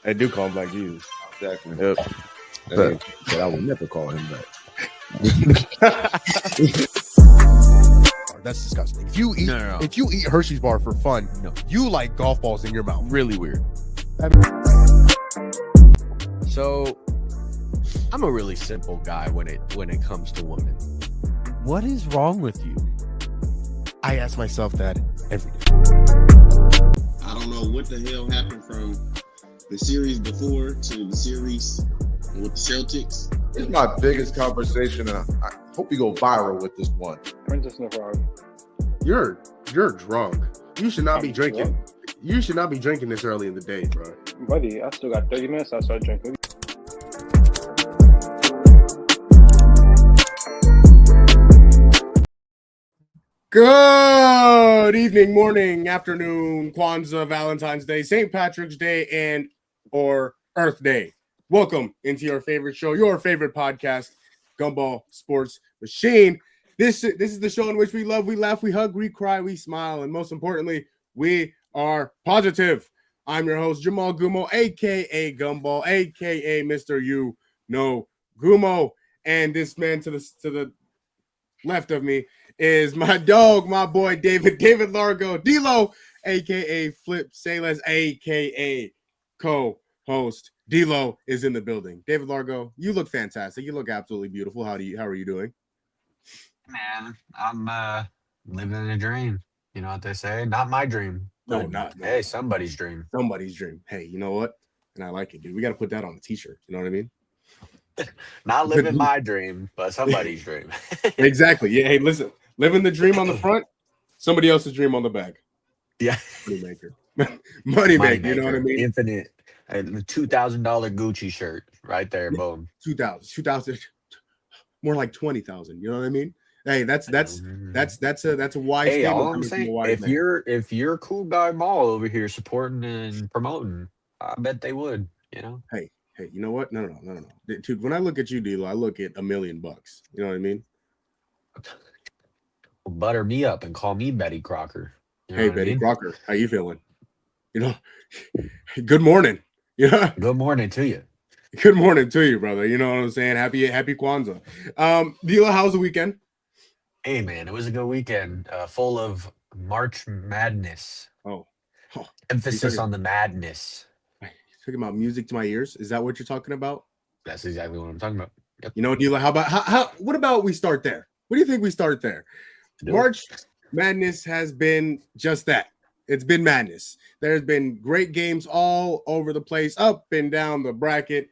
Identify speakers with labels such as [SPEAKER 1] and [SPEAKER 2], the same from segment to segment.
[SPEAKER 1] I do call him Black Jesus.
[SPEAKER 2] Exactly.
[SPEAKER 1] Yep.
[SPEAKER 2] But I will never call him that.
[SPEAKER 3] That's disgusting. If you eat,
[SPEAKER 4] No.
[SPEAKER 3] if you eat Hershey's bar for fun, you like golf balls in your mouth.
[SPEAKER 4] Really weird. So, I'm a really simple guy when it comes to women. What is wrong with you?
[SPEAKER 3] I ask myself that every day.
[SPEAKER 5] I don't know what the hell happened from the series before to the series with the Celtics.
[SPEAKER 2] It's my biggest conversation, and I hope we go viral with this one.
[SPEAKER 6] Princess in the Frog.
[SPEAKER 1] You're drunk. You should not be
[SPEAKER 6] I'm
[SPEAKER 1] drinking.
[SPEAKER 6] drunk?
[SPEAKER 1] You should not be drinking this early in the day, bro.
[SPEAKER 6] Buddy, I still got 30 minutes. I start drinking.
[SPEAKER 1] Good evening, morning, afternoon, Kwanzaa, Valentine's Day, St. Patrick's Day, and or Earth Day. Welcome into your favorite show, your favorite podcast, Gumball Sports Machine. This is the show in which we love, we laugh, we hug, we cry, we smile, and most importantly, we are positive. I'm your host, Jamal Gumo, aka Gumball, aka Mr. You Know Gumo, and this man to the left of me is my dog, my boy David Largo, D-Lo, aka Flip Salas, aka co-host. D-Lo is in the building. David Largo, you look fantastic. You look absolutely beautiful. How are you doing?
[SPEAKER 4] Man, I'm living a dream. You know what they say? Not my dream.
[SPEAKER 1] No,
[SPEAKER 4] but,
[SPEAKER 1] not.
[SPEAKER 4] Hey, somebody's dream.
[SPEAKER 1] Somebody's dream. Hey, you know what? And I like it, dude. We got to put that on a t-shirt. You know what I mean?
[SPEAKER 4] Not living my dream, but somebody's dream.
[SPEAKER 1] Exactly. Yeah. Hey, listen. Living the dream on the front, somebody else's dream on the back.
[SPEAKER 4] Yeah.
[SPEAKER 1] Moneymaker. Moneymaker. You know what I mean?
[SPEAKER 4] Infinite. A $2,000 Gucci shirt right there. Boom.
[SPEAKER 1] 2,000. More like 20,000. You know what I mean? Hey, that's a wise
[SPEAKER 4] Hey,
[SPEAKER 1] statement
[SPEAKER 4] all I'm
[SPEAKER 1] coming from
[SPEAKER 4] saying,
[SPEAKER 1] a wise man.
[SPEAKER 4] if you're Cool Guy Mall over here supporting and promoting, I bet they would. You know.
[SPEAKER 1] Hey, you know what? No. Dude, when I look at you, D-Lo, I look at $1 million. You know what I mean?
[SPEAKER 4] Butter me up and call me Betty Crocker. You know
[SPEAKER 1] Hey,
[SPEAKER 4] what I
[SPEAKER 1] Betty
[SPEAKER 4] mean?
[SPEAKER 1] Crocker, how you feeling? You know, good morning. Yeah,
[SPEAKER 4] Good morning to you.
[SPEAKER 1] good morning to you, brother. You know what I'm saying? Happy Kwanzaa. D-Lo, how's the weekend?
[SPEAKER 4] Hey, man, it was a good weekend, full of March Madness.
[SPEAKER 1] Oh,
[SPEAKER 4] Emphasis
[SPEAKER 1] talking-
[SPEAKER 4] on the madness.
[SPEAKER 1] you're talking about music to my ears. Is that what you're talking about?
[SPEAKER 4] That's exactly what I'm talking about. Yep.
[SPEAKER 1] You know, D-Lo, what about we start there? What do you think we start there?
[SPEAKER 4] Do it.
[SPEAKER 1] March Madness has been just that. It's been madness. There's been great games all over the place, up and down the bracket.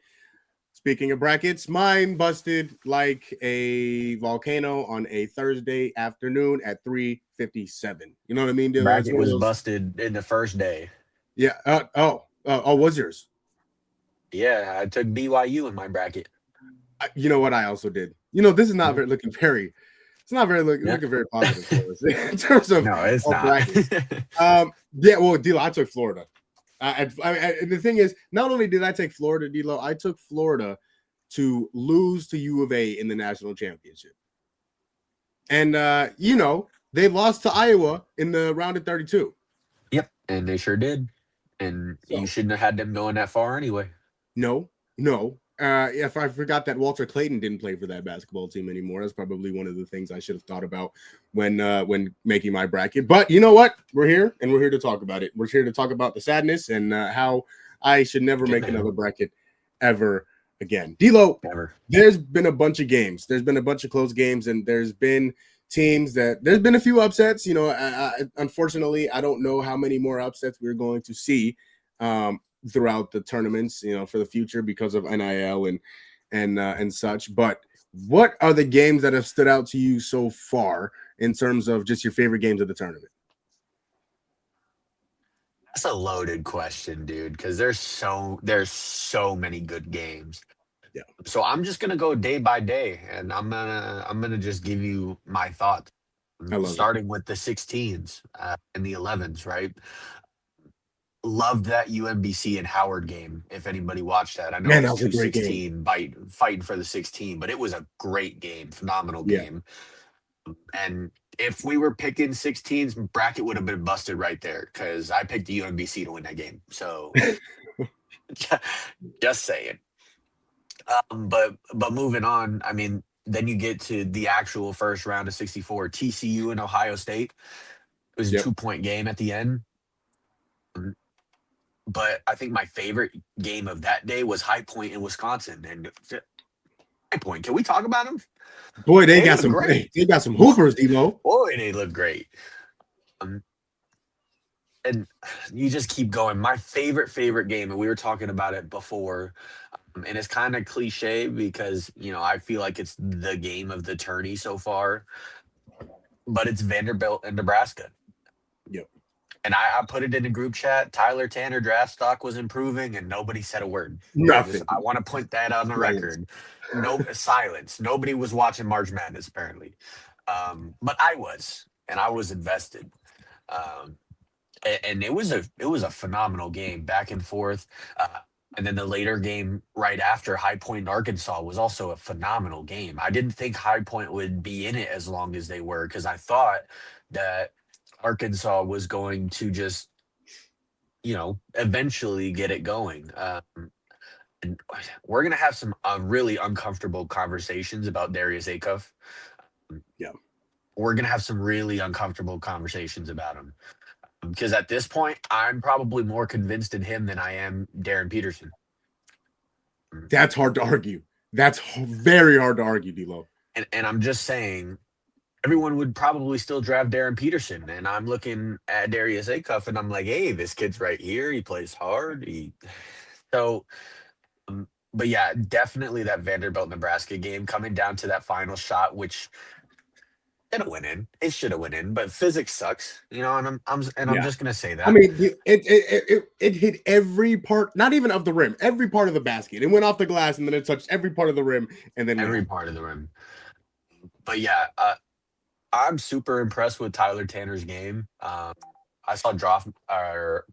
[SPEAKER 1] Speaking of brackets, mine busted like a volcano on a Thursday afternoon at 3:57. You know what I mean? Dylan? It's
[SPEAKER 4] Bracket
[SPEAKER 1] one of
[SPEAKER 4] was
[SPEAKER 1] those-
[SPEAKER 4] busted in the first day.
[SPEAKER 1] Yeah. Was yours?
[SPEAKER 4] Yeah, I took BYU in my bracket.
[SPEAKER 1] You know what? I also did. You know, this is not looking very. It's not very looking very positive for us in terms of
[SPEAKER 4] No, it's
[SPEAKER 1] our
[SPEAKER 4] not.
[SPEAKER 1] brackets. Yeah, well, D-Lo, I took Florida. And the thing is, not only did I take Florida, D-Lo, I took Florida to lose to U of A in the national championship. And, you know, they lost to Iowa in the round of 32.
[SPEAKER 4] Yep, and they sure did. And
[SPEAKER 1] So-
[SPEAKER 4] you shouldn't have had them going that far anyway.
[SPEAKER 1] No. If I forgot that Walter Clayton didn't play for that basketball team anymore, that's probably one of the things I should have thought about when making my bracket. But you know what? We're here, and we're here to talk about it. We're here to talk about the sadness and how I should never make another bracket ever again. D-Lo,
[SPEAKER 4] Never.
[SPEAKER 1] there's been a bunch of games. There's been a bunch of close games, and there's been teams there's been a few upsets. You know, unfortunately, I don't know how many more upsets we're going to see throughout the tournaments, you know, for the future because of NIL and such. But what are the games that have stood out to you so far in terms of just your favorite games of the tournament?
[SPEAKER 4] That's a loaded question, dude, because there's so many good games.
[SPEAKER 1] Yeah.
[SPEAKER 4] So I'm just gonna go day by day, and I'm gonna just give you my thoughts.
[SPEAKER 1] I love it.
[SPEAKER 4] Starting with the 16s and the 11s, right? Loved that UMBC and Howard game. If anybody watched that, I know
[SPEAKER 1] Man,
[SPEAKER 4] it was
[SPEAKER 1] that was a great game.
[SPEAKER 4] 216 fighting for the 16, but it was a great game, phenomenal
[SPEAKER 1] Yeah.
[SPEAKER 4] game. And if we were picking 16s, bracket would have been busted right there because I picked the UMBC to win that game. So Just saying. But moving on, I mean, then you get to the actual first round of 64, TCU and Ohio State. It was a
[SPEAKER 1] Yep.
[SPEAKER 4] 2-point game at the end. But I think my favorite game of that day was High Point in Wisconsin. And High Point, can we talk about them?
[SPEAKER 1] Boy, they got
[SPEAKER 4] look
[SPEAKER 1] some
[SPEAKER 4] great.
[SPEAKER 1] they got some hoopers, D'Lo.
[SPEAKER 4] Boy, they look great. And you just keep going. My favorite game, and we were talking about it before, and it's kind of cliche because I feel like it's the game of the tourney so far, but it's Vanderbilt and Nebraska.
[SPEAKER 1] Yep.
[SPEAKER 4] And I put it in a group chat. Tyler Tanner draft stock was improving, and nobody said a word.
[SPEAKER 1] Nothing.
[SPEAKER 4] I want to put that on the record. No silence. Nobody was watching March Madness apparently, but I was, and I was invested. And it was a phenomenal game, back and forth. And then the later game right after, High Point in Arkansas, was also a phenomenal game. I didn't think High Point would be in it as long as they were, because I thought that Arkansas was going to just, eventually get it going. And we're going to have some really uncomfortable conversations about Darius Acuff.
[SPEAKER 1] Yeah.
[SPEAKER 4] We're going to have some really uncomfortable conversations about him. Because at this point, I'm probably more convinced in him than I am Darren Peterson.
[SPEAKER 1] That's hard to argue. That's very hard to argue, D'Lo.
[SPEAKER 4] And I'm just saying, everyone would probably still draft Darren Peterson. And I'm looking at Darius Acuff, and I'm like, hey, this kid's right here. He plays hard. But yeah, definitely that Vanderbilt-Nebraska game, coming down to that final shot, which should have went in. It should have went in, but physics sucks, and I'm just gonna say that.
[SPEAKER 1] I mean, it hit every part, not even of the rim, every part of the basket. It went off the glass, and then it touched every part of the rim, and then
[SPEAKER 4] every part of the rim. But yeah, I'm super impressed with Tyler Tanner's game. I saw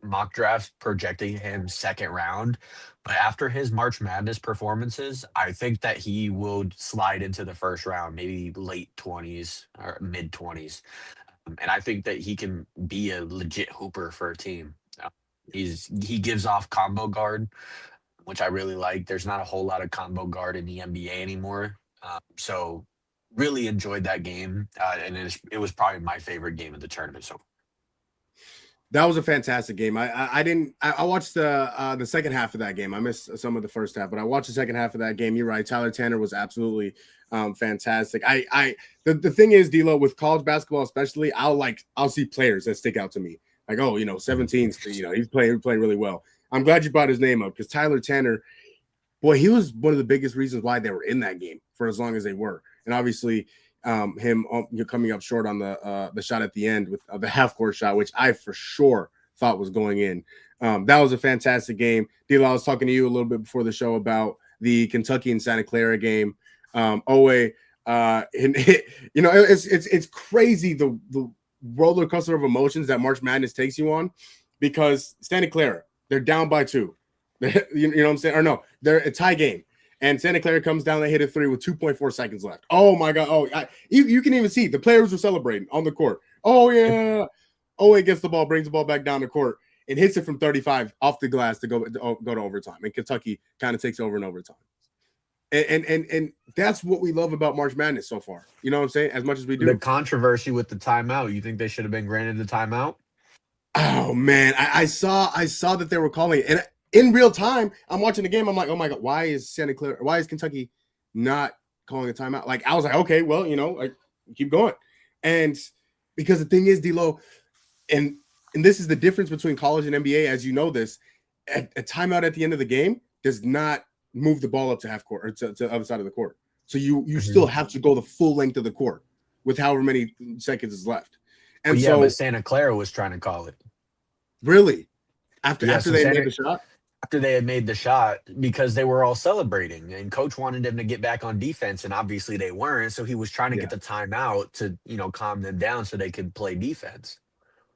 [SPEAKER 4] mock drafts projecting him second round, but after his March Madness performances, I think that he will slide into the first round, maybe late 20s or mid 20s. And I think that he can be a legit hooper for a team. He gives off combo guard, which I really like. There's not a whole lot of combo guard in the NBA anymore. So really enjoyed that game. And it was probably my favorite game of the tournament. So
[SPEAKER 1] that was a fantastic game. I watched the second half of that game. I missed some of the first half, but I watched the second half of that game. You're right. Tyler Tanner was absolutely fantastic. The thing is, D'Lo, with college basketball especially, I'll see players that stick out to me. Like, 17, he's playing really well. I'm glad you brought his name up, because Tyler Tanner, boy, he was one of the biggest reasons why they were in that game for as long as they were. And obviously, him coming up short on the shot at the end with the half-court shot, which I for sure thought was going in. That was a fantastic game. D'Lo, I was talking to you a little bit before the show about the Kentucky and Santa Clara game. It's crazy the roller coaster of emotions that March Madness takes you on, because Santa Clara, they're down by 2. You know what I'm saying? Or no, they're a tie game. And Santa Clara comes down, they hit a 3 with 2.4 seconds left. Oh, my God. You can even see the players were celebrating on the court. Oh, yeah. Owe gets the ball, brings the ball back down the court, and hits it from 35 off the glass to go to overtime. And Kentucky kind of takes over in overtime. And that's what we love about March Madness so far. You know what I'm saying? As much as we do.
[SPEAKER 4] The controversy with the timeout, you think they should have been granted the timeout?
[SPEAKER 1] Oh, man. I saw that they were calling it. And in real time, I'm watching the game. I'm like, oh my God, why is Kentucky not calling a timeout? Like, I was like, okay, well, keep going. And because the thing is, D'Lo, and this is the difference between college and NBA, as you know this, a timeout at the end of the game does not move the ball up to half court or to the other side of the court. So you still have to go the full length of the court with however many seconds is left. And
[SPEAKER 4] but Santa Clara was trying to call it.
[SPEAKER 1] Really? After they made the shot?
[SPEAKER 4] After they had made the shot, because they were all celebrating, and coach wanted them to get back on defense, and obviously they weren't. So he was trying to get the timeout to, calm them down so they could play defense.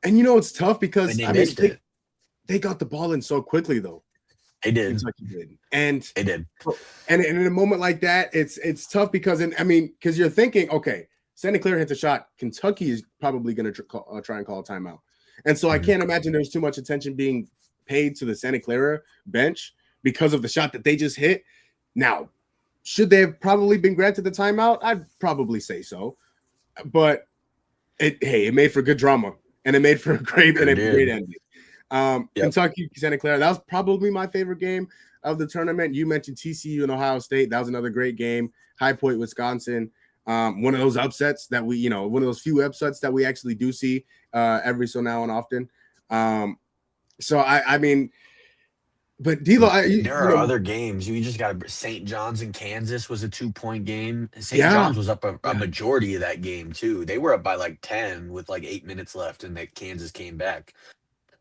[SPEAKER 1] And it's tough because they got the ball in so quickly, though.
[SPEAKER 4] They did.
[SPEAKER 1] Kentucky did. And
[SPEAKER 4] they did.
[SPEAKER 1] And in a moment like that, it's tough because you're thinking, okay, Santa Clara hits a shot. Kentucky is probably going to try and call a timeout. And so I can't imagine there's too much attention being paid to the Santa Clara bench because of the shot that they just hit. Now, should they have probably been granted the timeout? I'd probably say so. But it made for good drama, and it made for a great ending. Kentucky, Santa Clara, that was probably my favorite game of the tournament. You mentioned TCU and Ohio State. That was another great game. High Point, Wisconsin. One of those upsets that one of those few upsets that we actually do see every so now and often. So I mean, but D'Lo,
[SPEAKER 4] there are other games. You just got St. John's and Kansas was a 2-point game. St. John's was up a majority of that game too. They were up by like 10 with like 8 minutes left, and that Kansas came back.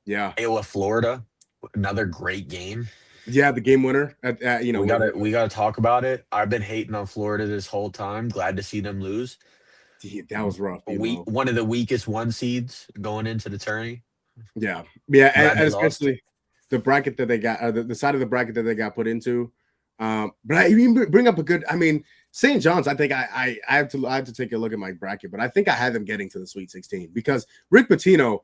[SPEAKER 1] Yeah,
[SPEAKER 4] Iowa, Florida, another great game.
[SPEAKER 1] Yeah, the game winner.
[SPEAKER 4] We gotta talk about it. I've been hating on Florida this whole time. Glad to see them lose.
[SPEAKER 1] That was rough.
[SPEAKER 4] One of the weakest 1 seeds going into the tourney.
[SPEAKER 1] Yeah, and especially the bracket that they got, the side of the bracket that they got put into. But I even bring up a good. I mean, St. John's. I think I have to take a look at my bracket, but I think I had them getting to the Sweet 16 because Rick Pitino.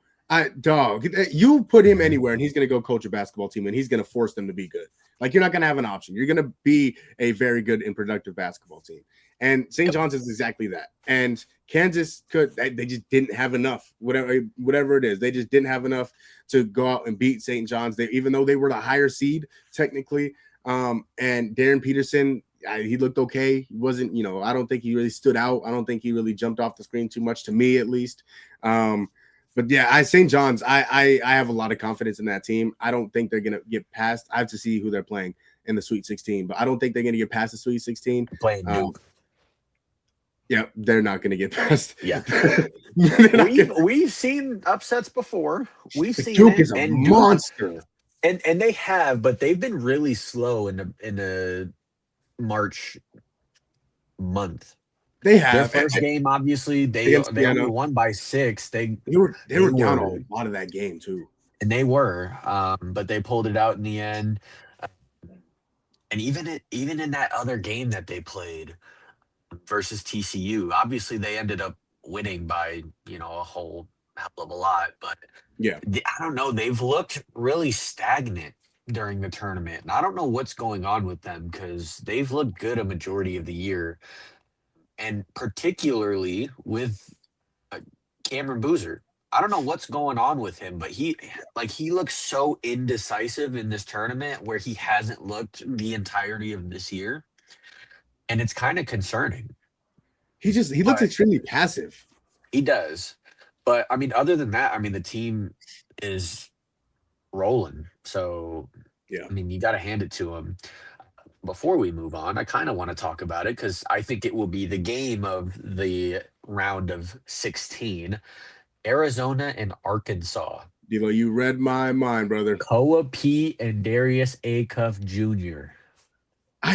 [SPEAKER 1] You put him anywhere and he's going to go coach a basketball team and he's going to force them to be good. Like, you're not going to have an option. You're going to be a very good and productive basketball team. And St. John's is exactly that. And Kansas they just didn't have enough, whatever it is. They just didn't have enough to go out and beat St. John's. Even though they were the higher seed technically. And Darren Peterson, he looked okay. He wasn't, I don't think he really stood out. I don't think he really jumped off the screen too much, to me at least. But yeah, St. John's, I have a lot of confidence in that team. I don't think they're gonna get past. I have to see who they're playing in the Sweet 16, but I don't think they're gonna get past the Sweet 16.
[SPEAKER 4] Playing Duke.
[SPEAKER 1] Yeah, they're not gonna get past.
[SPEAKER 4] Yeah, we've seen upsets before. We've seen
[SPEAKER 1] Duke is a monster,
[SPEAKER 4] and they have, but they've been really slow in the March month.
[SPEAKER 1] They have
[SPEAKER 4] their first game, obviously. They only won by 6. They
[SPEAKER 1] were down a lot of that game too,
[SPEAKER 4] and they were, but they pulled it out in the end. And even in that other game that they played versus TCU, obviously they ended up winning by a whole hell of a lot. But
[SPEAKER 1] yeah,
[SPEAKER 4] I don't know. They've looked really stagnant during the tournament, and I don't know what's going on with them because they've looked good a majority of the year. And particularly with Cameron Boozer. I don't know what's going on with him, but he looks so indecisive in this tournament where he hasn't looked the entirety of this year. And it's kind of concerning.
[SPEAKER 1] He looks extremely passive.
[SPEAKER 4] He does. But, I mean, other than that, I mean, the team is rolling. So,
[SPEAKER 1] yeah.
[SPEAKER 4] I mean, you got to hand it to him. Before we move on, I kind of want to talk about it because I think it will be the game of the round of 16. Arizona and Arkansas.
[SPEAKER 1] D'Lo, you read my mind, brother.
[SPEAKER 4] Koa P and Darius Acuff Jr.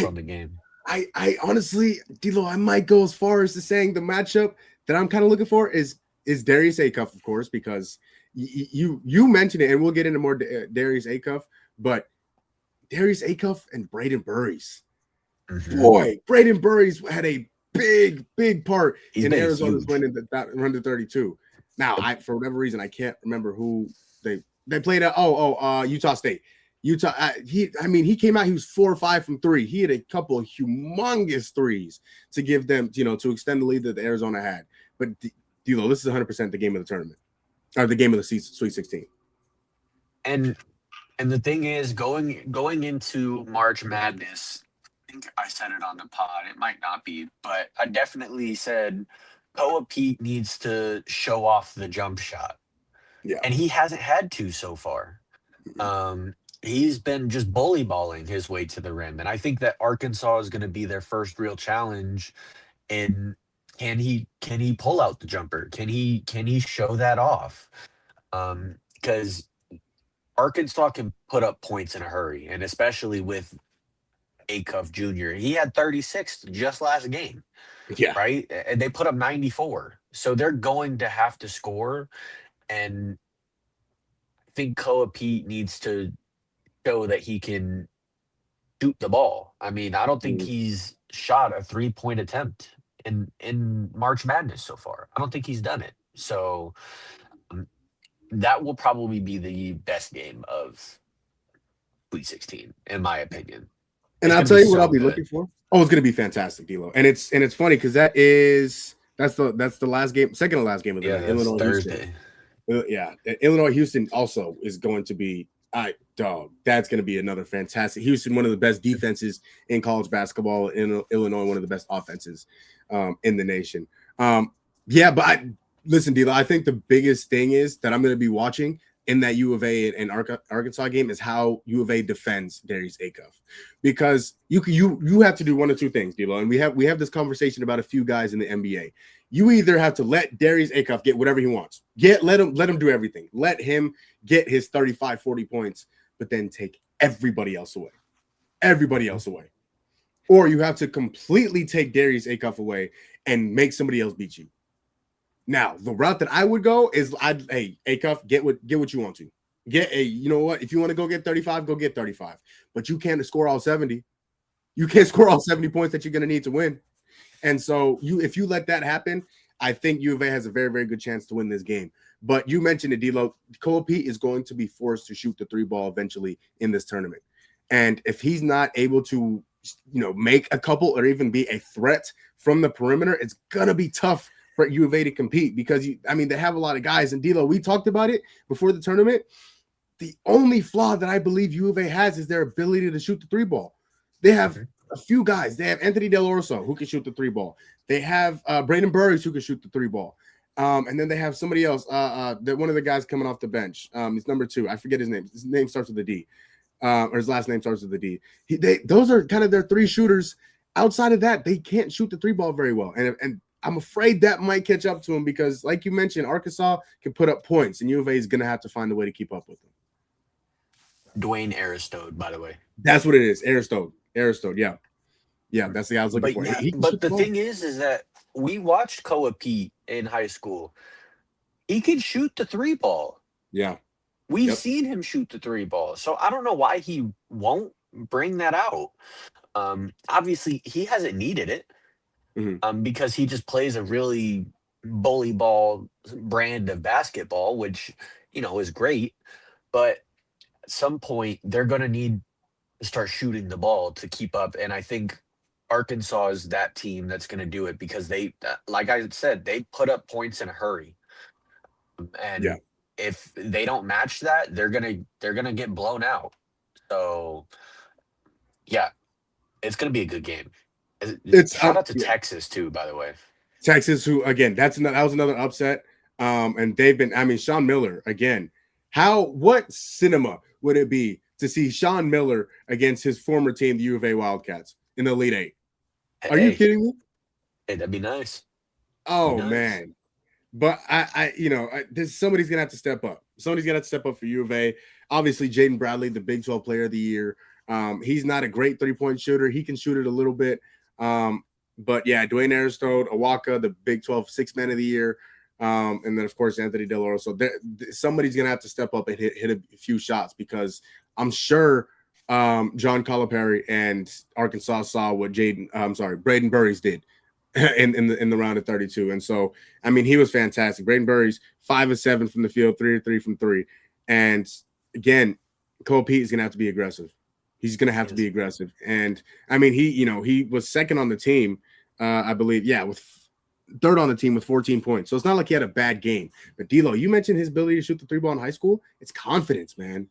[SPEAKER 4] from the game.
[SPEAKER 1] I honestly, D'Lo, I might go as far as to saying the matchup that I'm kind of looking for is Darius Acuff, of course, because you mentioned it, and we'll get into more Darius Acuff, but Darius Acuff and Braden Burries. Mm-hmm. Boy, Braden Burries had a big part in Arizona's winning that run to 32. Now, for whatever reason, I can't remember who they played at. Utah State. Utah. He came out. He was 4 or 5 from 3. He had a couple of humongous threes to give them, to extend the lead that Arizona had. But D'Lo, this is 100% the game of the tournament, or the game of the Sweet 16.
[SPEAKER 4] And the thing is, going into March Madness, I think I said it on the pod. It might not be, but I definitely said Koa Pete needs to show off the jump shot.
[SPEAKER 1] Yeah.
[SPEAKER 4] And he hasn't had to so far. He's been just bully balling his way to the rim. And I think that Arkansas is going to be their first real challenge. And can he pull out the jumper? Can he show that off? Because Arkansas can put up points in a hurry, and especially with Acuff Jr. He had 36 just last game.
[SPEAKER 1] Yeah.
[SPEAKER 4] Right? And they put up 94. So they're going to have to score. And I think Koa Pete needs to show that he can shoot the ball. I mean, I don't think he's shot a 3-point attempt in March Madness so far. I don't think he's done it. So that will probably be the best game of Sweet 16, in my opinion.
[SPEAKER 1] And
[SPEAKER 4] It's
[SPEAKER 1] I'll
[SPEAKER 4] gonna
[SPEAKER 1] tell
[SPEAKER 4] be
[SPEAKER 1] you what
[SPEAKER 4] so
[SPEAKER 1] I'll be
[SPEAKER 4] good.
[SPEAKER 1] looking for. Oh, it's gonna be fantastic, D'Lo. And it's funny because that's the last game, second to last game of the
[SPEAKER 4] Yeah,
[SPEAKER 1] night.
[SPEAKER 4] that's
[SPEAKER 1] Illinois Houston.
[SPEAKER 4] Thursday.
[SPEAKER 1] Yeah, Illinois Houston also is going to be that's going to be another fantastic. Houston, one of the best defenses in college basketball. In Illinois, one of the best offenses in the nation. But listen, D'Lo, I think the biggest thing is that I'm going to be watching in that U of A and Arkansas game is how U of A defends Darius Acuff, because you have to do one of two things, D'Lo, and we have this conversation about a few guys in the NBA. You either have to let Darius Acuff get whatever he wants. Let him do everything. Let him get his 35, 40 points, but then take everybody else away. Everybody else away. Or you have to completely take Darius Acuff away and make somebody else beat you. Now, the route that I would go is Acuff, get what you want to. You know what? If you want to go get 35, go get 35. But you can't score all 70. You can't score all 70 points that you're going to need to win. And so if you let that happen, I think U of A has a very, very good chance to win this game. But you mentioned it, D'Lo. Cole Pete is going to be forced to shoot the three ball eventually in this tournament. And if he's not able to, make a couple or even be a threat from the perimeter, it's going to be tough for U of A to compete because, they have a lot of guys. And D'Lo, we talked about it before the tournament. The only flaw that I believe U of A has is their ability to shoot the three ball. They have a few guys. They have Anthony Del Orso, who can shoot the three ball. They have Braden Burris, who can shoot the three ball. And then they have somebody else, one of the guys coming off the bench. He's number 2. I forget his name. His name starts with a D, or his last name starts with a D. Those are kind of their three shooters. Outside of that, they can't shoot the three ball very well. And I'm afraid that might catch up to them because, like you mentioned, Arkansas can put up points, and U of A is going to have to find a way to keep up with them.
[SPEAKER 4] Dwayne Aristode, by the way.
[SPEAKER 1] That's what it is. Aristode, yeah. Yeah, that's the guy I was looking for.
[SPEAKER 4] Yeah, but the thing is that we watched Koa Pete in high school. He can shoot the three ball.
[SPEAKER 1] Yeah.
[SPEAKER 4] We've seen him shoot the three ball. So I don't know why he won't bring that out. Obviously, he hasn't needed it because he just plays a really bully ball brand of basketball, which, is great. But at some point, they're going to need to start shooting the ball to keep up. And I think Arkansas is that team that's going to do it because they, like I said, they put up points in a hurry. And if they don't match that, they're gonna get blown out. So, yeah, it's gonna be a good game. Shout out to Texas too, by the way.
[SPEAKER 1] Texas, who again, that was another upset. And they've been. Sean Miller again. What cinema would it be to see Sean Miller against his former team, the U of A Wildcats, in the Elite Eight? Are you kidding me?
[SPEAKER 4] Hey, that'd be nice.
[SPEAKER 1] Oh man. But somebody's gonna have to step up. Somebody's gonna have to step up for U of A. Obviously, Jaden Bradley, the Big 12 Player of the Year. He's not a great 3-point shooter. He can shoot it a little bit. But yeah, Dwayne Aristode, Awaka, the Big 12 Sixth Man of the Year, and then of course Anthony Del Oro. So somebody's gonna have to step up and hit a few shots because I'm sure John Calipari and Arkansas saw what Braden Burris did in the round of 32. And so, he was fantastic. Braden Burris, 5 of 7 from the field, 3 of 3 from 3. And again, Cole Pete is going to have to be aggressive. He's going to have to be aggressive. And he was second on the team, I believe. Yeah, with third on the team with 14 points. So it's not like he had a bad game. But D'Lo, you mentioned his ability to shoot the three ball in high school. It's confidence, man.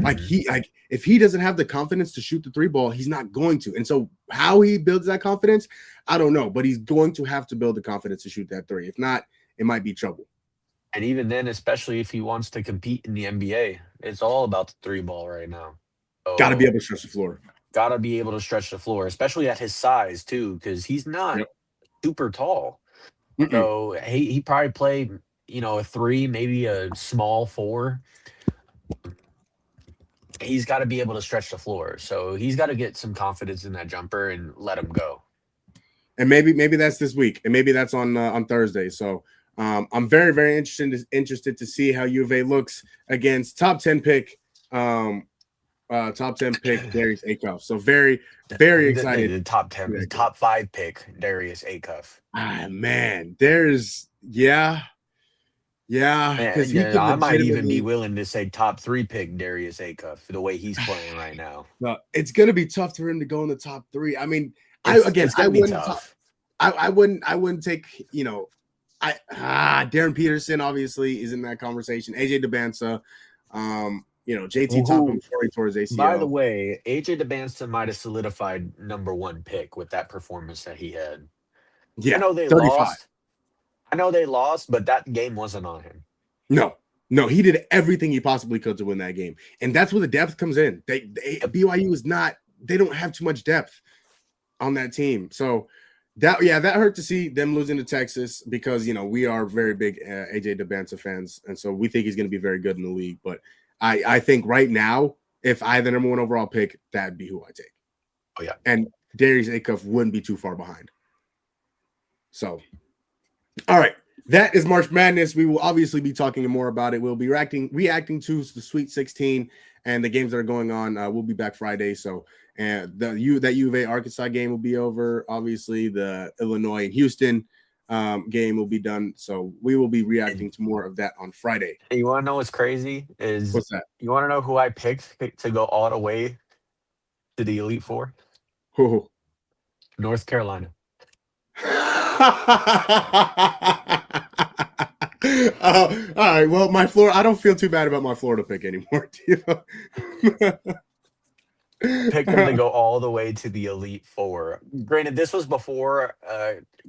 [SPEAKER 1] If he doesn't have the confidence to shoot the three ball, he's not going to. And so how he builds that confidence, I don't know, but he's going to have to build the confidence to shoot that three. If not, it might be trouble.
[SPEAKER 4] And even then, especially if he wants to compete in the NBA, it's all about the three ball right now. So,
[SPEAKER 1] got to be able to stretch the floor.
[SPEAKER 4] Got to be able to stretch the floor, especially at his size too, because he's not super tall. So he probably played, a 3, maybe a small 4. He's got to be able to stretch the floor. So he's got to get some confidence in that jumper and let him go.
[SPEAKER 1] And maybe that's this week, and maybe that's on Thursday. So I'm very, very interested to see how U of A looks against top 10 pick Darius Acuff. So very, very excited.
[SPEAKER 4] The top 10, top 5 pick Darius Acuff.
[SPEAKER 1] Man, there's Yeah, because he
[SPEAKER 4] Yeah,
[SPEAKER 1] could
[SPEAKER 4] I might even be
[SPEAKER 1] legitimately.
[SPEAKER 4] willing to say top 3 pick Darius Acuff the way he's playing right now.
[SPEAKER 1] It's gonna be tough for him to go in the top 3. I mean,
[SPEAKER 4] It's
[SPEAKER 1] I
[SPEAKER 4] gonna be
[SPEAKER 1] wouldn't.
[SPEAKER 4] tough.
[SPEAKER 1] I wouldn't take. Darren Peterson obviously is in that conversation. AJ DeBansa, JT Toppin before he tore his ACL.
[SPEAKER 4] By the way, AJ DeBanson might have solidified number 1 pick with that performance that he had.
[SPEAKER 1] Yeah,
[SPEAKER 4] I know they
[SPEAKER 1] 35.
[SPEAKER 4] lost. But that game wasn't on him.
[SPEAKER 1] No, he did everything he possibly could to win that game, and that's where the depth comes in. BYU is not. They don't have too much depth on that team, so that hurt to see them losing to Texas because we are very big AJ DeBansa fans, and so we think he's going to be very good in the league. But I think right now, if I had the number 1 overall pick, that'd be who I take.
[SPEAKER 4] Oh yeah,
[SPEAKER 1] and Darius Acuff wouldn't be too far behind. So, all right. That is March Madness. We will obviously be talking more about it. We'll be reacting to the Sweet 16 and the games that are going on. We'll be back Friday. So, and that U of A Arkansas game will be over. Obviously, the Illinois and Houston game will be done. So we will be reacting to more of that on Friday.
[SPEAKER 4] You want to know what's crazy?
[SPEAKER 1] What's that?
[SPEAKER 4] You want to know who I picked to go all the way to the Elite Four?
[SPEAKER 1] Who?
[SPEAKER 4] North Carolina.
[SPEAKER 1] All right. Well, I don't feel too bad about my Florida pick anymore.
[SPEAKER 4] Picked them to go all the way to the Elite Four. Granted, this was before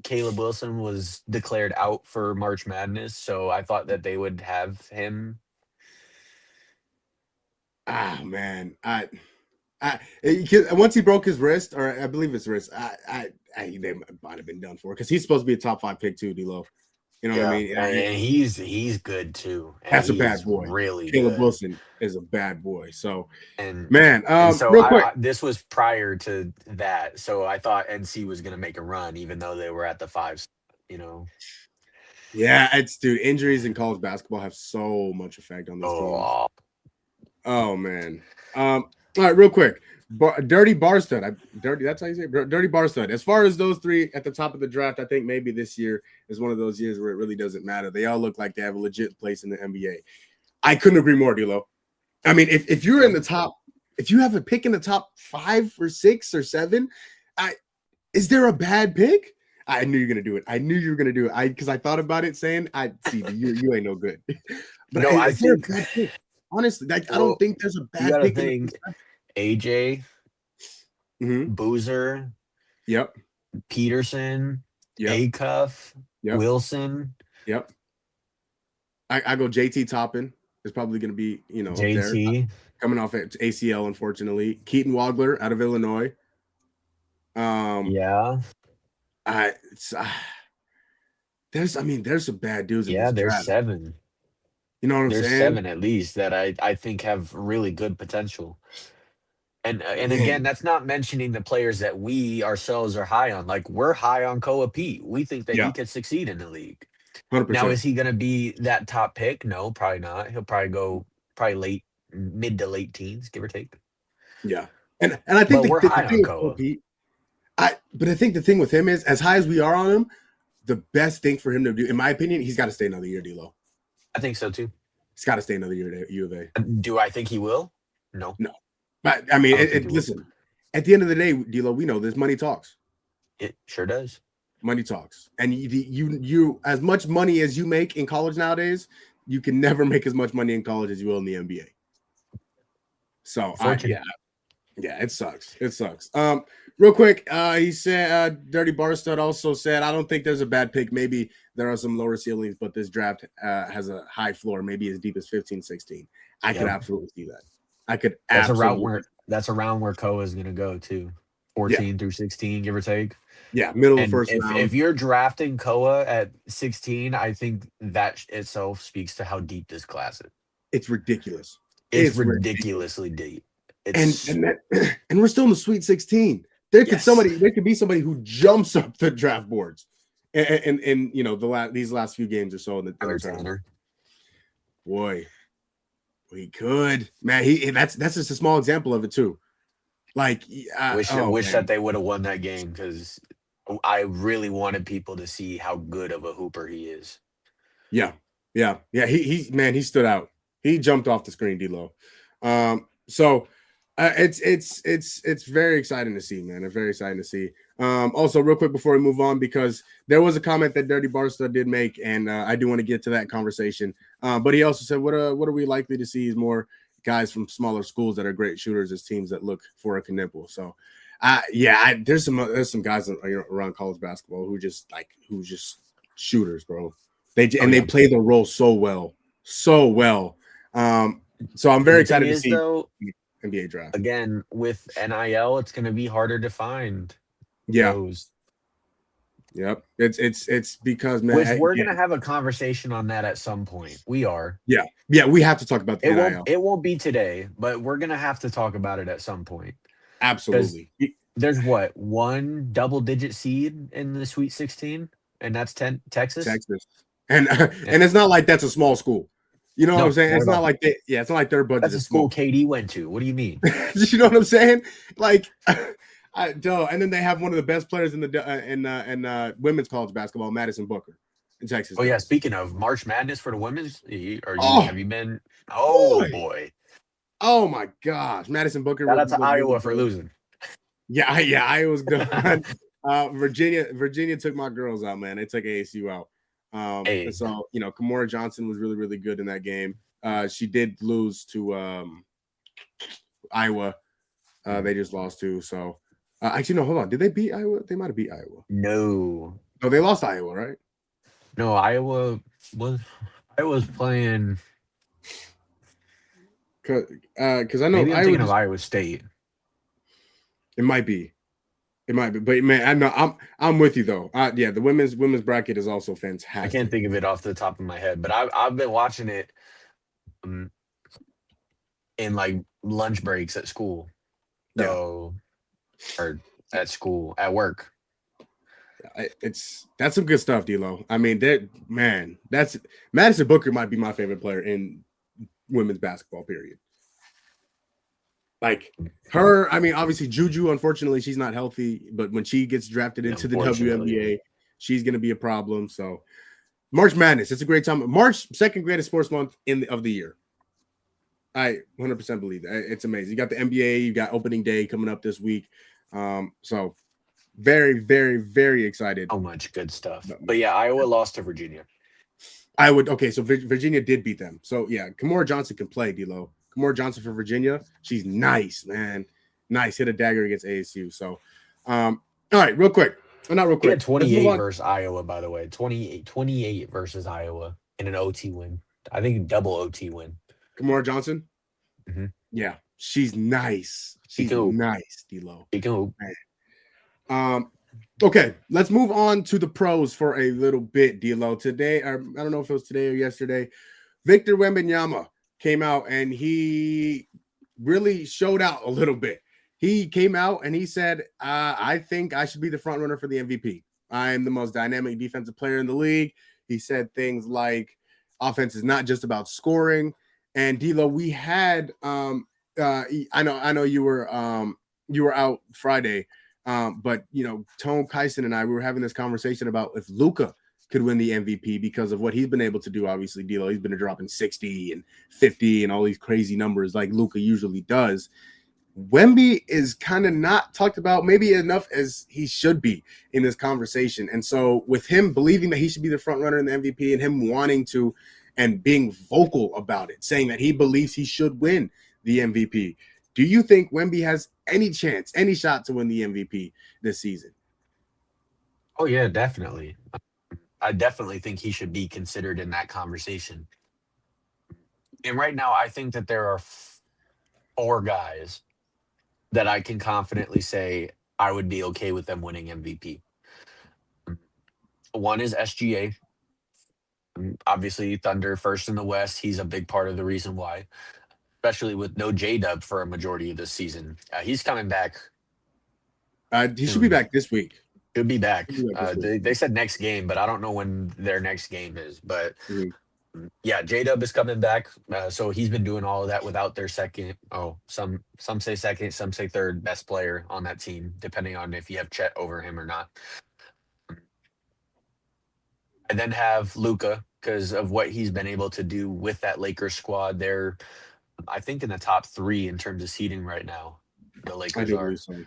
[SPEAKER 4] Caleb Wilson was declared out for March Madness, so I thought that they would have him.
[SPEAKER 1] Man, once he broke his wrist, or I believe his wrist, they might have been done for because he's supposed to be a top 5 pick too, D-Lo. You know what I mean?
[SPEAKER 4] And he's good too. And
[SPEAKER 1] that's a bad boy.
[SPEAKER 4] Really,
[SPEAKER 1] Caleb
[SPEAKER 4] good.
[SPEAKER 1] Wilson is a bad boy. So,
[SPEAKER 4] and
[SPEAKER 1] man,
[SPEAKER 4] so
[SPEAKER 1] real quick,
[SPEAKER 4] this was prior to that, so I thought NC was going to make a run, even though they were at the 5.
[SPEAKER 1] Yeah, injuries in college basketball have so much effect on this team. Oh man. All right, real quick. Dirty Barstool. That's how you say it? Dirty Barstool. As far as those 3 at the top of the draft, I think maybe this year is one of those years where it really doesn't matter. They all look like they have a legit place in the NBA. I couldn't agree more, D-Lo. I mean, if you're in the top, if you have a pick in the top 5 or 6 or 7, is there a bad pick? I knew you're gonna do it. I knew you were gonna do it. Because I thought about it, saying, "I see you ain't no good." But
[SPEAKER 4] no, I think
[SPEAKER 1] honestly, I don't think there's a bad pick.
[SPEAKER 4] Think AJ, Boozer,
[SPEAKER 1] yep,
[SPEAKER 4] Peterson, Acuff, Wilson,
[SPEAKER 1] yep. I go JT Toppin is probably going to be
[SPEAKER 4] JT
[SPEAKER 1] coming off at ACL, unfortunately. Keaton Wagler out of Illinois. There's some bad dudes.
[SPEAKER 4] Yeah,
[SPEAKER 1] in this
[SPEAKER 4] there's
[SPEAKER 1] draft.
[SPEAKER 4] 7.
[SPEAKER 1] You know what I'm saying?
[SPEAKER 4] There's 7 at least that I think have really good potential. And again, that's not mentioning the players that we ourselves are high on. Like, we're high on Koa Pete. We think that he could succeed in the league.
[SPEAKER 1] 100%.
[SPEAKER 4] Now, is he going to be that top pick? No, probably not. He'll probably go mid to late teens, give or take.
[SPEAKER 1] Yeah, and I think
[SPEAKER 4] we're high on Koa.
[SPEAKER 1] But I think the thing with him is, as high as we are on him, the best thing for him to do, in my opinion, he's got to stay another year, D-Lo.
[SPEAKER 4] I think so too.
[SPEAKER 1] He's got to stay another year at U of A.
[SPEAKER 4] Do I think he will? No.
[SPEAKER 1] But I mean, listen. At the end of the day, D-Lo, we know this. Money talks.
[SPEAKER 4] It sure does.
[SPEAKER 1] Money talks, and you as much money as you make in college nowadays, you can never make as much money in college as you will in the NBA. So it sucks. It sucks. Real quick, he said, Dirty Barstud also said, I don't think there's a bad pick. Maybe there are some lower ceilings, but this draft has a high floor, maybe as deep as 15, 16. I could absolutely see that.
[SPEAKER 4] That's around where Koa is going to go too. 14 through 16, give or take.
[SPEAKER 1] Yeah, middle of first round.
[SPEAKER 4] If you're drafting Koa at 16, I think that itself speaks to how deep this class is.
[SPEAKER 1] It's ridiculous.
[SPEAKER 4] It's ridiculously deep.
[SPEAKER 1] And we're still in the Sweet 16. There could be somebody who jumps up the draft boards, and these last few games or so in the tournament. Boy, we could, man. That's just a small example of it too. Like,
[SPEAKER 4] wish that they would have won that game, because I really wanted people to see how good of a hooper he is.
[SPEAKER 1] Yeah, Yeah. He stood out. He jumped off the screen, D'Lo. So it's very exciting to see, man. It's very exciting to see. Also, real quick before we move on, because there was a comment that Dirty Barsta did make, and I do want to get to that conversation. But he also said, what are we likely to see is more guys from smaller schools that are great shooters as teams that look for a Knipple. So, there's some guys around college basketball who just shooters, bro. They play the role so well. So I'm very excited to see
[SPEAKER 4] though,
[SPEAKER 1] NBA draft.
[SPEAKER 4] Again, with NIL, it's going to be harder to find those.
[SPEAKER 1] Yep. It's because, man,
[SPEAKER 4] Which we're going to have a conversation on that at some point. We are.
[SPEAKER 1] Yeah, we have to talk about the NIL.
[SPEAKER 4] It won't be today, but we're going to have to talk about it at some point.
[SPEAKER 1] Absolutely.
[SPEAKER 4] There's one double-digit seed in the Sweet 16, and that's Texas.
[SPEAKER 1] And it's not like that's a small school. You know what I'm saying? It's not like it's not like their budget.
[SPEAKER 4] That's a school KD went to. What do you mean?
[SPEAKER 1] You know what I'm saying? Like, and then they have one of the best players in the women's college basketball, Madison Booker, in Texas.
[SPEAKER 4] Oh yeah, speaking of March Madness for the women's, have you been? Oh boy!
[SPEAKER 1] Oh my gosh, Madison Booker.
[SPEAKER 4] Shout out to Iowa for losing.
[SPEAKER 1] Yeah, Iowa's good. Virginia took my girls out, man. They took ASU out. So Kamora Johnson was really, really good in that game. She did lose to Iowa. They just lost to. So actually, no, hold on. Did they beat Iowa? They might have beat Iowa.
[SPEAKER 4] No,
[SPEAKER 1] they lost Iowa, right?
[SPEAKER 4] No, Iowa was playing.
[SPEAKER 1] Because I know
[SPEAKER 4] maybe I'm thinking of Iowa State.
[SPEAKER 1] It might be, but man, I know I'm with you though. The women's bracket is also fantastic.
[SPEAKER 4] I can't think of it off the top of my head, but I've been watching it in like lunch breaks at school, or at school at work.
[SPEAKER 1] That's some good stuff, D'Lo. I mean, that's Madison Booker might be my favorite player in women's basketball. Period. Like her, I mean, obviously Juju, unfortunately, she's not healthy, but when she gets drafted into the WNBA, she's going to be a problem. So March Madness, it's a great time. March, second greatest sports month of the year. I 100% believe that. It's amazing. You got the NBA, you got opening day coming up this week. So very, very, very excited.
[SPEAKER 4] So much good stuff. But yeah, Iowa lost to Virginia.
[SPEAKER 1] So Virginia did beat them. So yeah, Kamora Johnson can play, D'Lo. Kamora Johnson for Virginia. She's nice, man. Nice. Hit a dagger against ASU. So, all right, real quick. Well, not real quick.
[SPEAKER 4] 28 versus Iowa, by the way. 28 versus Iowa in an OT win. I think double OT win.
[SPEAKER 1] Kamora Johnson?
[SPEAKER 4] Mm-hmm.
[SPEAKER 1] Yeah. She's nice. She's nice, D'Lo. Okay, let's move on to the pros for a little bit, D'Lo. Today, I don't know if it was today or yesterday, Victor Wembanyama came out and he really showed out a little bit. He came out and he said, I think I should be the front runner for the MVP. I am the most dynamic defensive player in the league. He said things like offense is not just about scoring. And D'Lo, we had I know you were out Friday, but Tone Kyson and I, we were having this conversation about if Luka could win the MVP because of what he's been able to do. Obviously, D'Lo, he's been dropping 60 and 50 and all these crazy numbers like Luka usually does. Wemby is kind of not talked about maybe enough as he should be in this conversation. And so with him believing that he should be the front runner in the MVP and him wanting to and being vocal about it, saying that he believes he should win the MVP, do you think Wemby has any chance, any shot to win the MVP this season?
[SPEAKER 4] Oh, yeah, definitely. I definitely think he should be considered in that conversation. And right now, I think that there are 4 guys that I can confidently say I would be okay with them winning MVP. One is SGA. Obviously, Thunder first in the West. He's a big part of the reason why, especially with no J-Dub for a majority of this season. He's coming back.
[SPEAKER 1] He should be back this week.
[SPEAKER 4] Should be back. They said next game, but I don't know when their next game is. But yeah, J-Dub is coming back. So he's been doing all of that without their second. Oh, some say second, some say third best player on that team, depending on if you have Chet over him or not. I then have Luka, because of what he's been able to do with that Lakers squad. They're, I think, in the top 3 in terms of seeding right now. The
[SPEAKER 1] I
[SPEAKER 4] Lakers
[SPEAKER 1] do
[SPEAKER 4] are.
[SPEAKER 1] believe so.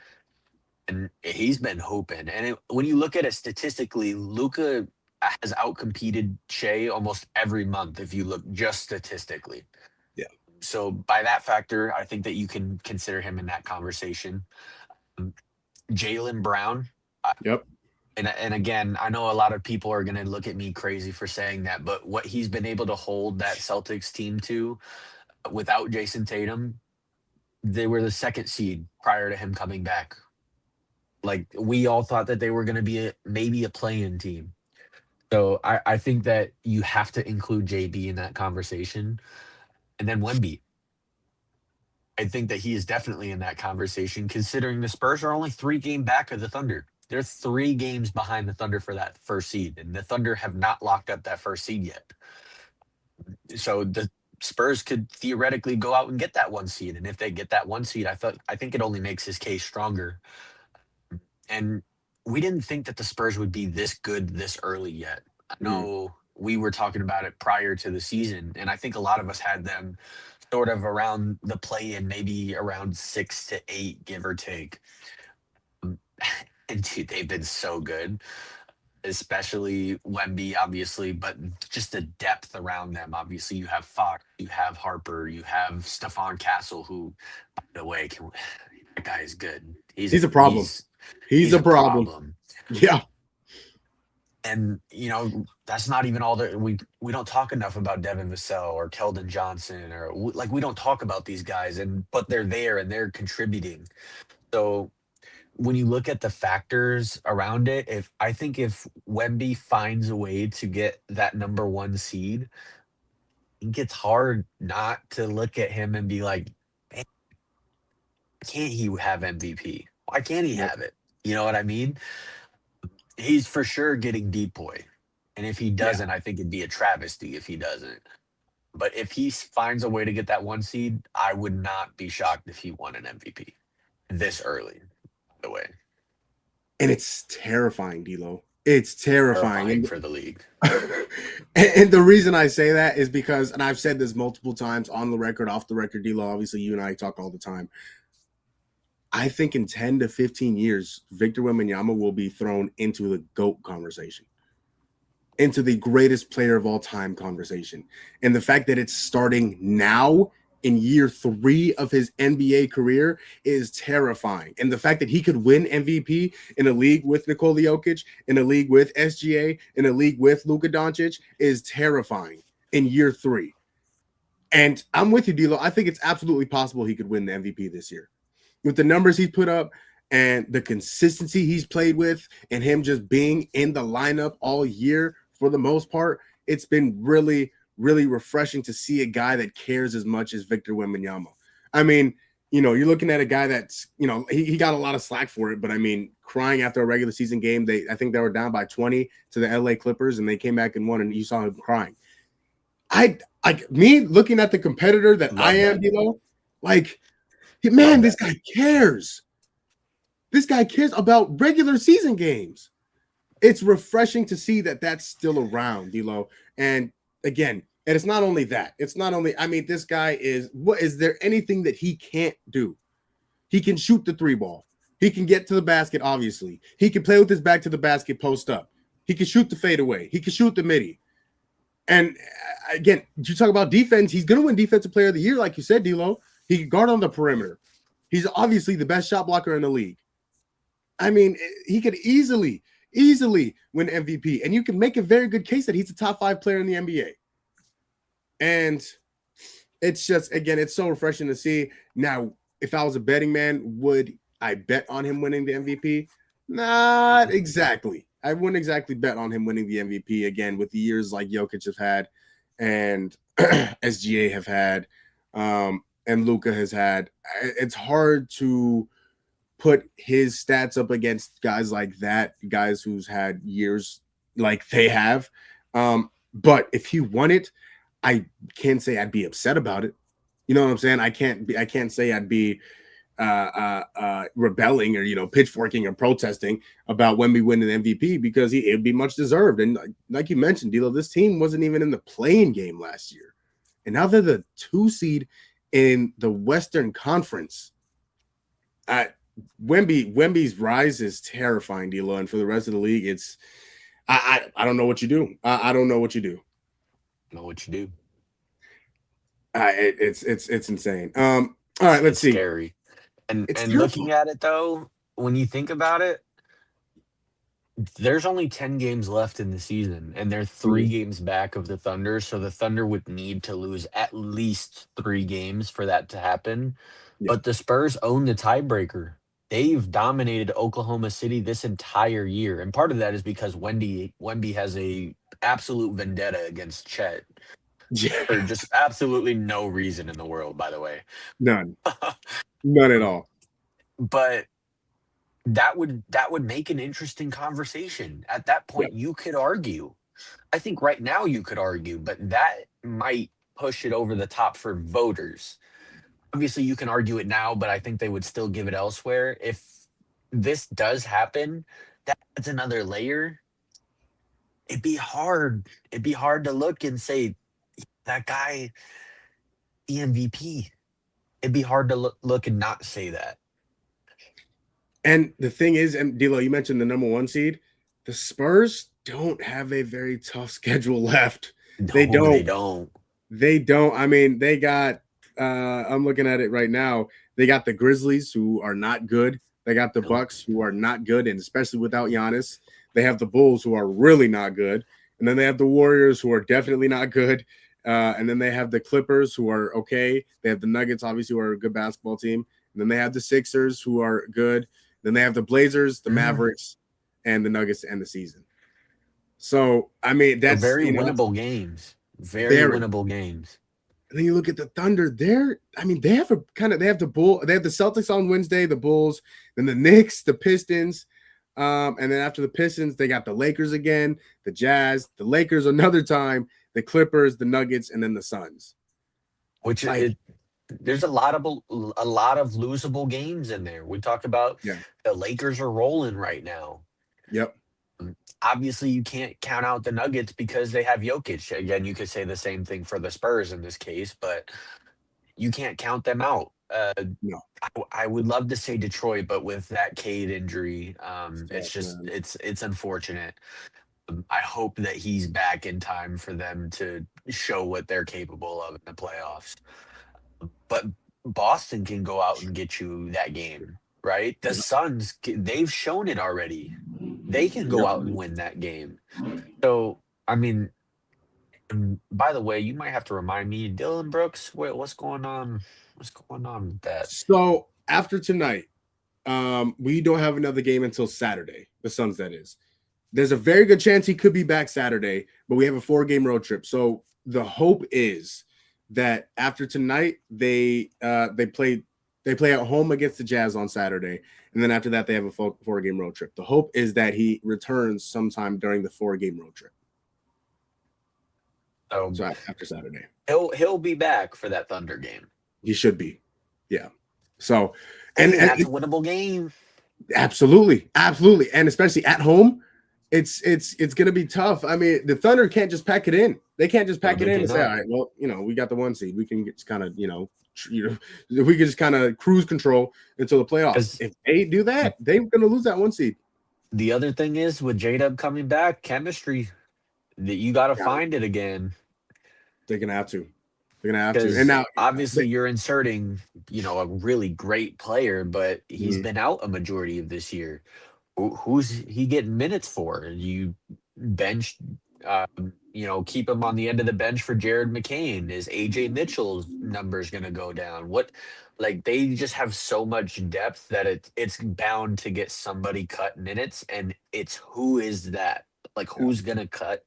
[SPEAKER 4] And he's been hooping. And when you look at it statistically, Luca has outcompeted Shea almost every month if you look just statistically.
[SPEAKER 1] Yeah.
[SPEAKER 4] So by that factor, I think that you can consider him in that conversation. Jaylen Brown.
[SPEAKER 1] Yep.
[SPEAKER 4] And again, I know a lot of people are going to look at me crazy for saying that, but what he's been able to hold that Celtics team to without Jason Tatum, they were the 2nd seed prior to him coming back. Like, we all thought that they were going to be maybe a play-in team. So I think that you have to include JB in that conversation. And then Wemby. I think that he is definitely in that conversation, considering the Spurs are only 3 games back of the Thunder. They're 3 games behind the Thunder for that 1st seed, and the Thunder have not locked up that 1st seed yet. So the Spurs could theoretically go out and get that 1 seed, and if they get that 1 seed, I think it only makes his case stronger. And we didn't think that the Spurs would be this good this early yet. I know we were talking about it prior to the season, and I think a lot of us had them sort of around the play-in, maybe around 6 to 8, give or take. And dude, they've been so good, especially Wemby, obviously, but just the depth around them. Obviously, you have Fox, you have Harper, you have Stephon Castle, who, by the way, that guy is good.
[SPEAKER 1] He's a problem. He's a problem. Yeah.
[SPEAKER 4] And, that's not even all that we don't talk enough about Devin Vassell or Keldon Johnson, or we don't talk about these guys, but they're there and they're contributing. So when you look at the factors around it, if Wemby finds a way to get that number 1 seed, it gets hard not to look at him and be like, man, why can't he have MVP? Why can't he have it? You know what I mean? He's for sure getting deep boy. And if he doesn't, I think it'd be a travesty if he doesn't. But if he finds a way to get that 1 seed, I would not be shocked if he won an MVP this early, by the way.
[SPEAKER 1] And it's terrifying, D'Lo. It's terrifying
[SPEAKER 4] for the league.
[SPEAKER 1] And the reason I say that is because, and I've said this multiple times on the record, off the record, D'Lo, obviously you and I talk all the time. I think in 10 to 15 years, Victor Wembanyama will be thrown into the GOAT conversation, into the greatest player of all time conversation. And the fact that it's starting now in year 3 of his NBA career is terrifying. And the fact that he could win MVP in a league with Nikola Jokic, in a league with SGA, in a league with Luka Doncic is terrifying in year 3. And I'm with you, D'Lo. I think it's absolutely possible he could win the MVP this year. With the numbers he's put up and the consistency he's played with, and him just being in the lineup all year for the most part, it's been really, really refreshing to see a guy that cares as much as Victor Wembanyama. I mean, you're looking at a guy that's, he got a lot of slack for it, but I mean, crying after a regular season game, I think they were down by 20 to the LA Clippers, and they came back and won, and you saw him crying. Me looking at the competitor that I am, D'Lo, man, this guy cares. This guy cares about regular season games. It's refreshing to see that that's still around, D'Lo. And again, and it's not only that. It's not only, this guy is there anything that he can't do? He can shoot the 3 ball. He can get to the basket, obviously. He can play with his back to the basket, post up. He can shoot the fadeaway. He can shoot the midi. And again, you talk about defense. He's going to win Defensive Player of the Year, like you said, D'Lo. He can guard on the perimeter. He's obviously the best shot blocker in the league. He could easily win MVP. And you can make a very good case that he's a top 5 player in the NBA. And it's just, again, it's so refreshing to see. Now, if I was a betting man, would I bet on him winning the MVP? Not exactly. I wouldn't exactly bet on him winning the MVP, again, with the years like Jokic have had and SGA have had. And Luka has had. It's hard to put his stats up against guys like that, guys who's had years like they have. But if he won it, I can't say I'd be upset about it. You know what I'm saying? I can't say I'd be rebelling or pitchforking or protesting about Wemby winning the MVP because it'd be much deserved. And like you mentioned, D'Lo, this team wasn't even in the playing game last year, and now they're the 2 seed in the Western Conference. Wemby's rise is terrifying, D'Lo, and for the rest of the league, it's I don't know what you do. I don't know what you do.
[SPEAKER 4] Know what you do.
[SPEAKER 1] It's insane. All right, let's see.
[SPEAKER 4] Scary. And
[SPEAKER 1] Terrifying.
[SPEAKER 4] Looking at it though, when you think about it, there's only 10 games left in the season, and they're 3 games back of the Thunder. So the Thunder would need to lose at least 3 games for that to happen.
[SPEAKER 1] Yeah.
[SPEAKER 4] But the Spurs own the tiebreaker. They've dominated Oklahoma City this entire year, and part of that is because Wemby has a absolute vendetta against Chet for just absolutely no reason in the world. By the way,
[SPEAKER 1] None at all.
[SPEAKER 4] But that would make an interesting conversation. At that point, you could argue. I think right now you could argue, but that might push it over the top for voters. Obviously, you can argue it now, but I think they would still give it elsewhere. If this does happen, that's another layer. It'd be hard. It'd be hard to look and say, that guy, the MVP. It'd be hard to look and not say that.
[SPEAKER 1] And the thing is, and D'Lo, you mentioned the number 1 seed. The Spurs don't have a very tough schedule left.
[SPEAKER 4] No,
[SPEAKER 1] They don't.
[SPEAKER 4] They don't.
[SPEAKER 1] I mean, they got I'm looking at it right now. They got the Grizzlies, who are not good. They got the Bucks, who are not good, and especially without Giannis. They have the Bulls, who are really not good. And then they have the Warriors, who are definitely not good. And then they have the Clippers, who are okay. They have the Nuggets, obviously, who are a good basketball team. And then they have the Sixers, who are good. Then they have the Blazers, the Mavericks, and the Nuggets to end the season. So, I mean, that's
[SPEAKER 4] very winnable games. Very winnable games.
[SPEAKER 1] And then you look at the Thunder. They have the Celtics on Wednesday, the Bulls, then the Knicks, the Pistons, and then after the Pistons, they got the Lakers again, the Jazz, the Lakers another time, the Clippers, the Nuggets, and then the Suns.
[SPEAKER 4] There's a lot of losable games in there. We talked about the Lakers are rolling right now.
[SPEAKER 1] Yep.
[SPEAKER 4] Obviously, you can't count out the Nuggets because they have Jokic. Again, you could say the same thing for the Spurs in this case, but you can't count them out.
[SPEAKER 1] No.
[SPEAKER 4] I would love to say Detroit, but with that Cade injury, it's unfortunate. I hope that he's back in time for them to show what they're capable of in the playoffs. But Boston can go out and get you that game, right? The Suns, they've shown it already. They can go out and win that game. So, I mean, and by the way, you might have to remind me, Dylan Brooks, what's going on? What's going on with that?
[SPEAKER 1] So after tonight, we don't have another game until Saturday. The Suns, that is. There's a very good chance he could be back Saturday, but we have a 4-game road trip. So the hope is that after tonight, they play at home against the Jazz on Saturday, and then after that, they have a 4-game road trip. The hope is that he returns sometime during the 4-game road trip. So after Saturday,
[SPEAKER 4] he'll be back for that Thunder game.
[SPEAKER 1] He should be, yeah. So,
[SPEAKER 4] and that's a winnable game.
[SPEAKER 1] Absolutely, and especially at home, it's going to be tough. I mean, the Thunder can't just pack it in. They can't just pack it in and say, all right, well, we got the 1 seed. We can just kind of, we can just kind of cruise control until the playoffs. If they do that, they're going to lose that 1 seed.
[SPEAKER 4] The other thing is with J-Dub coming back, chemistry, that you got to find it again.
[SPEAKER 1] They're going to have to. And now,
[SPEAKER 4] obviously, you're inserting, a really great player, but he's been out a majority of this year. Who's he getting minutes for? You bench, keep him on the end of the bench for Jared McCain. Is AJ Mitchell's numbers going to go down? They just have so much depth that it's bound to get somebody cut minutes, and it's who is that? Who's going to cut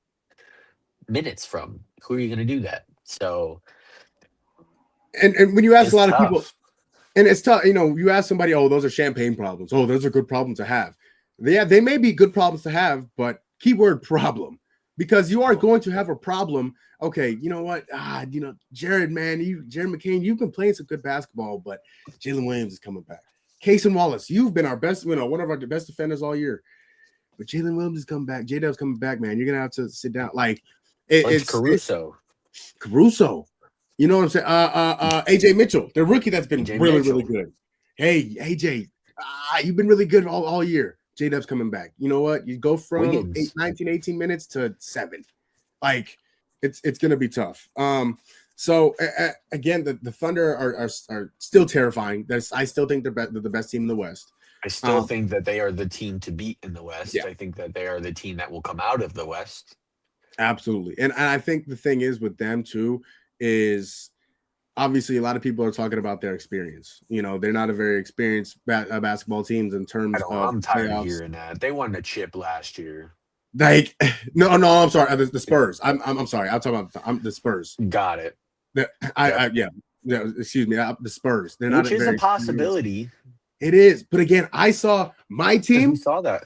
[SPEAKER 4] minutes from? Who are you going to do that? So,
[SPEAKER 1] and when you ask a lot of people, and it's tough, you ask somebody, oh, those are champagne problems. Oh, those are good problems to have. Yeah, they may be good problems to have, but keyword problem. because you are going to have a problem. Okay, you know what? Jared McCain, you've been playing some good basketball, but Jalen Williams is coming back. Casey Wallace, you've been our best, one of our best defenders all year. But Jalen Williams is coming back. J-Dub's coming back, man. You're gonna have to sit down. Like it's
[SPEAKER 4] Caruso.
[SPEAKER 1] Caruso. You know what I'm saying? AJ Mitchell, the rookie that's been really good. Hey, AJ, you've been really good all year. J-Dub's coming back. You know what? You go from 18 minutes to 7. Like it's gonna be tough. So again, the Thunder are still terrifying. I still think they're the best team in the West.
[SPEAKER 4] I still think that they are the team to beat in the West.
[SPEAKER 1] Yeah.
[SPEAKER 4] I think that they are the team that will come out of the West.
[SPEAKER 1] Absolutely. And I think the thing is with them too is obviously a lot of people are talking about their experience. You know, they're not a very experienced basketball teams in terms of
[SPEAKER 4] I'm tired
[SPEAKER 1] playoffs.
[SPEAKER 4] of hearing that. They won a chip last year.
[SPEAKER 1] Like no, I'm sorry. The Spurs. I'm sorry. I'm talking about the Spurs.
[SPEAKER 4] Got it.
[SPEAKER 1] Excuse me. The Spurs. They're not.
[SPEAKER 4] Which is a possibility.
[SPEAKER 1] It is, but again, I saw my team.
[SPEAKER 4] We saw that.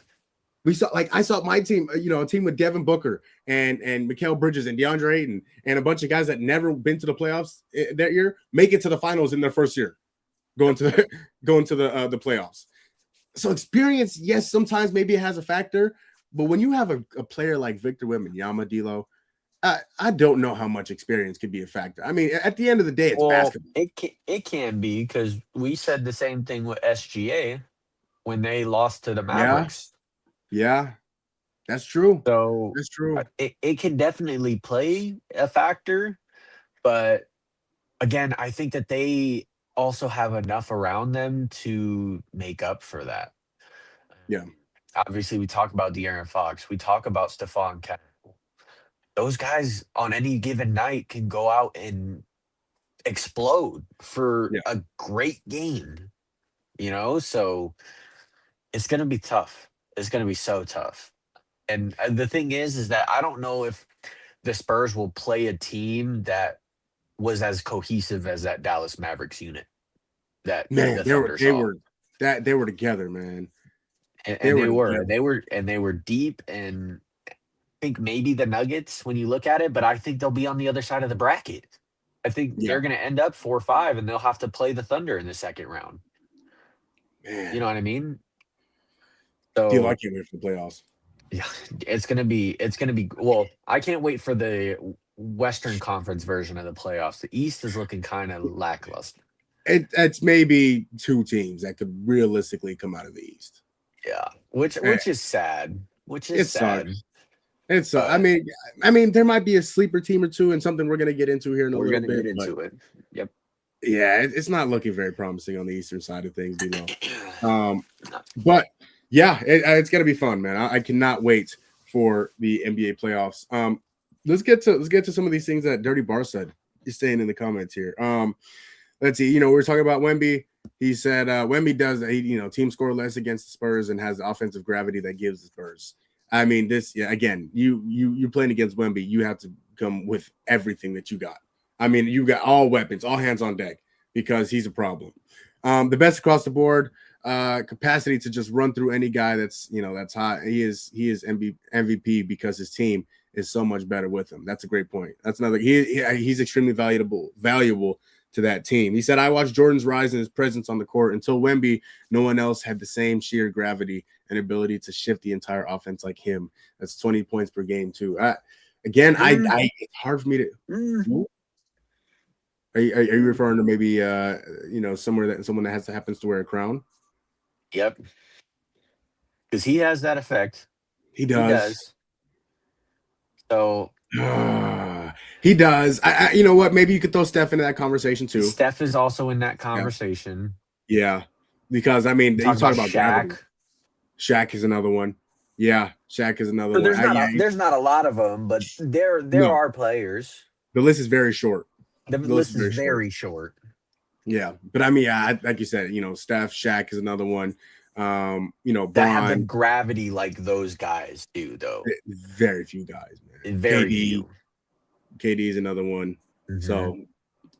[SPEAKER 1] I saw my team. You know, a team with Devin Booker and Mikal Bridges and DeAndre Ayton and a bunch of guys that never been to the playoffs that year make it to the finals in their first year, going to the playoffs. So experience, yes, sometimes maybe it has a factor, but when you have a player like Victor Wembanyama, D'Lo, I don't know how much experience could be a factor. I mean, at the end of the day, it's basketball.
[SPEAKER 4] It can be because we said the same thing with SGA when they lost to the Mavericks.
[SPEAKER 1] Yeah, that's true.
[SPEAKER 4] So
[SPEAKER 1] that's true.
[SPEAKER 4] It can definitely play a factor, but again, I think that they also have enough around them to make up for that.
[SPEAKER 1] Yeah.
[SPEAKER 4] Obviously, we talk about De'Aaron Fox. We talk about Stephon Kemp. Those guys on any given night can go out and explode for a great game, you know? So it's going to be tough. It's going to be so tough. And the thing is that I don't know if the Spurs will play a team that was as cohesive as that Dallas Mavericks unit. They were together, man.
[SPEAKER 1] And
[SPEAKER 4] they were deep, and I think maybe the Nuggets when you look at it, but I think they'll be on the other side of the bracket. I think they're going to end up 4-5, and they'll have to play the Thunder in the second round.
[SPEAKER 1] Man.
[SPEAKER 4] You know what I mean? So
[SPEAKER 1] do you like it for the playoffs?
[SPEAKER 4] Yeah, it's gonna be. Well, I can't wait for the Western Conference version of the playoffs. The East is looking kind of lackluster.
[SPEAKER 1] It's maybe 2 teams that could realistically come out of the East.
[SPEAKER 4] Yeah, which is sad.
[SPEAKER 1] It's I mean, there might be a sleeper team or two, and something we're gonna get into here in a little bit.
[SPEAKER 4] Get into it. Yep.
[SPEAKER 1] Yeah, it's not looking very promising on the Eastern side of things, you know. But yeah, it's gonna be fun, man. I cannot wait for the NBA playoffs. Let's get to some of these things that Dirty Bar said. He's saying in the comments here. Let's see. You know, we were talking about Wemby. He said Wemby does team score less against the Spurs and has the offensive gravity that gives the Spurs. I mean, again, you playing against Wemby, you have to come with everything that you got. I mean, you got all weapons, all hands on deck because he's a problem. The best across the board, capacity to just run through any guy that's hot. He is MVP because his team is so much better with him. That's a great point. That's another. He's extremely valuable to that team. He said, I watched Jordan's rise in his presence on the court. Until Wemby, no one else had the same sheer gravity and ability to shift the entire offense like him. That's 20 points per game too. Again, it's hard for me to. Are you referring to maybe someone that happens to wear a crown?
[SPEAKER 4] Yep. Because he has that effect.
[SPEAKER 1] He does.
[SPEAKER 4] So
[SPEAKER 1] he does. You know what? Maybe you could throw Steph into that conversation too.
[SPEAKER 4] Steph is also in that conversation.
[SPEAKER 1] Yeah. Because I mean, you talk about
[SPEAKER 4] Shaq.
[SPEAKER 1] Shaq is another one. Yeah, Shaq is another one.
[SPEAKER 4] There's not a lot of them, but there are players.
[SPEAKER 1] The list is very short.
[SPEAKER 4] The list is very short.
[SPEAKER 1] Yeah, but I mean, like you said, Steph, Shaq is another one. Bron,
[SPEAKER 4] that have the gravity like those guys do, though.
[SPEAKER 1] Very few guys, man.
[SPEAKER 4] Very few.
[SPEAKER 1] KD is another one. Mm-hmm. So,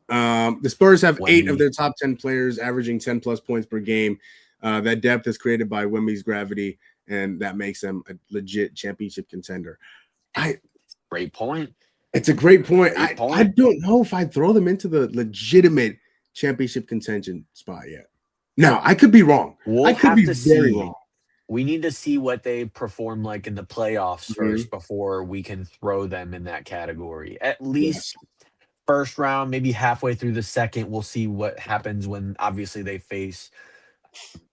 [SPEAKER 1] the Spurs have Wemby. 8 of their top 10 players averaging 10 plus points per game. That depth is created by Wemby's gravity, and that makes them a legit championship contender.
[SPEAKER 4] Great point.
[SPEAKER 1] It's a great point.
[SPEAKER 4] Great point.
[SPEAKER 1] I don't know if I'd throw them into the legitimate championship contention spot yet. No, I could be wrong.
[SPEAKER 4] We'll
[SPEAKER 1] I could
[SPEAKER 4] have
[SPEAKER 1] be
[SPEAKER 4] to
[SPEAKER 1] very
[SPEAKER 4] see.
[SPEAKER 1] wrong.
[SPEAKER 4] We need to see what they perform like in the playoffs
[SPEAKER 1] Mhm.
[SPEAKER 4] first before we can throw them in that category. At least
[SPEAKER 1] Yes.
[SPEAKER 4] first round, maybe halfway through the second, we'll see what happens when obviously they face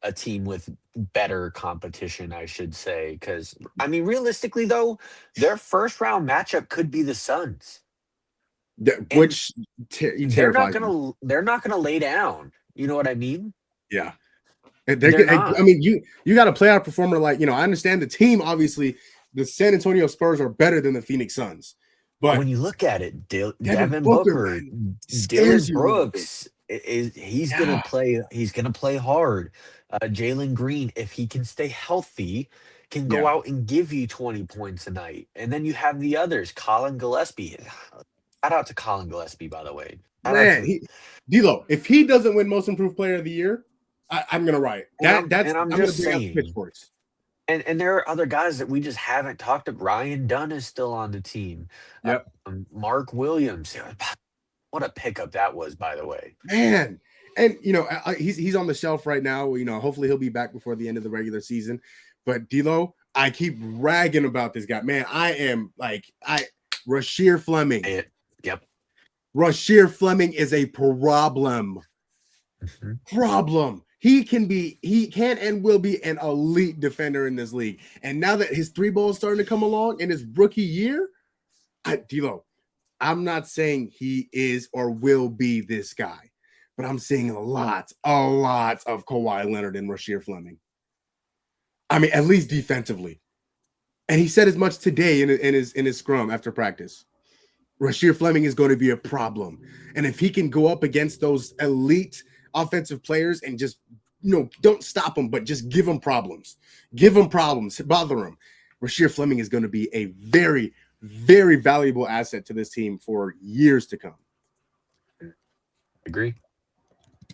[SPEAKER 4] a team with better competition, I should say. Because I mean, realistically though, their first round matchup could be the Suns.
[SPEAKER 1] Which
[SPEAKER 4] They're not
[SPEAKER 1] terrifies me.
[SPEAKER 4] gonna lay down. You know what I mean?
[SPEAKER 1] Yeah.
[SPEAKER 4] They're not.
[SPEAKER 1] I mean, you got a playoff performer like, I understand the team, obviously, the San Antonio Spurs are better than the Phoenix Suns. But
[SPEAKER 4] When you look at it,
[SPEAKER 1] Devin
[SPEAKER 4] Devin
[SPEAKER 1] Booker,
[SPEAKER 4] Booker,
[SPEAKER 1] man, scares
[SPEAKER 4] Dylan
[SPEAKER 1] you a little bit.
[SPEAKER 4] Brooks he's
[SPEAKER 1] Yeah.
[SPEAKER 4] gonna play. He's gonna play hard. Jalen Green, if he can stay healthy, can go
[SPEAKER 1] Yeah.
[SPEAKER 4] out and give you 20 points a night. And then you have the others, Colin Gillespie. Shout out to Colin Gillespie, by the way. Shout out
[SPEAKER 1] Man,
[SPEAKER 4] to,
[SPEAKER 1] D'Lo, if he doesn't win Most Improved Player of the Year, I'm gonna riot. I'm
[SPEAKER 4] I'm
[SPEAKER 1] gonna
[SPEAKER 4] just
[SPEAKER 1] bring out the
[SPEAKER 4] saying.
[SPEAKER 1] pitchforks.
[SPEAKER 4] And there are other guys that we just haven't talked about. Ryan Dunn is still on the team.
[SPEAKER 1] Yep.
[SPEAKER 4] Mark Williams. What a pickup that was, by the way.
[SPEAKER 1] Man. And he's on the shelf right now. Hopefully he'll be back before the end of the regular season. But D'Lo, I keep ragging about this guy. Man, Rasheer Fleming.
[SPEAKER 4] Yep.
[SPEAKER 1] Rasheer Fleming is a problem.
[SPEAKER 4] Mhm.
[SPEAKER 1] Problem. He can and will be an elite defender in this league. And now that his three ball is starting to come along in his rookie year, D'Lo, I'm not saying he is or will be this guy, but I'm seeing a lot of Kawhi Leonard and Rasheer Fleming. I mean, at least defensively. And he said as much today in his scrum after practice. Rasheer Fleming is going to be a problem. And if he can go up against those elite offensive players and just, don't stop them, but just give them problems. Give them problems. Bother them. Rasheer Fleming is going to be a very, very valuable asset to this team for years to come.
[SPEAKER 4] Agree.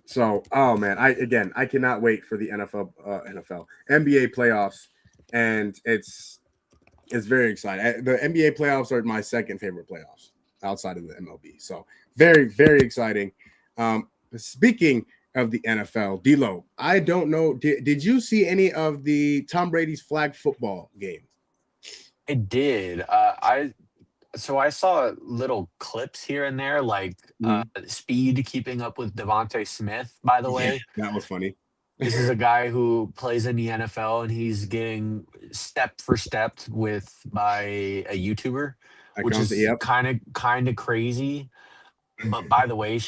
[SPEAKER 1] So, oh man, I cannot wait for the NBA playoffs, and it's very exciting. The NBA playoffs are my second favorite playoffs outside of the MLB. So, very, very exciting. Speaking of the NFL, D'Lo, I don't know. Did you see any of the Tom Brady's flag football game?
[SPEAKER 4] I did. I saw little clips here and there, like Speed keeping up with Devontae Smith, by the way.
[SPEAKER 1] That was funny.
[SPEAKER 4] This is a guy who plays in the NFL and he's getting step for step by a YouTuber, which is kind of crazy. But by the way,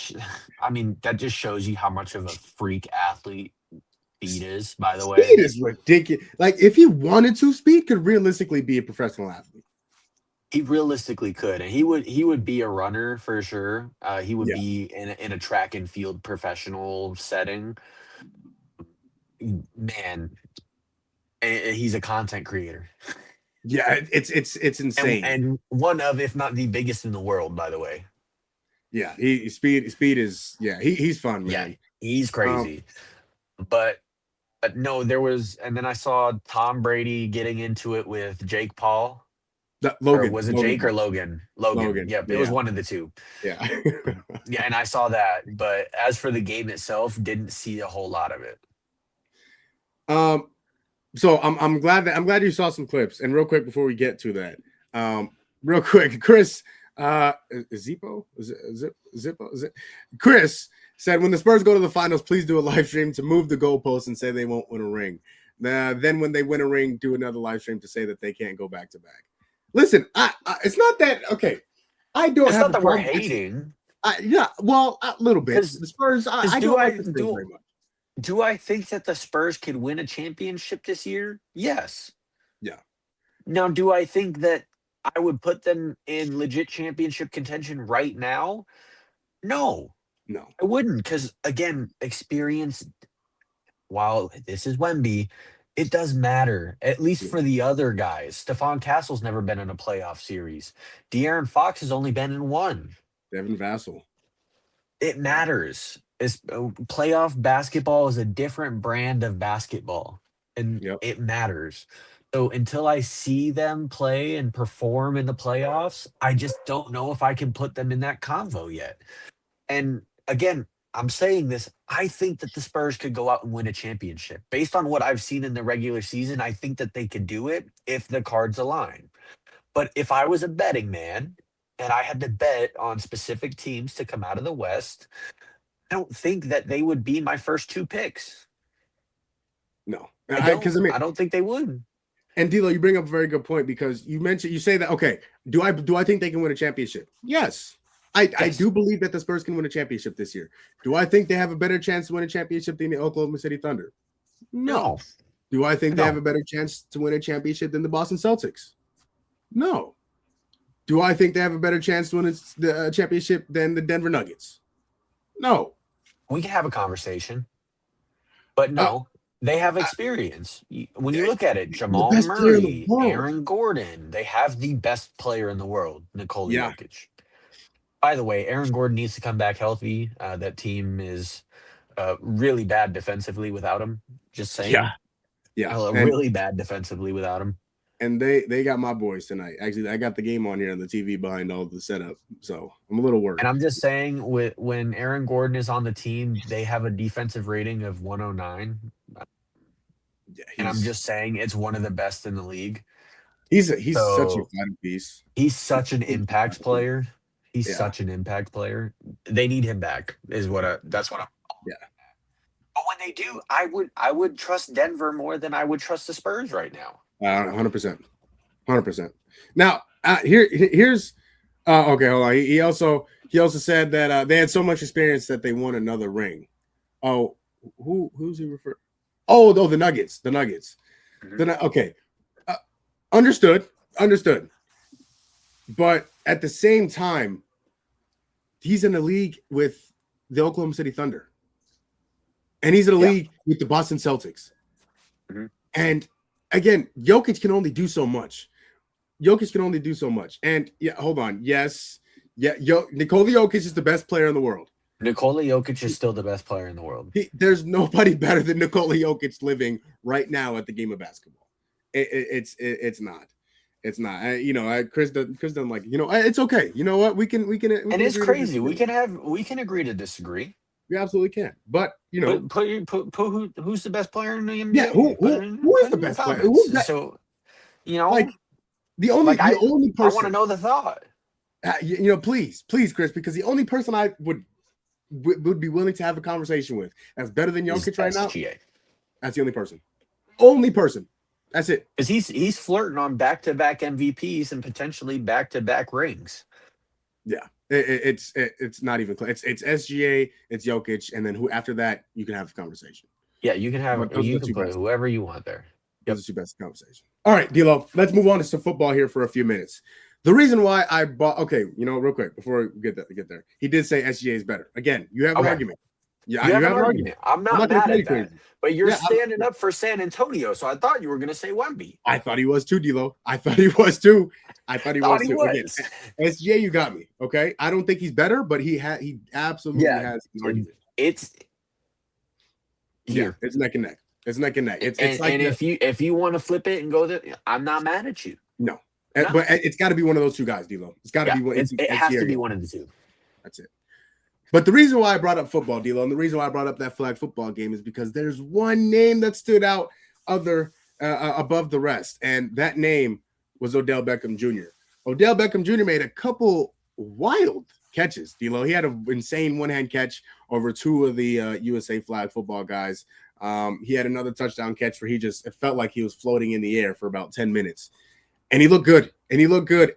[SPEAKER 4] I mean, that just shows you how much of a freak athlete Speed is, by the way.
[SPEAKER 1] Speed is ridiculous. Like, if he wanted to, Speed could realistically be a professional athlete.
[SPEAKER 4] He realistically could, and he would be a runner for sure. He would be in a track and field professional setting. Man, and he's a content creator.
[SPEAKER 1] Yeah, it's insane.
[SPEAKER 4] And one of, if not the biggest in the world, by the way.
[SPEAKER 1] Yeah, Speed is he's fun, man.
[SPEAKER 4] Yeah, he's crazy. But no, there was, and then I saw Tom Brady getting into it with Jake Paul.
[SPEAKER 1] Logan.
[SPEAKER 4] Or was it
[SPEAKER 1] Logan.
[SPEAKER 4] Jake or Logan? Logan. Yep, it was one of the two.
[SPEAKER 1] Yeah.
[SPEAKER 4] Yeah, and I saw that. But as for the game itself, didn't see a whole lot of it.
[SPEAKER 1] So I'm glad you saw some clips. And real quick before we get to that, real quick, Chris, Zippo? Is it? Chris said, when the Spurs go to the finals, please do a live stream to move the goalposts and say they won't win a ring. Then when they win a ring, do another live stream to say that they can't go back to back. Listen, it's not that okay. I don't
[SPEAKER 4] it's
[SPEAKER 1] have
[SPEAKER 4] not that we're
[SPEAKER 1] problem.
[SPEAKER 4] hating.
[SPEAKER 1] Yeah, well, a little bit. The Spurs, I don't like the Spurs very much.
[SPEAKER 4] Do I think that the Spurs could win a championship this year? Yes.
[SPEAKER 1] Yeah.
[SPEAKER 4] Now, do I think that I would put them in legit championship contention right now? No. I wouldn't, because again, experience, while this is Wemby, it does matter, at least for the other guys. Stephon Castle's never been in a playoff series. De'Aaron Fox has only been in one.
[SPEAKER 1] Devin Vassell.
[SPEAKER 4] It matters. Playoff basketball is a different brand of basketball, and it matters. So until I see them play and perform in the playoffs, I just don't know if I can put them in that convo yet. And again, I'm saying this, I think that the Spurs could go out and win a championship. Based on what I've seen in the regular season, I think that they could do it if the cards align. But if I was a betting man and I had to bet on specific teams to come out of the West, I don't think that they would be my first two picks.
[SPEAKER 1] No,
[SPEAKER 4] I
[SPEAKER 1] I mean,
[SPEAKER 4] I don't think they would.
[SPEAKER 1] and D'Lo, you bring up a very good point because you say that, okay, do I think they can win a championship? Yes. I
[SPEAKER 4] Yes.
[SPEAKER 1] do believe that the Spurs can win a championship this year. Do I think they have a better chance to win a championship than the Oklahoma City Thunder? No. Do I think they have a better chance to win a championship than the Boston Celtics? No. Do I think they have a better chance to win the championship than the Denver Nuggets? No.
[SPEAKER 4] We can have a conversation, but no, they have experience. When you look at it, Jamal
[SPEAKER 1] best player in the
[SPEAKER 4] Murray,
[SPEAKER 1] world.
[SPEAKER 4] Aaron Gordon, they have the best player in the world, Nikola
[SPEAKER 1] Yeah.
[SPEAKER 4] Jokic. By the way, Aaron Gordon needs to come back healthy. That team is really bad defensively without him. Just saying.
[SPEAKER 1] Yeah.
[SPEAKER 4] Really bad defensively without him.
[SPEAKER 1] And they got my boys tonight. Actually, I got the game on here on the TV behind all the setup. So I'm a little worried.
[SPEAKER 4] And I'm just saying, when Aaron Gordon is on the team, they have a defensive rating of 109.
[SPEAKER 1] Yeah,
[SPEAKER 4] And I'm just saying it's one of the best in the league.
[SPEAKER 1] He's such a
[SPEAKER 4] So,
[SPEAKER 1] fun piece.
[SPEAKER 4] He's such an impact player. He's
[SPEAKER 1] Yeah.
[SPEAKER 4] such an impact player. They need him back, that's what I'm.
[SPEAKER 1] Yeah.
[SPEAKER 4] But when they do, I would trust Denver more than I would trust the Spurs right now.
[SPEAKER 1] 100%. 100%. Now, here's okay, hold on. He also said that they had so much experience that they won another ring. Oh, who's he referring? Oh, the Nuggets. The Nuggets.
[SPEAKER 4] Mhm.
[SPEAKER 1] Okay. Understood. But at the same time, he's in the league with the Oklahoma City Thunder. And he's in the league with the Boston Celtics.
[SPEAKER 4] Mhm.
[SPEAKER 1] And again, Jokic can only do so much. And yeah, hold on. Yes. Yeah, Nikola Jokic is the best player in the world.
[SPEAKER 4] Nikola Jokic is still the best player in the world.
[SPEAKER 1] There's nobody better than Nikola Jokic living right now at the game of basketball. It's not. It's not. Chris doesn't like. It's okay. You know what? We can.
[SPEAKER 4] And it's crazy. We can agree to disagree.
[SPEAKER 1] We absolutely can. But
[SPEAKER 4] Put who's the best player in the NBA?
[SPEAKER 1] Yeah, who is the best player? Who's that?
[SPEAKER 4] So,
[SPEAKER 1] like the only person
[SPEAKER 4] I want to know the thought.
[SPEAKER 1] Please, Chris, because the only person I would be willing to have a conversation with that's better than Jokic right now. That's the only person. Only person. That's it.
[SPEAKER 4] Because he's flirting on back-to-back MVPs and potentially back-to-back rings.
[SPEAKER 1] Yeah. It's not even close. It's SGA, it's Jokic, and then who after that you can have a conversation.
[SPEAKER 4] Yeah, you can have put whoever you want there.
[SPEAKER 1] Those are two best conversation. All right, D'Lo, let's move on to some football here for a few minutes. The reason why I bought real quick before we get there, he did say SGA is better. Again, you have an argument. Yeah,
[SPEAKER 4] you have an argument. I'm not mad at that. But you're standing up for San Antonio, so I thought you were going to say Wemby.
[SPEAKER 1] I thought he was too, D'Lo. I thought he was too. Again, SGA, you got me. Okay, I don't think he's better, but he absolutely has an argument.
[SPEAKER 4] It's here.
[SPEAKER 1] It's neck and neck. It's neck and neck.
[SPEAKER 4] If you want to flip it and go there, I'm not mad at you.
[SPEAKER 1] No. But it's got to be one of those two guys, D'Lo. It's got to be one.
[SPEAKER 4] It has to be one of the two.
[SPEAKER 1] That's it. But the reason why I brought up football, D'Lo, and the reason why I brought up that flag football game is because there's one name that stood out above the rest, and that name was Odell Beckham Jr. Odell Beckham Jr. made a couple wild catches, D'Lo. He had an insane one-hand catch over two of the USA flag football guys. He had another touchdown catch where it felt like he was floating in the air for about 10 minutes. And he looked good.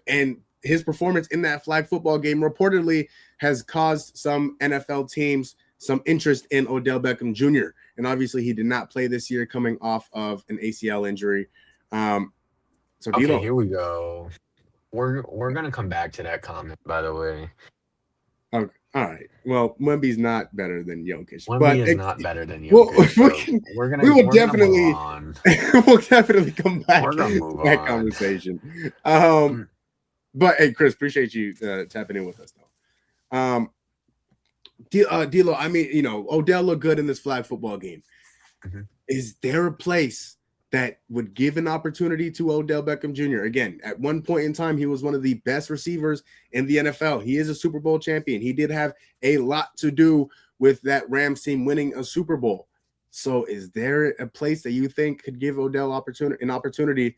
[SPEAKER 1] And his performance in that flag football game reportedly has caused some NFL teams some interest in Odell Beckham Jr. And obviously he did not play this year coming off of an ACL injury.
[SPEAKER 4] Okay, here we go. We're going to come back to that comment, by the way.
[SPEAKER 1] Okay. All right. Well, Wemby's not better than Jokic.
[SPEAKER 4] Wemby is not better than Jokic.
[SPEAKER 1] We'll definitely come back to that conversation. But hey, Chris, appreciate you tapping in with us, though. D'Lo, I mean, Odell looked good in this flag football game.
[SPEAKER 4] Mm-hmm.
[SPEAKER 1] Is there a place that would give an opportunity to Odell Beckham Jr. Again, at one point in time, he was one of the best receivers in the NFL. He is a Super Bowl champion. He did have a lot to do with that Rams team winning a Super Bowl. So is there a place that you think could give Odell an opportunity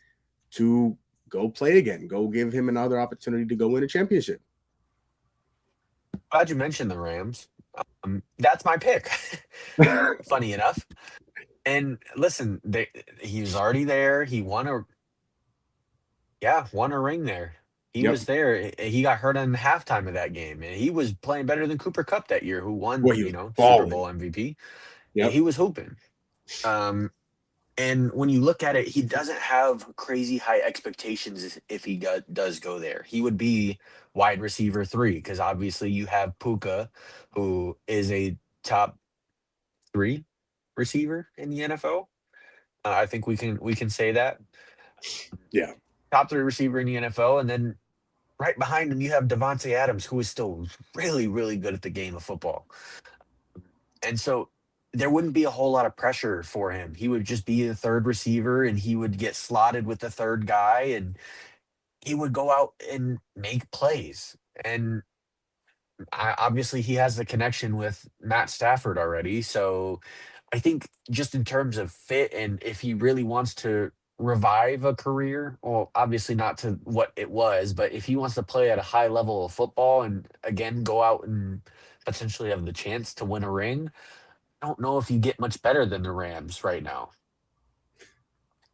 [SPEAKER 1] to go play again, go give him another opportunity to go win a championship?
[SPEAKER 4] Glad you mentioned the Rams. That's my pick. Funny enough. And listen, he was already there. He won a ring there. He was there. He got hurt in halftime of that game, and he was playing better than Cooper Kupp that year, who won,
[SPEAKER 1] Well, he was
[SPEAKER 4] Super
[SPEAKER 1] balling.
[SPEAKER 4] Bowl MVP.
[SPEAKER 1] Yep.
[SPEAKER 4] He was hooping. And when you look at it, he doesn't have crazy high expectations if he does go there. He would be wide receiver 3 because obviously you have Puka, who is a top 3 receiver in the NFL. I think we can say that.
[SPEAKER 1] Yeah.
[SPEAKER 4] Top 3 receiver in the NFL, and then right behind him you have Devontae Adams, who is still really, really good at the game of football. And so there wouldn't be a whole lot of pressure for him. He would just be the third receiver, and he would get slotted with the third guy, and he would go out and make plays. And obviously he has the connection with Matt Stafford already. So I think just in terms of fit, and if he really wants to revive a career, well, obviously not to what it was, but if he wants to play at a high level of football and again go out and potentially have the chance to win a ring, I don't know if you get much better than the Rams right now.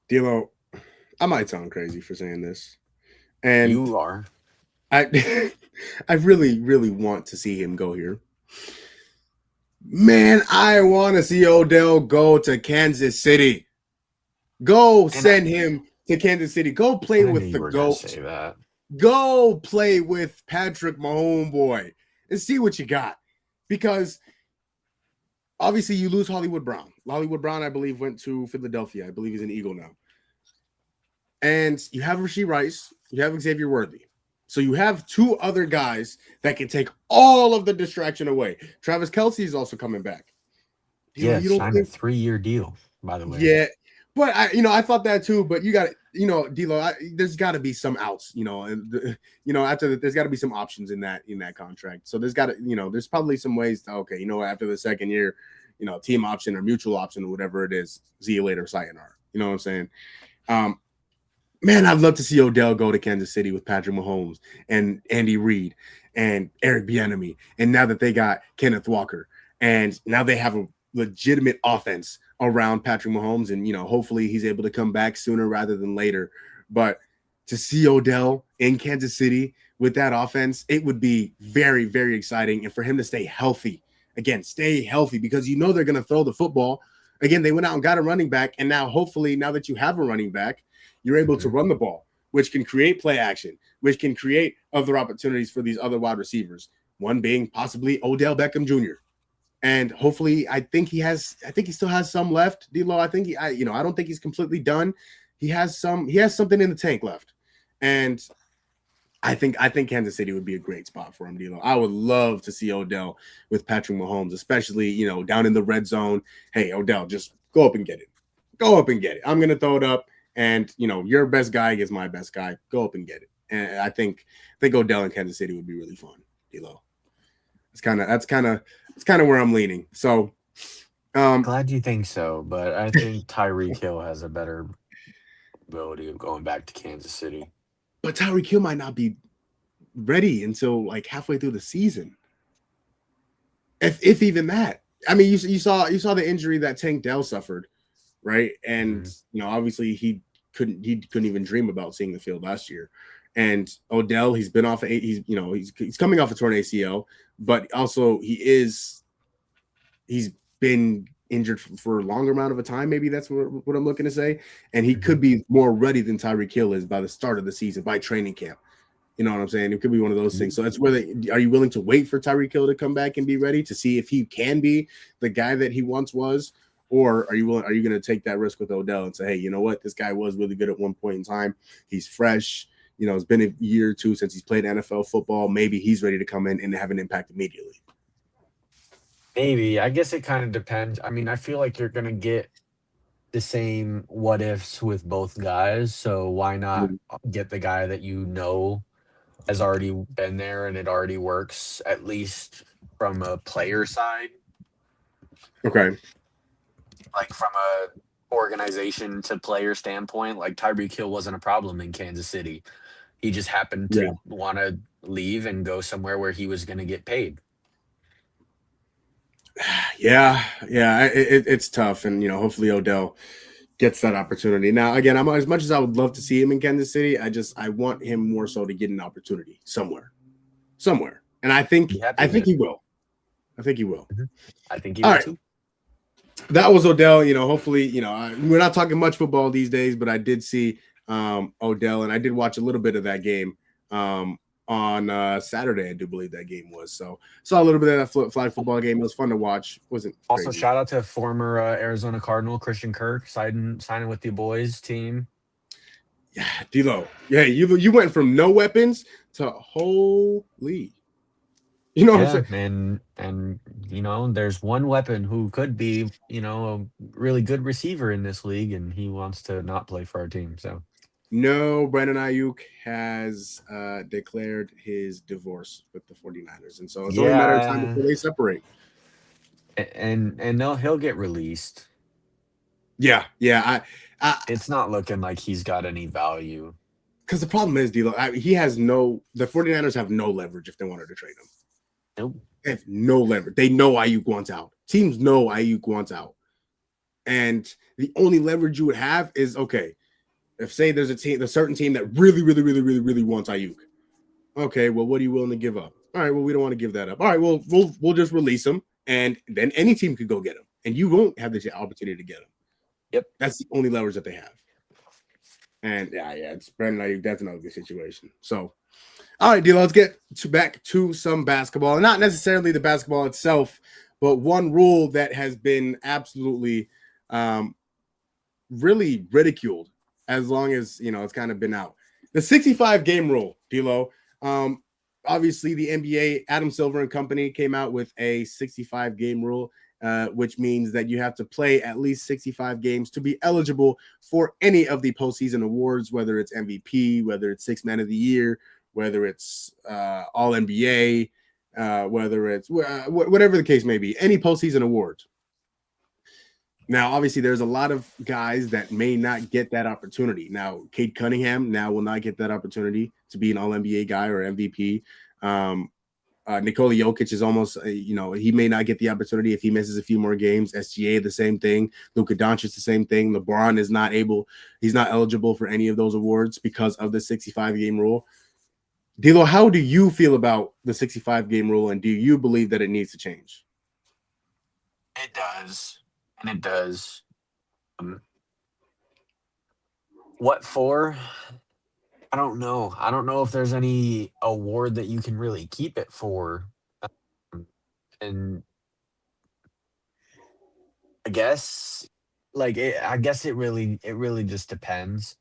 [SPEAKER 1] D'Lo, I might sound crazy for saying this, and
[SPEAKER 4] You are.
[SPEAKER 1] I I really, really want to see him go here. Man, I want to see Odell go to Kansas City. Go send him to Kansas City. Go play with the GOAT.
[SPEAKER 4] Say that.
[SPEAKER 1] Go play with Patrick Mahomes, boy, and see what you got. Because obviously you lose Hollywood Brown. Hollywood Brown, I believe, went to Philadelphia. I believe he's an Eagle now. And you have Rashee Rice. You have Xavier Worthy. So you have 2 other guys that can take all of the distraction away. Travis Kelce is also coming back.
[SPEAKER 4] Yeah, signed a 3-year deal, by the way.
[SPEAKER 1] Yeah, but I thought that too. But you got D'Lo, there's got to be some outs. After there's got to be some options in that contract. So there's got to there's probably some ways to, after the second year, team option or mutual option or whatever it is. See you later, sayonara. You know what I'm saying? Man, I'd love to see Odell go to Kansas City with Patrick Mahomes and Andy Reid and Eric Bieniemy. And now that they got Kenneth Walker, and now they have a legitimate offense around Patrick Mahomes, and hopefully he's able to come back sooner rather than later. But to see Odell in Kansas City with that offense, it would be very, very exciting. And for him to stay healthy, because they're going to throw the football. Again, they went out and got a running back, and now hopefully now that you have a running back, you're able to run the ball, which can create play action, which can create other opportunities for these other wide receivers, one being possibly Odell Beckham Jr. And hopefully, I think he still has some left, D'Lo. I don't think he's completely done. He has something in the tank left. And I think Kansas City would be a great spot for him, D'Lo. I would love to see Odell with Patrick Mahomes, especially, down in the red zone. Hey, Odell, just go up and get it. Go up and get it. I'm going to throw it up. And, your best guy is my best guy. Go up and get it. And I think Odell in Kansas City would be really fun, D'Lo. That's kind of where I'm leaning. So
[SPEAKER 4] Glad you think so, but I think Tyreek Hill has a better ability of going back to Kansas City.
[SPEAKER 1] But Tyreek Hill might not be ready until like halfway through the season. If even that. I mean, you saw the injury that Tank Dell suffered, right? And obviously he couldn't even dream about seeing the field last year. And Odell, he's been off. He's coming off a torn ACL, but also he's been injured for a longer amount of a time. Maybe that's what I'm looking to say. And he could be more ready than Tyreek Hill is by the start of the season, by training camp. You know what I'm saying? It could be one of those things. So that's where are you willing to wait for Tyreek Hill to come back and be ready to see if he can be the guy that he once was? Or are you going to take that risk with Odell and say, hey, you know what? This guy was really good at one point in time. He's fresh. It's been a year or two since he's played NFL football. Maybe he's ready to come in and have an impact immediately.
[SPEAKER 4] Maybe. I guess it kind of depends. I mean, I feel like you're going to get the same what ifs with both guys. So why not
[SPEAKER 1] Mm.
[SPEAKER 4] get the guy that you know has already been there and it already works, at least from a player side,
[SPEAKER 1] Okay.
[SPEAKER 4] like from a organization to player standpoint. Like Tyreek Hill wasn't a problem in Kansas City. He just happened
[SPEAKER 1] Yeah.
[SPEAKER 4] to want to leave and go somewhere where he was going to get paid.
[SPEAKER 1] Yeah. Yeah. It's tough. And, hopefully Odell gets that opportunity. Now, again, I'm as much as I would love to see him in Kansas City, I want him more so to get an opportunity somewhere. And I think
[SPEAKER 4] Be happy
[SPEAKER 1] I
[SPEAKER 4] with
[SPEAKER 1] think
[SPEAKER 4] it.
[SPEAKER 1] he will. I think he will.
[SPEAKER 4] I think he
[SPEAKER 1] All
[SPEAKER 4] will
[SPEAKER 1] right.
[SPEAKER 4] too.
[SPEAKER 1] That was Odell. Hopefully, we're not talking much football these days, but I did see Odell, and I did watch a little bit of that game on Saturday. I do believe that game was. So saw a little bit of that flag football game. It was fun to watch. Wasn't
[SPEAKER 4] Also,
[SPEAKER 1] crazy.
[SPEAKER 4] shout out to former Arizona Cardinal Christian Kirk signing with the boys team.
[SPEAKER 1] Yeah, D-Lo. Yeah, you went from no weapons to holy. You know what I'm saying?
[SPEAKER 4] And there's one weapon who could be a really good receiver in this league, and he wants to not play for our team. So
[SPEAKER 1] No, Brandon Ayuk has declared his divorce with the 49ers. And so it's only a matter of time
[SPEAKER 4] yeah,
[SPEAKER 1] before they separate.
[SPEAKER 4] and he'll get released.
[SPEAKER 1] Yeah.
[SPEAKER 4] It's not looking like he's got any value.
[SPEAKER 1] Because the problem is, the 49ers have no leverage if they wanted to trade him.
[SPEAKER 4] Nope.
[SPEAKER 1] They have no leverage. They know Ayuk wants out. Teams know Ayuk wants out. And the only leverage you would have is, okay, if say there's a certain team that really, really, really, really, really wants Ayuk. Okay, well, what are you willing to give up? All right, well, we don't want to give that up. All right, well, we'll just release him, and then any team could go get him, and you won't have the opportunity to get him.
[SPEAKER 4] Yep.
[SPEAKER 1] That's the only leverage that they have. And yeah, it's Brandon Ayuk. That's another good situation. So, all right, D, let's get back to some basketball. And not necessarily the basketball itself, but one rule that has been absolutely really ridiculed as long as, it's kind of been out. The 65-game rule, D-Lo. Obviously, the NBA, Adam Silver and company came out with a 65-game rule, which means that you have to play at least 65 games to be eligible for any of the postseason awards, whether it's MVP, whether it's Sixth Man of the Year, whether it's All NBA, whether it's whatever the case may be, any postseason awards. Now, obviously, there's a lot of guys that may not get that opportunity. Now, Cade Cunningham now will not get that opportunity to be an All NBA guy or MVP. Nikola Jokic is almost, he may not get the opportunity if he misses a few more games. SGA, the same thing. Luka Doncic, the same thing. LeBron is he's not eligible for any of those awards because of the 65-game rule. D'Lo, how do you feel about the 65-game rule, and do you believe that it needs to change?
[SPEAKER 4] It does. And it does. What for? I don't know. I don't know if there's any award that you can really keep it for. And I guess it really just depends.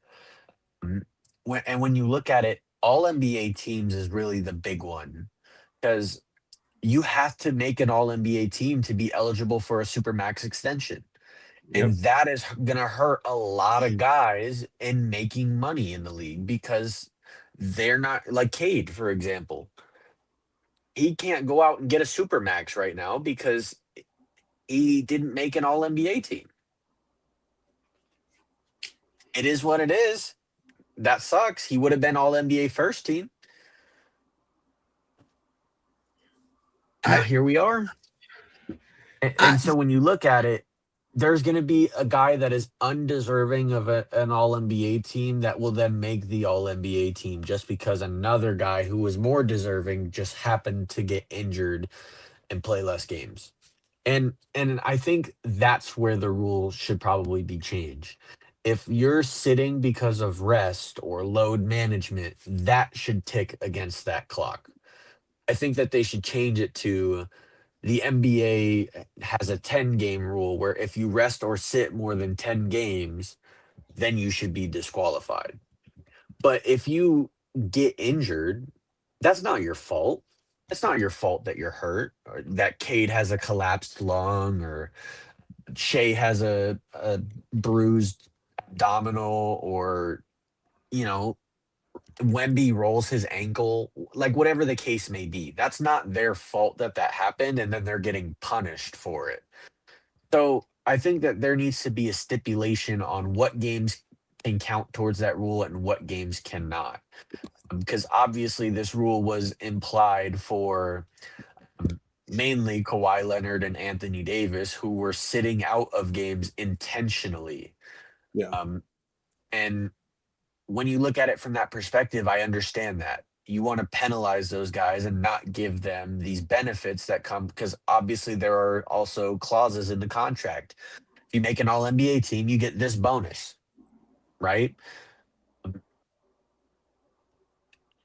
[SPEAKER 4] When you look at it, all NBA teams is really the big one, because you have to make an all NBA team to be eligible for a supermax extension. And that is going to hurt a lot of guys in making money in the league, because they're not like Cade, for example. He can't go out and get a supermax right now because he didn't make an all NBA team. It is what it is. That sucks. He would have been all NBA first team. Now here we are. And so when you look at it, there's going to be a guy that is undeserving of an all-NBA team that will then make the all-NBA team just because another guy who was more deserving just happened to get injured and play less games. And I think that's where the rule should probably be changed. If you're sitting because of rest or load management, that should tick against that clock. I think that they should change it to the NBA has a 10-game rule where if you rest or sit more than 10 games, then you should be disqualified. But if you get injured, that's not your fault. It's not your fault that you're hurt or that Cade has a collapsed lung or Shea has a bruised abdominal, or you know, Wemby rolls his ankle, like whatever the case may be. That's not their fault that that happened, and then they're getting punished for it. So I think that there needs to be a stipulation on what games can count towards that rule and what games cannot. Because obviously, this rule was implied for mainly Kawhi Leonard and Anthony Davis, who were sitting out of games intentionally.
[SPEAKER 1] Yeah.
[SPEAKER 4] And when you look at it from that perspective, I understand that. You want to penalize those guys and not give them these benefits that come, because obviously there are also clauses in the contract. If you make an all NBA team, you get this bonus, right?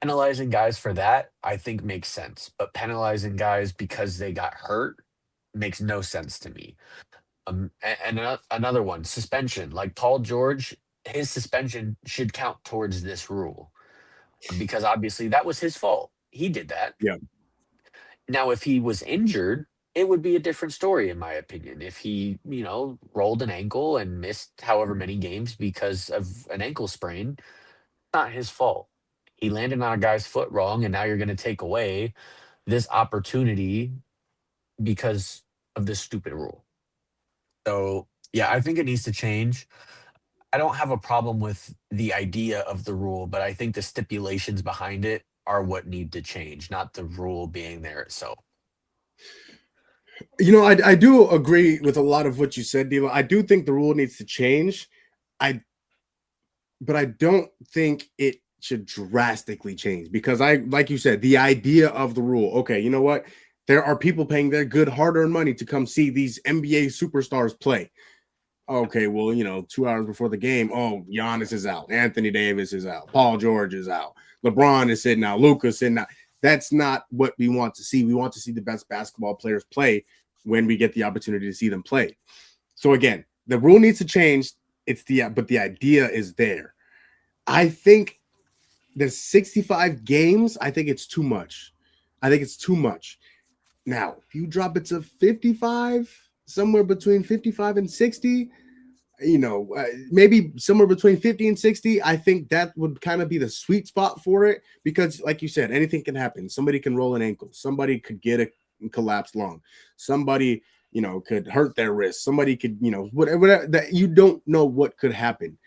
[SPEAKER 4] Penalizing guys for that, I think makes sense. But penalizing guys because they got hurt makes no sense to me. Another one, suspension. Like Paul George, his suspension should count towards this rule, because obviously that was his fault. He did that.
[SPEAKER 1] Yeah.
[SPEAKER 4] Now, if he was injured, it would be a different story, in my opinion. If he, rolled an ankle and missed however many games because of an ankle sprain, not his fault. He landed on a guy's foot wrong, and now you're going to take away this opportunity because of this stupid rule. So, yeah, I think it needs to change. I don't have a problem with the idea of the rule, but I think the stipulations behind it are what need to change, not the rule being there itself.
[SPEAKER 1] I do agree with a lot of what you said, Dilo. I do think the rule needs to change. But I don't think it should drastically change, because like you said, the idea of the rule. Okay, you know what? There are people paying their good hard-earned money to come see these NBA superstars play. Okay, well, 2 hours before the game, Giannis is out, Anthony Davis is out, Paul George is out, LeBron is sitting out, Luka's sitting out. That's not what we want to see. We want to see the best basketball players play when we get the opportunity to see them play. So again, the rule needs to change. But the idea is there. I think the 65 games, I think it's too much. Now, if you drop it to 55, somewhere between 55 and 60, maybe somewhere between 50 and 60, I think that would kind of be the sweet spot for it, because like you said, anything can happen. Somebody can roll an ankle. Somebody could get a collapsed lung. Somebody, could hurt their wrist. Somebody could, whatever, that you don't know what could happen.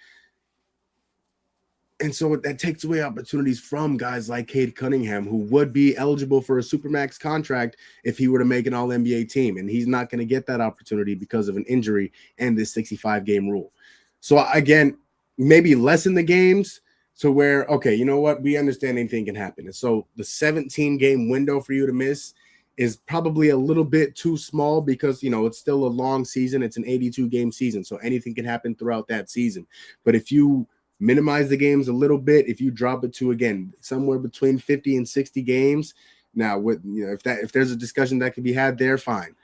[SPEAKER 1] And so that takes away opportunities from guys like Cade Cunningham, who would be eligible for a Supermax contract if he were to make an All-NBA team. And he's not going to get that opportunity because of an injury and this 65-game rule. So, again, maybe lessen the games to where, okay, you know what? We understand anything can happen. And so the 17-game window for you to miss is probably a little bit too small, because, it's still a long season. It's an 82-game season. So anything can happen throughout that season. But if you minimize the games a little bit, if you drop it to, again, somewhere between 50 and 60 games, now with if there's a discussion that can be had there, fine.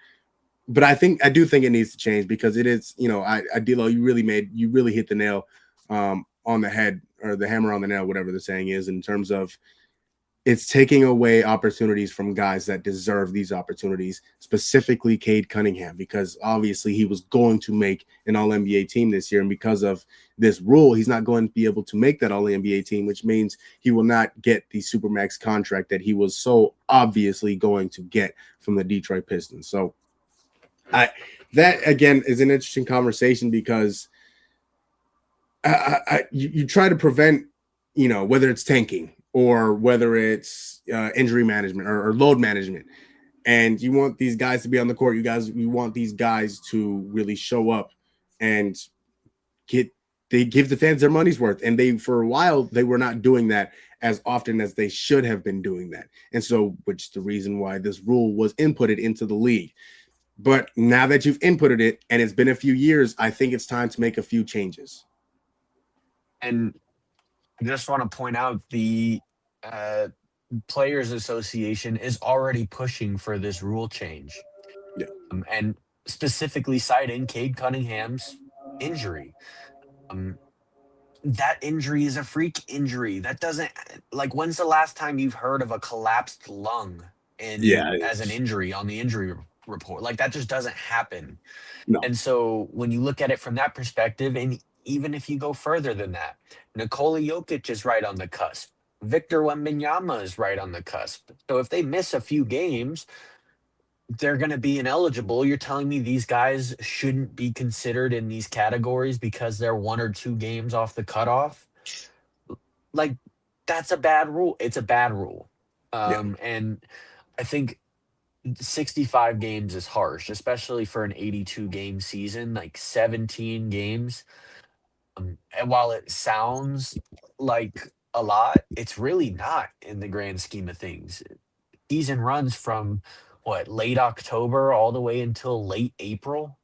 [SPEAKER 1] But I do think it needs to change, because it is, Dilo, you really hit the nail on the head, or the hammer on the nail, whatever the saying is, in terms of it's taking away opportunities from guys that deserve these opportunities, specifically Cade Cunningham, because obviously he was going to make an All-NBA team this year. And because of this rule, he's not going to be able to make that All-NBA team, which means he will not get the Supermax contract that he was so obviously going to get from the Detroit Pistons. So that, again, is an interesting conversation, because you try to prevent, whether it's tanking or whether it's injury management or load management, and you want these guys to be on the court. You want these guys to really show up and give the fans their money's worth. And for a while, they were not doing that as often as they should have been doing that. And so, which is the reason why this rule was inputted into the league. But now that you've inputted it and it's been a few years, I think it's time to make a few changes.
[SPEAKER 4] And I just want to point out the Players Association is already pushing for this rule change.
[SPEAKER 1] Yeah.
[SPEAKER 4] And specifically citing Cade Cunningham's injury. That injury is a freak injury. That doesn't, when's the last time you've heard of a collapsed lung as an injury on the injury report. Like that just doesn't happen.
[SPEAKER 1] No.
[SPEAKER 4] And so when you look at it from that perspective, and even if you go further than that, Nikola Jokic is right on the cusp. Victor Wembanyama is right on the cusp. So if they miss a few games, they're going to be ineligible. You're telling me these guys shouldn't be considered in these categories because they're 1 or 2 games off the cutoff? Like, that's a bad rule. It's a bad rule.
[SPEAKER 1] Yeah.
[SPEAKER 4] And I think 65 games is harsh, especially for an 82 game season, like 17 games. And while it sounds like a lot, it's really not in the grand scheme of things. Season runs from what, late October all the way until late April.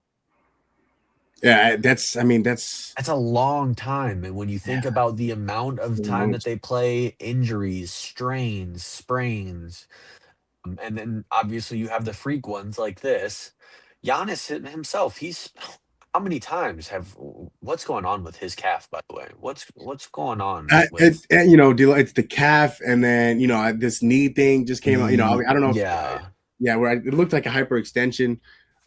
[SPEAKER 1] Yeah, that's
[SPEAKER 4] That's a long time. And when you think about the amount of time that they play, injuries, strains, sprains, and then obviously you have the freak ones like this. Giannis himself, he's how many times what's going on with his calf, by the way? What's going on with
[SPEAKER 1] it's the calf, and then this knee thing just came out. I don't know. Where it looked like a hyperextension.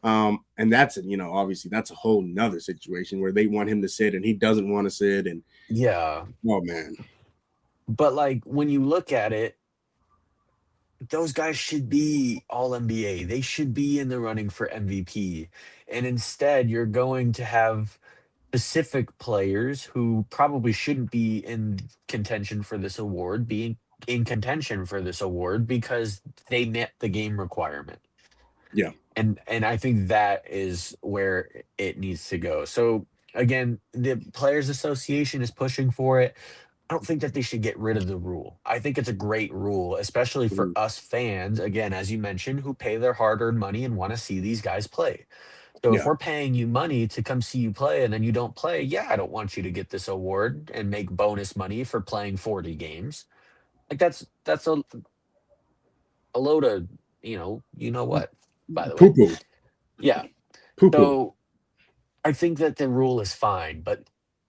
[SPEAKER 1] And that's obviously that's a whole nother situation where they want him to sit and he doesn't want to sit, and oh man.
[SPEAKER 4] But like when you look at it, those guys should be all NBA. They should be in the running for MVP. And instead you're going to have specific players who probably shouldn't be in contention for this award being in contention for this award because they met the game requirement.
[SPEAKER 1] Yeah.
[SPEAKER 4] And I think that is where it needs to go. So again, the Players Association is pushing for it. I don't think that they should get rid of the rule. I think it's a great rule, especially for us fans, again, as you mentioned, who pay their hard-earned money and want to see these guys play. So if we're paying you money to come see you play and then you don't play, I don't want you to get this award and make bonus money for playing 40 games. Like that's a load of, what, by the way.
[SPEAKER 1] Poo-poo.
[SPEAKER 4] Yeah.
[SPEAKER 1] Poo-poo.
[SPEAKER 4] So I think that the rule is fine, but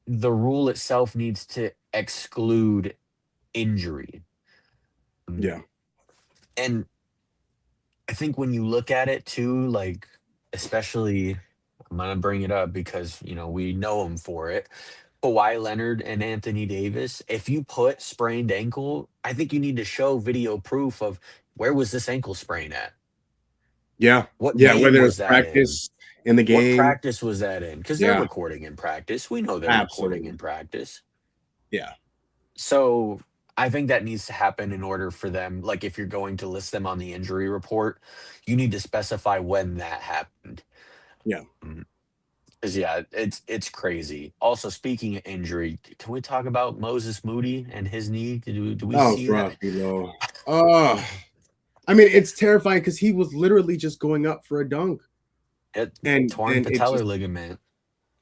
[SPEAKER 4] the rule itself needs to exclude injury.
[SPEAKER 1] Yeah.
[SPEAKER 4] And I think when you look at it too, like, especially, I'm going to bring it up because, we know them for it. Kawhi Leonard and Anthony Davis, if you put sprained ankle, I think you need to show video proof of where was this ankle sprain at?
[SPEAKER 1] Yeah.
[SPEAKER 4] What
[SPEAKER 1] whether
[SPEAKER 4] was
[SPEAKER 1] it's
[SPEAKER 4] that
[SPEAKER 1] practice in the game.
[SPEAKER 4] What practice was that in? Because they're recording in practice. We know they're recording in practice.
[SPEAKER 1] Yeah.
[SPEAKER 4] So I think that needs to happen in order for them. Like if you're going to list them on the injury report, you need to specify when that happened.
[SPEAKER 1] Yeah.
[SPEAKER 4] Because it's crazy. Also, speaking of injury, can we talk about Moses Moody and his knee? Do we see that?
[SPEAKER 1] I mean, it's terrifying because he was literally just going up for a dunk.
[SPEAKER 4] Torn patellar ligament.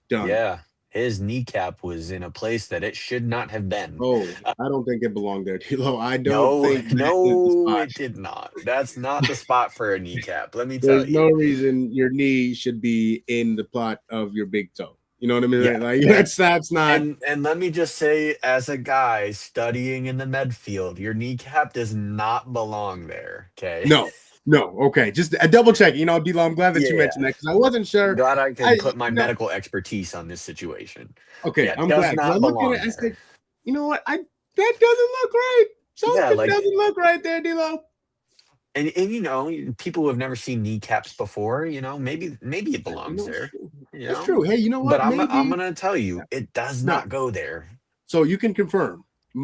[SPEAKER 1] Done.
[SPEAKER 4] Yeah. His kneecap was in a place that it should not have been.
[SPEAKER 1] Oh, I don't think it belonged there, Tilo. I don't think
[SPEAKER 4] it did not. That's not the spot for a kneecap. Let me tell you.
[SPEAKER 1] There's no reason your knee should be in the plot of your big toe. You know what I mean?
[SPEAKER 4] Yeah.
[SPEAKER 1] Like that's not.
[SPEAKER 4] And let me just say, as a guy studying in the med field, your kneecap does not belong there. Okay.
[SPEAKER 1] No. Okay. Just a double check. D-Lo, I'm glad that you mentioned that because I wasn't sure.
[SPEAKER 4] Glad I can put my medical expertise on this situation.
[SPEAKER 1] Okay, I'm glad. I looked at it, I said, you know what? That doesn't look right. Something doesn't look right there, D-Lo.
[SPEAKER 4] And people who have never seen kneecaps before, maybe it belongs there.
[SPEAKER 1] That's true. Hey, you know what?
[SPEAKER 4] But I'm gonna tell you, it does not go there.
[SPEAKER 1] So you can confirm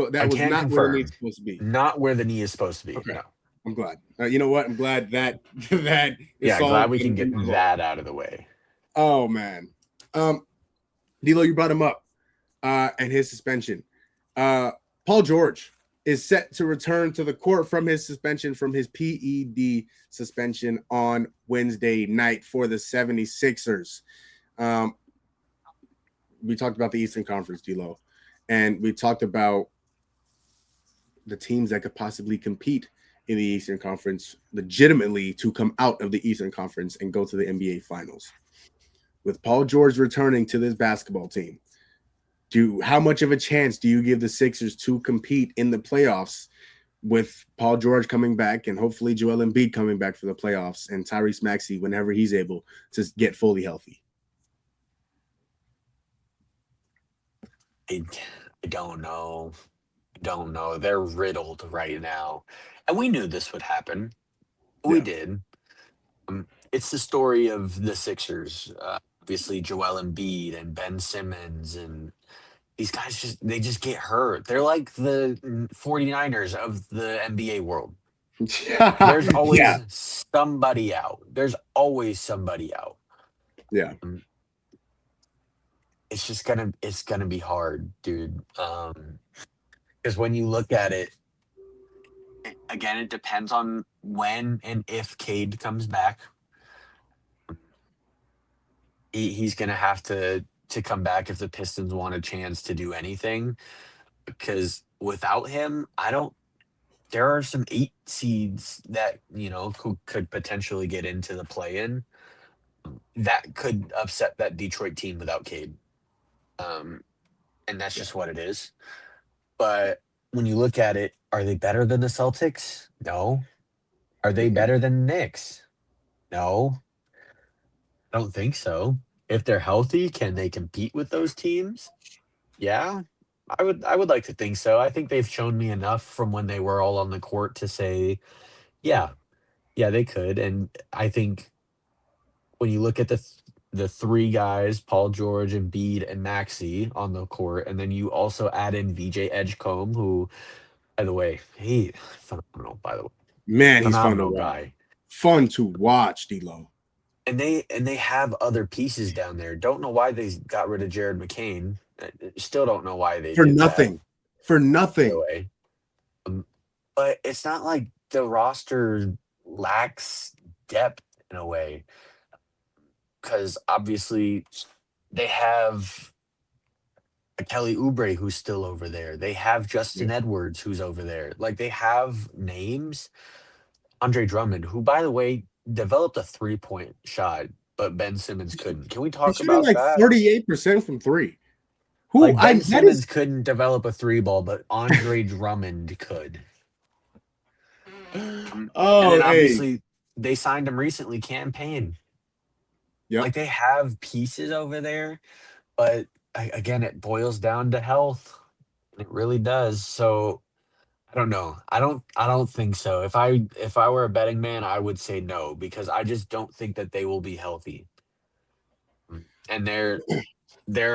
[SPEAKER 1] that was not where the knee is supposed to be.
[SPEAKER 4] Not where the knee is supposed to be.
[SPEAKER 1] Okay.
[SPEAKER 4] No.
[SPEAKER 1] I'm glad. You know what? I'm glad that
[SPEAKER 4] glad we can get that out of the way.
[SPEAKER 1] Oh man, D-Lo, you brought him up, and his suspension. Paul George is set to return to the court from his suspension, from his PED suspension on Wednesday night for the 76ers. We talked about the Eastern Conference, D-Lo, and we talked about the teams that could possibly compete in the Eastern Conference legitimately to come out of the Eastern Conference and go to the NBA Finals. With Paul George returning to this basketball team, how much of a chance do you give the Sixers to compete in the playoffs with Paul George coming back and hopefully Joel Embiid coming back for the playoffs and Tyrese Maxey whenever he's able to get fully healthy?
[SPEAKER 4] I don't know. Don't know. They're riddled right now. And we knew this would happen. We
[SPEAKER 1] Yeah.
[SPEAKER 4] did. It's the story of the Sixers. Obviously, Joel Embiid and Ben Simmons and these guys just get hurt. They're like the 49ers of the NBA world. There's
[SPEAKER 1] Yeah.
[SPEAKER 4] always somebody out. There's always somebody out.
[SPEAKER 1] Yeah.
[SPEAKER 4] It's gonna be hard, dude. Because when you look at it, again, it depends on when and if Cade comes back. He's gonna have to come back if the Pistons want a chance to do anything. Because without him, I don't. There are some 8 seeds that could potentially get into the play-in that could upset that Detroit team without Cade. And that's just what it is. But when you look at it, are they better than the Celtics? No. Are they better than the Knicks? No. I don't think so. If they're healthy, can they compete with those teams? Yeah. I would like to think so. I think they've shown me enough from when they were all on the court to say, yeah, they could. And I think when you look at the 3 guys, Paul George, Embiid, and Maxey on the court, and then you also add in VJ Edgecombe, who, by the way, he phenomenal, by the way.
[SPEAKER 1] Man, he's fun to
[SPEAKER 4] Phenomenal
[SPEAKER 1] watch.
[SPEAKER 4] guy.
[SPEAKER 1] Fun to watch, D-Lo.
[SPEAKER 4] And they have other pieces down there. Don't know why they got rid of Jared McCain. Still don't know why they
[SPEAKER 1] For
[SPEAKER 4] did
[SPEAKER 1] nothing.
[SPEAKER 4] that,
[SPEAKER 1] For
[SPEAKER 4] by
[SPEAKER 1] nothing.
[SPEAKER 4] the way. But it's not like the roster lacks depth in a way, because obviously they have a Kelly Oubre who's still over there. They have Justin Edwards who's over there. Like, they have names. Andre Drummond, who, by the way, developed a 3-point shot, but Ben Simmons couldn't. Can we
[SPEAKER 1] He's
[SPEAKER 4] talk
[SPEAKER 1] shooting
[SPEAKER 4] about
[SPEAKER 1] like
[SPEAKER 4] that?
[SPEAKER 1] 38% from 3. Who
[SPEAKER 4] Like, Ben
[SPEAKER 1] that
[SPEAKER 4] Simmons
[SPEAKER 1] is
[SPEAKER 4] couldn't develop a 3-ball, but Andre Drummond could. And
[SPEAKER 1] Oh,
[SPEAKER 4] then
[SPEAKER 1] hey.
[SPEAKER 4] obviously they signed him recently, Campaign.
[SPEAKER 1] Yep.
[SPEAKER 4] Like, they have pieces over there, but again, it boils down to health. It really does. So I don't know. I don't think so. If I were a betting man, I would say no, because I just don't think that they will be healthy. And there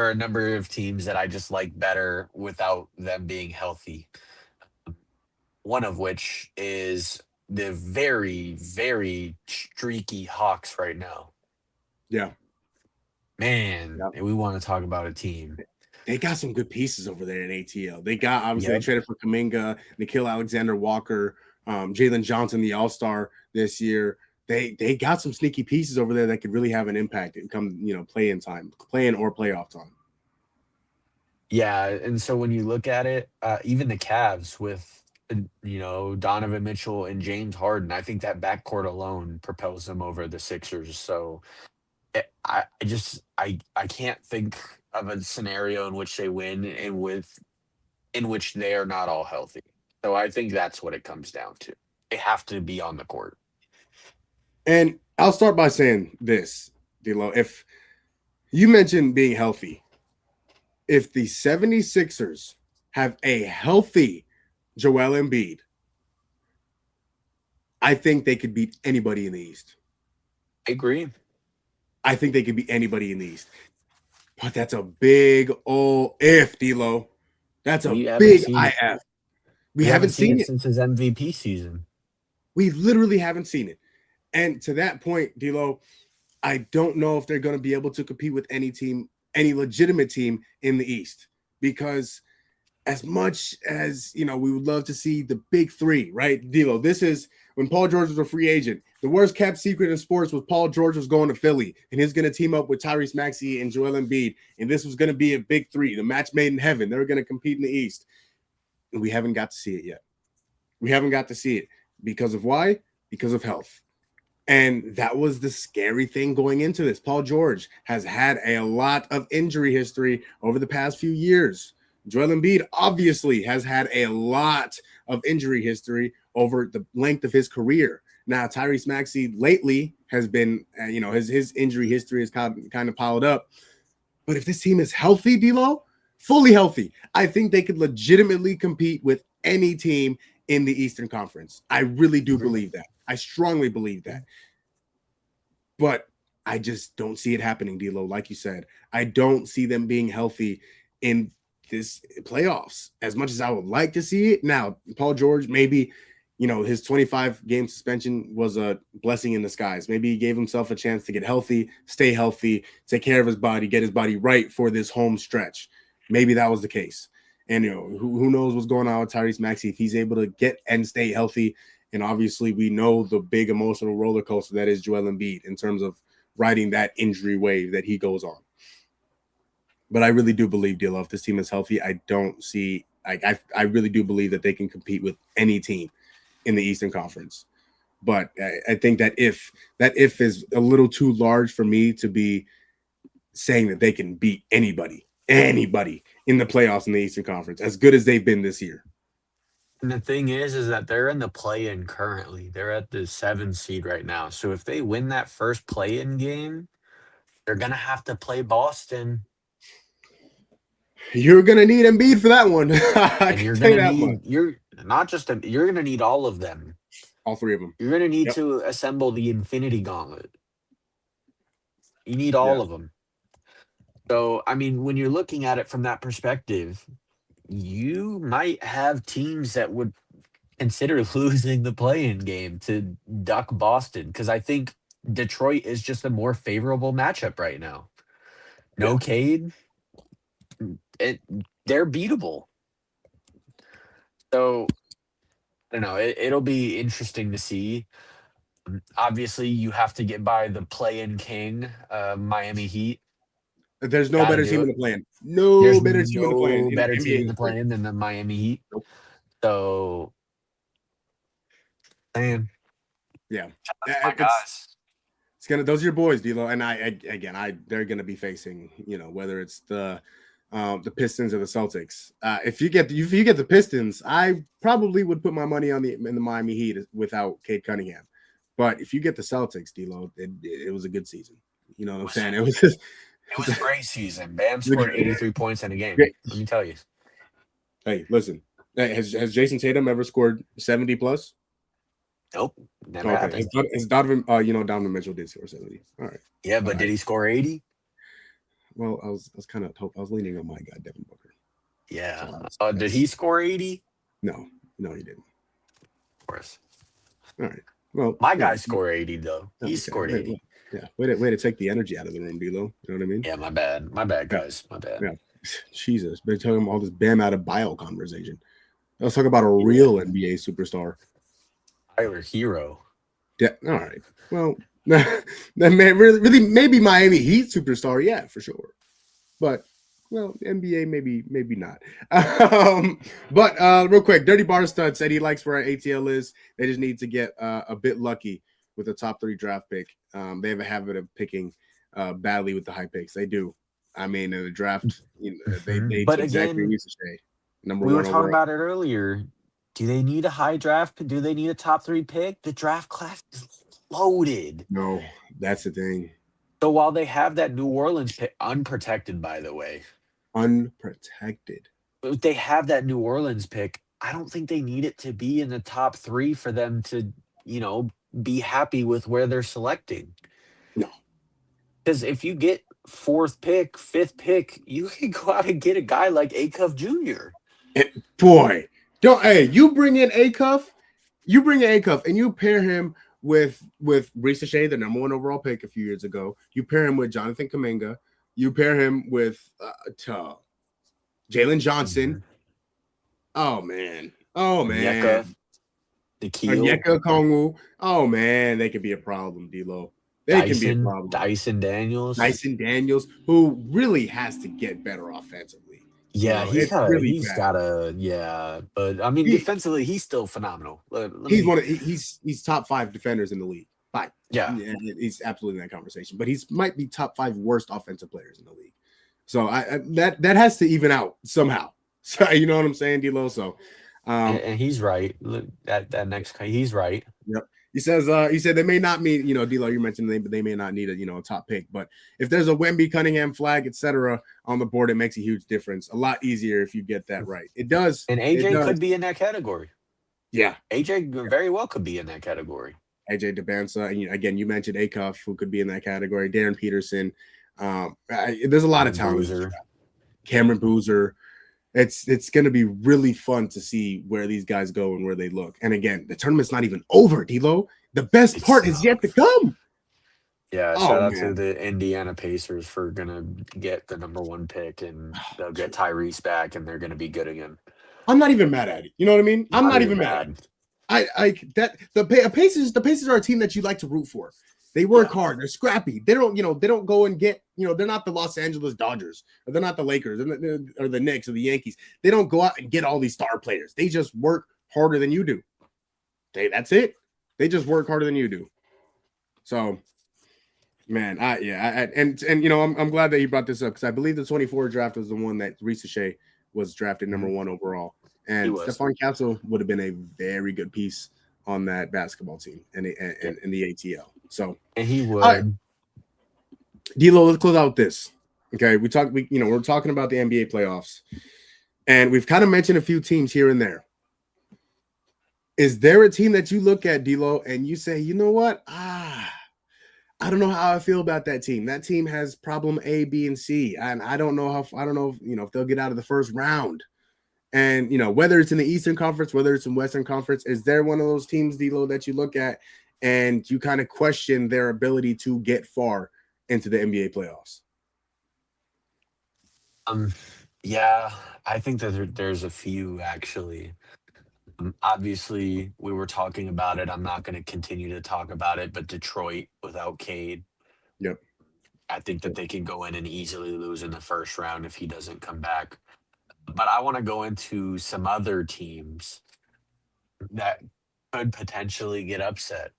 [SPEAKER 4] are a number of teams that I just like better without them being healthy. One of which is the very, very streaky Hawks right now.
[SPEAKER 1] Yeah.
[SPEAKER 4] Man,
[SPEAKER 1] Yep.
[SPEAKER 4] we want to talk about a team.
[SPEAKER 1] They got some good pieces over there in ATL. They got, obviously,
[SPEAKER 4] Yep.
[SPEAKER 1] they traded for Kuminga, Nikhil Alexander-Walker, Jalen Johnson, the All-Star this year. They got some sneaky pieces over there that could really have an impact and come, play-in or playoff time.
[SPEAKER 4] Yeah, and so when you look at it, even the Cavs with Donovan Mitchell and James Harden, I think that backcourt alone propels them over the Sixers. So I can't think of a scenario in which they win and in which they are not all healthy. So I think that's what it comes down to. They have to be on the court.
[SPEAKER 1] And I'll start by saying this, D'Lo. If you mentioned being healthy, if the 76ers have a healthy Joel Embiid, I think they could beat anybody in the East.
[SPEAKER 4] I agree.
[SPEAKER 1] I think they could beat anybody in the East. But that's a big old if, D'Lo. That's a big IF. We haven't seen it
[SPEAKER 4] since his MVP season.
[SPEAKER 1] We literally haven't seen it. And to that point, D'Lo, I don't know if they're going to be able to compete with any legitimate team in the East, because as much as, we would love to see the big 3, right? D'Lo, this is when Paul George was a free agent. The worst kept secret in sports was Paul George was going to Philly, and he's going to team up with Tyrese Maxey and Joel Embiid, and this was going to be a big 3, the match made in heaven. They were going to compete in the East, and we haven't got to see it yet. We haven't got to see it because of why? Because of health. And that was the scary thing going into this. Paul George has had a lot of injury history over the past few years. Joel Embiid obviously has had a lot of injury history over the length of his career. Now, Tyrese Maxey lately has been, his injury history has kind of piled up. But if this team is healthy, D'Lo, fully healthy, I think they could legitimately compete with any team in the Eastern Conference. I really do believe that. I strongly believe that. But I just don't see it happening, D'Lo. Like you said, I don't see them being healthy in this playoffs as much as I would like to see it. Now, Paul George, maybe, his 25-game suspension was a blessing in disguise. Maybe he gave himself a chance to get healthy, stay healthy, take care of his body, get his body right for this home stretch. Maybe that was the case. And, who knows what's going on with Tyrese Maxey if he's able to get and stay healthy. And obviously we know the big emotional roller coaster that is Joel Embiid in terms of riding that injury wave that he goes on. But I really do believe, D'Lo, if this team is healthy, I don't see I really do believe that they can compete with any team in the Eastern Conference. But I think that if is a little too large for me to be saying that they can beat anybody in the playoffs in the Eastern Conference, as good as they've been this year.
[SPEAKER 4] And the thing is that they're in the play-in currently. They're at the 7th seed right now. So if they win that first play-in game, they're gonna have to play Boston.
[SPEAKER 1] You're gonna need Embiid for that one.
[SPEAKER 4] And you're gonna need you're gonna need all of them.
[SPEAKER 1] All three of them.
[SPEAKER 4] You're gonna need to assemble the Infinity Gauntlet. You need all of them. So I mean, when you're looking at it from that perspective, you might have teams that would consider losing the play-in game to duck Boston, because I think Detroit is just a more favorable matchup right now. No Cade, they're beatable. So I don't know. It'll be interesting to see. Obviously, you have to get by the play-in king, Miami Heat.
[SPEAKER 1] There's no better team in the play-in.
[SPEAKER 4] There's
[SPEAKER 1] better team in the play-in.
[SPEAKER 4] No better team in the play-in than the Miami Heat.
[SPEAKER 1] Nope.
[SPEAKER 4] So, man,
[SPEAKER 1] yeah,
[SPEAKER 4] my guys.
[SPEAKER 1] It's gonna. Those are your boys, D'Lo, and they're gonna be facing, whether it's the Pistons or the Celtics. If you get the Pistons, I probably would put my money on in the Miami Heat without Cade Cunningham. But if you get the Celtics, D'Lo, it was a good season. You know what I'm saying? It was just.
[SPEAKER 4] It was a great season. Bam scored 83 points in a game.
[SPEAKER 1] Great.
[SPEAKER 4] Let me tell you.
[SPEAKER 1] Hey, listen. Hey, has Jason Tatum ever scored 70 plus?
[SPEAKER 4] Nope. Never happened.
[SPEAKER 1] It's Donovan. Donovan Mitchell did score 70. All right.
[SPEAKER 4] Yeah, but did he score 80?
[SPEAKER 1] Well, I was leaning on my guy Devin Booker.
[SPEAKER 4] Yeah. Did he score 80?
[SPEAKER 1] No, he didn't.
[SPEAKER 4] Of course.
[SPEAKER 1] All right. Well,
[SPEAKER 4] my guy scored 80 though. He scored 80.
[SPEAKER 1] Yeah, way to take the energy out of the room, D'Lo. You know what I mean?
[SPEAKER 4] Yeah, my bad, guys. My bad.
[SPEAKER 1] Yeah. Jesus, been talking all this Bam out of bio conversation. Let's talk about a real NBA superstar.
[SPEAKER 4] Tyler Hero.
[SPEAKER 1] Yeah. All right. Well, that may really maybe Miami Heat superstar, yeah, for sure. But NBA maybe not. But real quick, Dirty Barstud said he likes where our ATL is. They just need to get a bit lucky with the top 3 draft pick. They have a habit of picking badly with the high picks. They do. I mean, in the draft, they
[SPEAKER 4] but
[SPEAKER 1] exactly
[SPEAKER 4] again,
[SPEAKER 1] number
[SPEAKER 4] we
[SPEAKER 1] one
[SPEAKER 4] were talking about it earlier. Do they need a high draft? Do they need a top 3 pick? The draft class is loaded.
[SPEAKER 1] No, that's the thing.
[SPEAKER 4] So while they have that New Orleans pick, unprotected, by the way.
[SPEAKER 1] Unprotected.
[SPEAKER 4] If they have that New Orleans pick, I don't think they need it to be in the top 3 for them to, be happy with where they're selecting.
[SPEAKER 1] No.
[SPEAKER 4] Because if you get 4th pick, 5th pick, you can go out and get a guy like Acuff Jr.
[SPEAKER 1] Boy, you bring in Acuff, and you pair him with Reese Shea, the number 1 overall pick a few years ago. You pair him with Jonathan Kuminga. You pair him with Jalen Johnson.
[SPEAKER 4] Mm-hmm.
[SPEAKER 1] Oh man. Onyeka Okongwu. Oh man, they could be a problem, D'Lo. Can be a problem.
[SPEAKER 4] Dyson Daniels,
[SPEAKER 1] who really has to get better offensively.
[SPEAKER 4] Yeah, he's gotta. Yeah, but I mean, defensively, he's still phenomenal.
[SPEAKER 1] He's top 5 defenders in the league. 5.
[SPEAKER 4] Yeah,
[SPEAKER 1] he's absolutely in that conversation. But he's might be top 5 worst offensive players in the league. So that has to even out somehow. So you know what I'm saying, D'Lo. So,
[SPEAKER 4] And he's right. Look at that next. He's right.
[SPEAKER 1] yep. He said they may not mean, D'Lo, you mentioned they may not need a top pick, but if there's a Wemby, Cunningham, Flag, etc. on the board, it makes a huge difference. A lot easier if you get that right. It does.
[SPEAKER 4] And
[SPEAKER 1] It
[SPEAKER 4] AJ
[SPEAKER 1] does.
[SPEAKER 4] could be in that category.
[SPEAKER 1] Yeah.
[SPEAKER 4] AJ very well could be in that category.
[SPEAKER 1] AJ DeBansa, and again, you mentioned Acuff, who could be in that category. Darren Peterson. There's a lot of talent.
[SPEAKER 4] Boozer.
[SPEAKER 1] Cameron Boozer. It's going to be really fun to see where these guys go and where they look. And again, the tournament's not even over, D'Lo. The best part is yet to come.
[SPEAKER 4] Yeah, shout out to the Indiana Pacers for gonna get the number 1 pick, and they'll get Tyrese back, and they're gonna be good again.
[SPEAKER 1] I'm not even mad at it. You know what I mean? I'm not even mad. The Pacers are a team that you like to root for. They work hard. They're scrappy. They don't go and get, they're not the Los Angeles Dodgers, or they're not the Lakers, or the Knicks, or the Yankees. They don't go out and get all these star players. They just work harder than you do. That's it. They just work harder than you do. So, man, I'm glad that you brought this up, because I believe the 24 draft was the one that Reese was drafted number 1 overall, and Stephon Castle would have been a very good piece on that basketball team and in the ATL. So,
[SPEAKER 4] and he would.
[SPEAKER 1] D'Lo, let's close out with this. Okay, we're talking about the NBA playoffs, and we've kind of mentioned a few teams here and there. Is there a team that you look at, D'Lo, and you say, you know what? I don't know how I feel about that team. That team has problem A, B, and C, and I don't know if they'll get out of the first round. And whether it's in the Eastern Conference, whether it's in Western Conference, is there one of those teams, D'Lo, that you look at and you kind of question their ability to get far into the NBA playoffs?
[SPEAKER 4] Yeah, I think that there's a few, actually. Obviously, we were talking about it. I'm not going to continue to talk about it, but Detroit without Cade.
[SPEAKER 1] Yep.
[SPEAKER 4] I think that they can go in and easily lose in the first round if he doesn't come back. But I want to go into some other teams that could potentially get upset.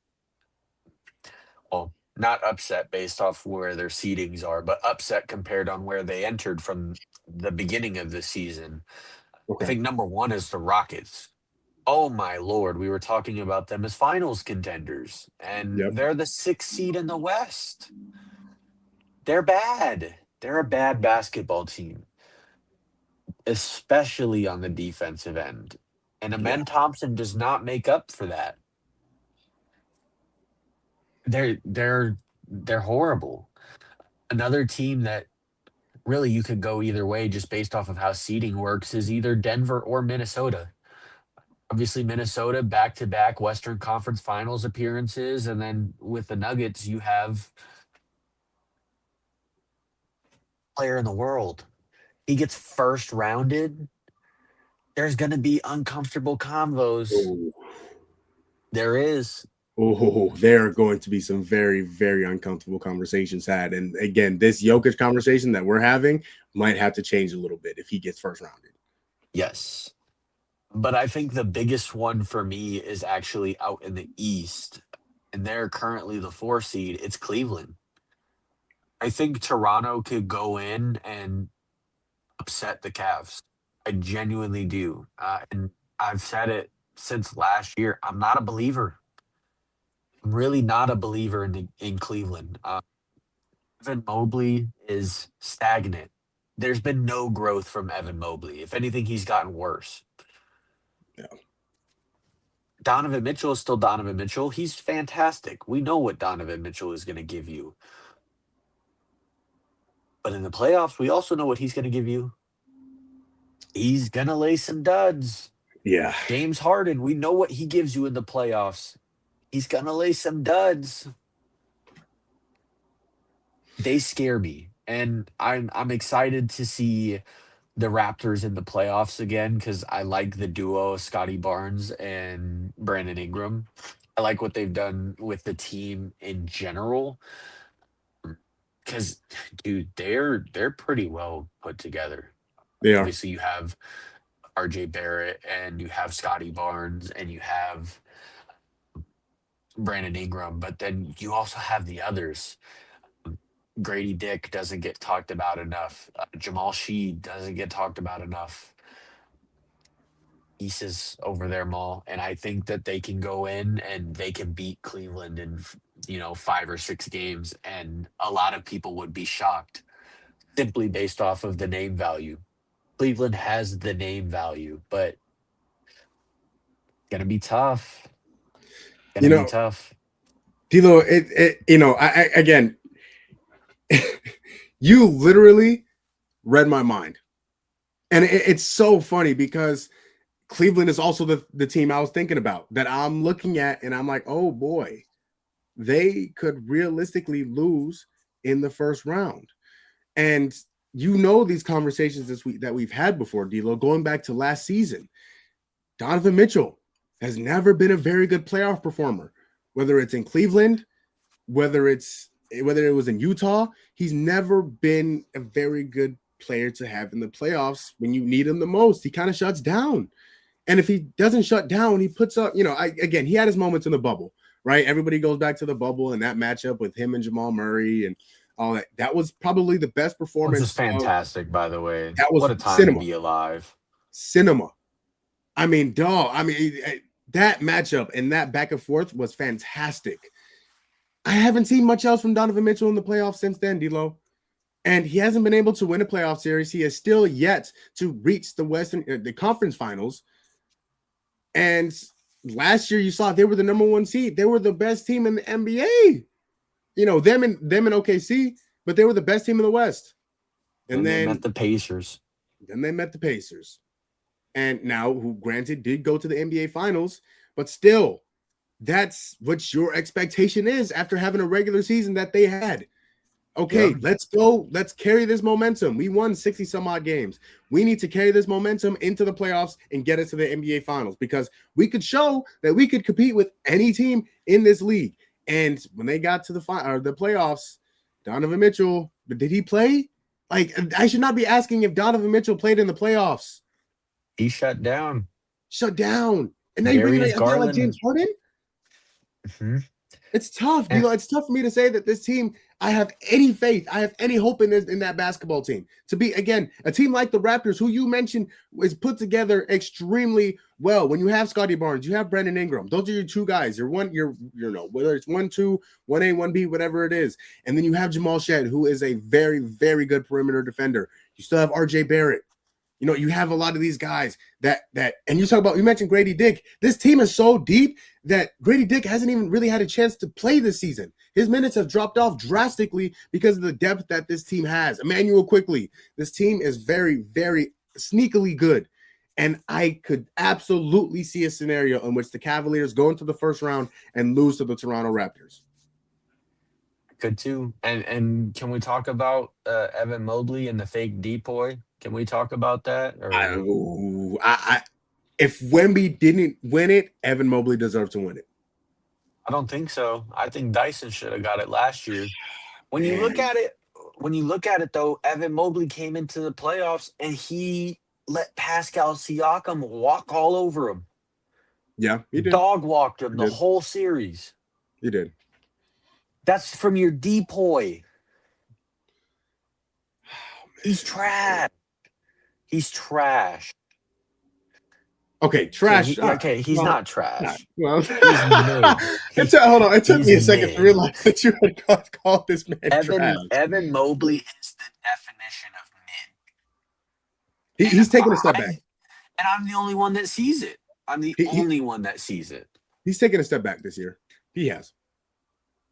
[SPEAKER 4] Well, not upset based off where their seedings are, but upset compared on where they entered from the beginning of the season.
[SPEAKER 1] Okay.
[SPEAKER 4] I think number 1 is the Rockets. Oh my Lord, we were talking about them as finals contenders, and they're the 6th seed in the West. They're bad. They're a bad basketball team, especially on the defensive end. And Amen Thompson does not make up for that. They're horrible. Another team that really you could go either way just based off of how seeding works is either Denver or Minnesota. Obviously, Minnesota back-to-back Western Conference Finals appearances, and then with the Nuggets, you have player in the world. He gets first rounded. There's going to be uncomfortable convos.
[SPEAKER 1] Ooh.
[SPEAKER 4] There is.
[SPEAKER 1] Oh, there are going to be some very, very uncomfortable conversations had. And again, this Jokic conversation that we're having might have to change a little bit if he gets first rounded.
[SPEAKER 4] Yes. But I think the biggest one for me is actually out in the East, and they're currently the 4 seed. It's Cleveland. I think Toronto could go in and upset the Cavs. I genuinely do. And I've said it since last year. I'm not a believer. I'm really not a believer in Cleveland. Evan Mobley is stagnant. There's been no growth from Evan Mobley. If anything, he's gotten worse.
[SPEAKER 1] Yeah.
[SPEAKER 4] Donovan Mitchell is still Donovan Mitchell. He's fantastic. We know what Donovan Mitchell is going to give you. But in the playoffs, we also know what he's going to give you. He's going to lay some duds.
[SPEAKER 1] Yeah.
[SPEAKER 4] James Harden, we know what he gives you in the playoffs. He's going to lay some duds. They scare me. And I'm excited to see the Raptors in the playoffs again, because I like the duo of Scotty Barnes and Brandon Ingram. I like what they've done with the team in general. Because, dude, they're pretty well put together.
[SPEAKER 1] They are.
[SPEAKER 4] Obviously, you have RJ Barrett, and you have Scotty Barnes, and you have Brandon Ingram, but then you also have the others. Grady Dick doesn't get talked about enough. Jamal Sheed doesn't get talked about enough. pieces over there, Maul, and I think that they can go in and they can beat Cleveland in 5 or 6 games, and a lot of people would be shocked simply based off of the name value. Cleveland has the name value, but gonna be tough.
[SPEAKER 1] You
[SPEAKER 4] Gonna be
[SPEAKER 1] know,
[SPEAKER 4] tough.
[SPEAKER 1] D'Lo, I again, you literally read my mind, and it's so funny because Cleveland is also the team I was thinking about that I'm looking at, and I'm like, oh boy, they could realistically lose in the first round. And these conversations this week that we've had before, D'Lo, going back to last season, Donovan Mitchell has never been a very good playoff performer, whether it's in Cleveland, whether it was in Utah. He's never been a very good player to have in the playoffs when you need him the most. He kind of shuts down. And if he doesn't shut down, he puts up, again, he had his moments in the bubble, right? Everybody goes back to the bubble and that matchup with him and Jamal Murray and all that. That was probably the best
[SPEAKER 4] This
[SPEAKER 1] performance.
[SPEAKER 4] is fantastic, by the way.
[SPEAKER 1] That was
[SPEAKER 4] What a time
[SPEAKER 1] cinema.
[SPEAKER 4] to be alive.
[SPEAKER 1] Cinema. I mean, dog. I mean, that matchup and that back and forth was fantastic. I haven't seen much else from Donovan Mitchell in the playoffs since then, D'Lo. And he hasn't been able to win a playoff series. He has still yet to reach the conference finals. And last year, you saw they were the number 1 seed. They were the best team in the NBA. Them and OKC, but they were the best team in the West. And then
[SPEAKER 4] they met the Pacers.
[SPEAKER 1] Then they met the Pacers. And now, who granted did go to the NBA Finals, but still, that's what your expectation is after having a regular season that they had. Okay,
[SPEAKER 2] Yeah.
[SPEAKER 1] let's go. Let's carry this momentum. We won 60 some odd games. We need to carry this momentum into the playoffs and get us to the NBA Finals because we could show that we could compete with any team in this league. And when they got to the playoffs, Donovan Mitchell, did he play? Like, I should not be asking if Donovan Mitchell played in the playoffs.
[SPEAKER 4] He shut down.
[SPEAKER 1] And now you bring in a
[SPEAKER 4] Darius
[SPEAKER 1] guy like
[SPEAKER 4] Garland.
[SPEAKER 1] James Harden?
[SPEAKER 4] Mhm.
[SPEAKER 1] It's tough.
[SPEAKER 4] And-
[SPEAKER 1] It's tough for me to say that this team, I have any faith, I have any hope in that basketball team. To be, again, a team like the Raptors, who you mentioned is put together extremely well. When you have Scotty Barnes, you have Brandon Ingram. Those are your two guys. Whether it's 1-2, 1A, 1B, whatever it is. And then you have Jamal Shead, who is a very, very good perimeter defender. You still have RJ Barrett. You have a lot of these guys that and you mentioned Grady Dick. This team is so deep that Grady Dick hasn't even really had a chance to play this season. His minutes have dropped off drastically because of the depth that this team has. Emmanuel Quickly. This team is very, very sneakily good. And I could absolutely see a scenario in which the Cavaliers go into the first round and lose to the Toronto Raptors.
[SPEAKER 4] Could too. And can we talk about Evan Mobley and the fake depoy? Can we talk about that? Or
[SPEAKER 1] If Wemby didn't win it, Evan Mobley deserved to win it.
[SPEAKER 4] I don't think so. I think Dyson should have got it last year. When you look at it though, Evan Mobley came into the playoffs and he let Pascal Siakam walk all over him.
[SPEAKER 1] Yeah, he did.
[SPEAKER 4] Dog walked him the
[SPEAKER 1] did.
[SPEAKER 4] whole series.
[SPEAKER 1] He did.
[SPEAKER 4] That's from your depoy. He's trash. He's trash.
[SPEAKER 1] Okay, trash.
[SPEAKER 4] He's not trash.
[SPEAKER 1] Well,
[SPEAKER 4] He's mid.
[SPEAKER 1] hold on. It took me a
[SPEAKER 4] He's
[SPEAKER 1] second
[SPEAKER 4] mid.
[SPEAKER 1] to realize that you had called this man trash.
[SPEAKER 4] Evan Mobley is the definition of mid.
[SPEAKER 1] He's taking a step back.
[SPEAKER 4] And I'm the only one that sees it. I'm the only one that sees it.
[SPEAKER 1] He's taking a step back this year. He has.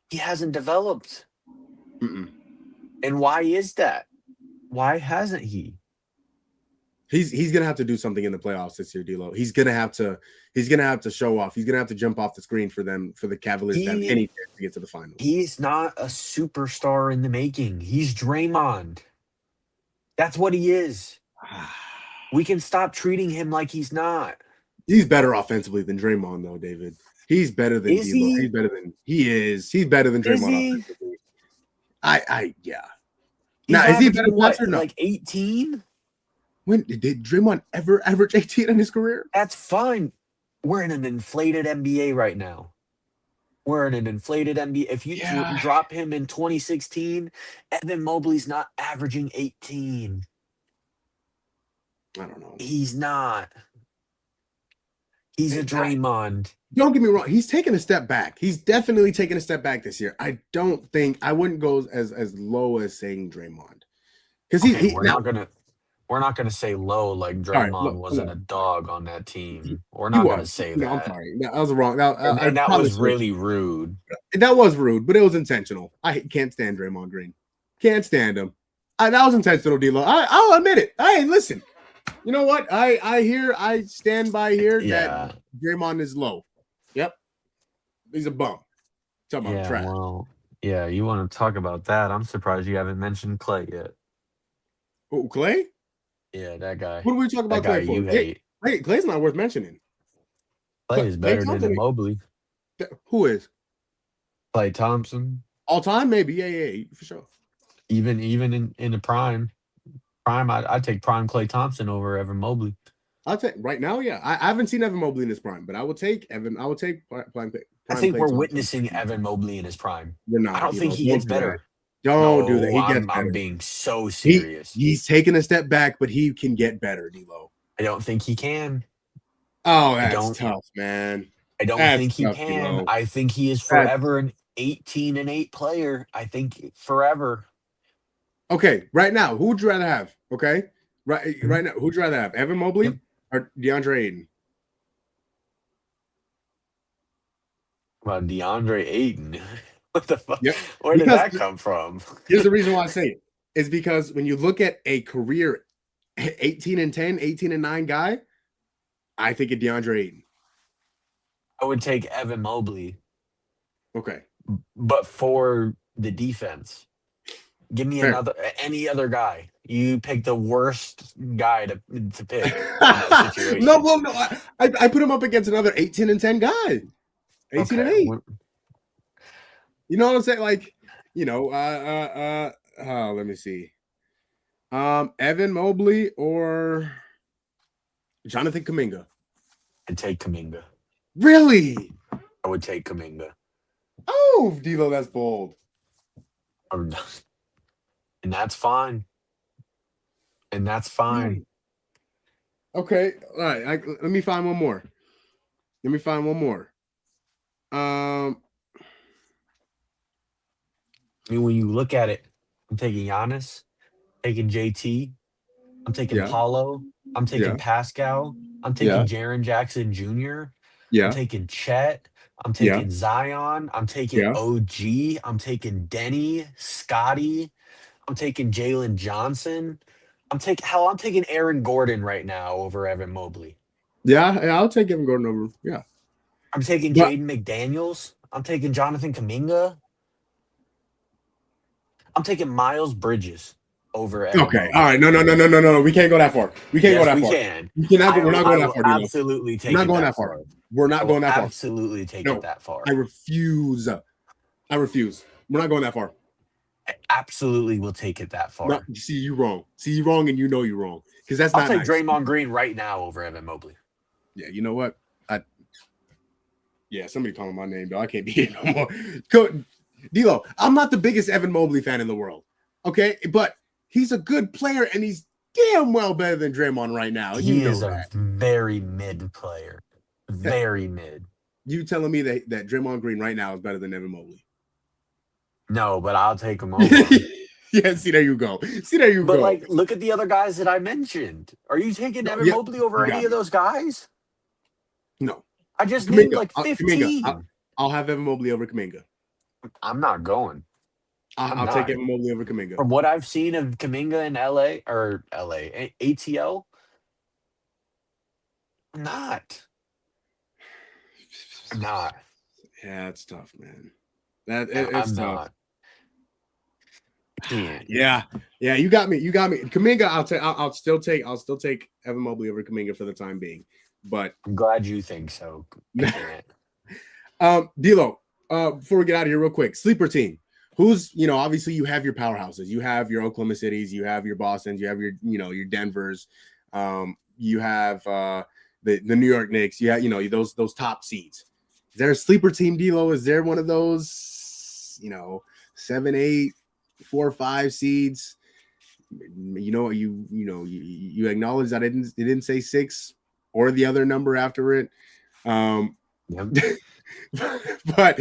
[SPEAKER 4] He hasn't developed.
[SPEAKER 1] Mm-mm.
[SPEAKER 4] And why is that? Why hasn't he?
[SPEAKER 1] He's gonna have to do something in the playoffs this year, D'Lo. He's gonna have to show off. He's gonna have to jump off the screen for the Cavaliers to have any chance to get to the finals.
[SPEAKER 4] He's not a superstar in the making. He's Draymond. That's what he is. We can stop treating him like he's not.
[SPEAKER 1] He's better offensively than Draymond, though, David. He's better than
[SPEAKER 4] Is
[SPEAKER 1] D'Lo.
[SPEAKER 4] he?
[SPEAKER 1] He's better than he is. He's better than
[SPEAKER 4] Is
[SPEAKER 1] Draymond
[SPEAKER 4] he?
[SPEAKER 1] offensively. Yeah.
[SPEAKER 4] He's
[SPEAKER 1] Now, is he a better
[SPEAKER 4] averaging what,
[SPEAKER 1] passer? No.
[SPEAKER 4] like 18?
[SPEAKER 1] When did Draymond ever average 18 in his career?
[SPEAKER 4] That's fine. We're in an inflated NBA right now. We're in an inflated NBA. If you drop him in 2016, Evan Mobley's not averaging 18.
[SPEAKER 1] I don't know.
[SPEAKER 4] He's not. He's a Draymond.
[SPEAKER 1] Don't get me wrong. He's taken a step back. He's definitely taken a step back this year. I wouldn't go as low as saying Draymond. Because
[SPEAKER 4] We're not gonna say low like Draymond wasn't a dog on that team. We're not gonna say
[SPEAKER 1] No, I'm
[SPEAKER 4] that.
[SPEAKER 1] sorry. That was wrong.
[SPEAKER 4] And that was really rude.
[SPEAKER 1] That was rude, but it was intentional. I can't stand Draymond Green. Can't stand him. That was intentional, D-Lo. I'll admit it. Hey, listen. You know what? I stand by here that Draymond is low. Yep. He's a bum. Talking about trash.
[SPEAKER 4] Well, yeah, you want to talk about that. I'm surprised you haven't mentioned Clay yet.
[SPEAKER 1] Oh, Clay?
[SPEAKER 4] Yeah, that guy.
[SPEAKER 1] What are we talking about Clay for?
[SPEAKER 4] You hate.
[SPEAKER 1] Hey, Clay's not worth mentioning.
[SPEAKER 4] Clay is better than Mobley.
[SPEAKER 1] Who is?
[SPEAKER 4] Klay Thompson.
[SPEAKER 1] All time, maybe. Yeah, for sure.
[SPEAKER 4] Even in the prime, I'd take prime Klay Thompson over Evan Mobley.
[SPEAKER 1] I'll take right now. Yeah, I haven't seen Evan Mobley in his prime, but I would take Evan. I would take prime.
[SPEAKER 4] I think we're witnessing Evan Mobley in his prime.
[SPEAKER 1] We're not.
[SPEAKER 4] I don't think he gets better.
[SPEAKER 1] Don't do that. He gets better.
[SPEAKER 4] I'm being so serious.
[SPEAKER 1] He's taken a step back, but he can get better, D-Lo.
[SPEAKER 4] I don't think he can.
[SPEAKER 1] Oh, that's tough, man.
[SPEAKER 4] I don't think he can. D-Lo. I think he is forever an 18-8 player. I think forever.
[SPEAKER 1] Okay, right now, who would you rather have? Okay, right now, who'd you rather have, Evan Mobley or DeAndre Ayton?
[SPEAKER 4] Well, DeAndre Ayton. What the fuck?
[SPEAKER 1] Yep.
[SPEAKER 4] Where did that come from?
[SPEAKER 1] Here's the reason why I say it. Is because when you look at a career 18-10, 18-9 guy, I think of DeAndre Ayton.
[SPEAKER 4] I would take Evan Mobley.
[SPEAKER 1] Okay.
[SPEAKER 4] But for the defense, give me any other guy. You pick the worst guy to pick in that situation.
[SPEAKER 1] No, I put him up against another 18-10 guy. 18-8. You know what I'm saying? Like, let me see. Evan Mobley or Jonathan Kuminga?
[SPEAKER 4] I'd take Kuminga.
[SPEAKER 1] Really?
[SPEAKER 4] I would take Kuminga.
[SPEAKER 1] Oh, D-Lo, that's bold.
[SPEAKER 4] And that's fine.
[SPEAKER 1] Okay. All right. Let me find one more.
[SPEAKER 4] I mean, when you look at it, I'm taking Giannis, taking JT, I'm taking Paulo, I'm taking Pascal, I'm taking Jaren Jackson Jr., I'm taking Chet, I'm taking Zion, I'm taking OG, I'm taking Denny, Scotty, I'm taking Jalen Johnson. I'm taking Aaron Gordon right now over Evan Mobley.
[SPEAKER 1] Yeah, I'll take Evan Gordon over. Yeah.
[SPEAKER 4] I'm taking Jaden McDaniels. I'm taking Jonathan Kuminga. I'm taking Miles Bridges over Evan
[SPEAKER 1] Okay.
[SPEAKER 4] Mobley.
[SPEAKER 1] All right. No. We can't go that far. We can't go that far.
[SPEAKER 4] We can.
[SPEAKER 1] We're not going that far.
[SPEAKER 4] Absolutely take it that far.
[SPEAKER 1] We're not going that far.
[SPEAKER 4] Absolutely take it that far.
[SPEAKER 1] I refuse. We're not going that far.
[SPEAKER 4] I absolutely will take it that far.
[SPEAKER 1] No, see you wrong, and you know you're wrong because that's
[SPEAKER 4] I'll
[SPEAKER 1] not.
[SPEAKER 4] take
[SPEAKER 1] nice.
[SPEAKER 4] Draymond Green right now over Evan Mobley.
[SPEAKER 1] Yeah, you know what? Somebody calling my name, though. I can't be here no more. D-Lo, I'm not the biggest Evan Mobley fan in the world, okay? But he's a good player, and he's damn well better than Draymond right now.
[SPEAKER 4] He is a very mid player. Very mid.
[SPEAKER 1] You telling me that Draymond Green right now is better than Evan Mobley?
[SPEAKER 4] No, but I'll take him over.
[SPEAKER 1] Yeah, see, there you go.
[SPEAKER 4] But, like, look at the other guys that I mentioned. Are you taking Evan Mobley over any of those guys?
[SPEAKER 1] No.
[SPEAKER 4] I just named like 15.
[SPEAKER 1] I'll have Evan Mobley over Kuminga.
[SPEAKER 4] I'm not going.
[SPEAKER 1] I'll take Evan Mobley over Kuminga.
[SPEAKER 4] From what I've seen of Kuminga in ATL, I'm not.
[SPEAKER 1] Yeah, it's tough, man. It's tough. Yeah, you got me. Kuminga, I'll still take Evan Mobley over Kuminga for the time being. But
[SPEAKER 4] I'm glad you think so.
[SPEAKER 1] D-Lo, before we get out of here real quick, sleeper team. Who's, obviously you have your powerhouses. You have your Oklahoma Cities, you have your Bostons, you have your, your Denvers. You have the New York Knicks. You have, those top seeds. Is there a sleeper team, D-Lo? Is there one of those, 7, 8, 4, 5 seeds? You acknowledge that it didn't say 6 or the other number after it.
[SPEAKER 4] Yep.
[SPEAKER 1] But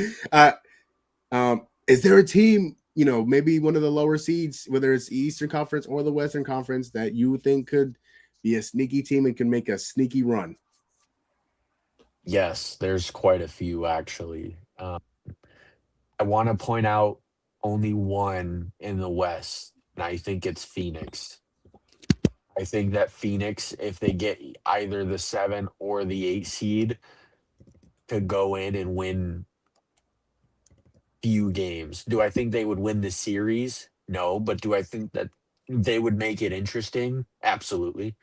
[SPEAKER 1] is there a team, maybe one of the lower seeds, whether it's the Eastern Conference or the Western Conference, that you would think could be a sneaky team and can make a sneaky run?
[SPEAKER 4] Yes, there's quite a few actually. I want to point out only one in the West, and I think it's Phoenix. I think that Phoenix, if they get either the 7 or the 8 seed, could go in and win few games. Do I think they would win the series? No, but do I think that they would make it interesting? Absolutely.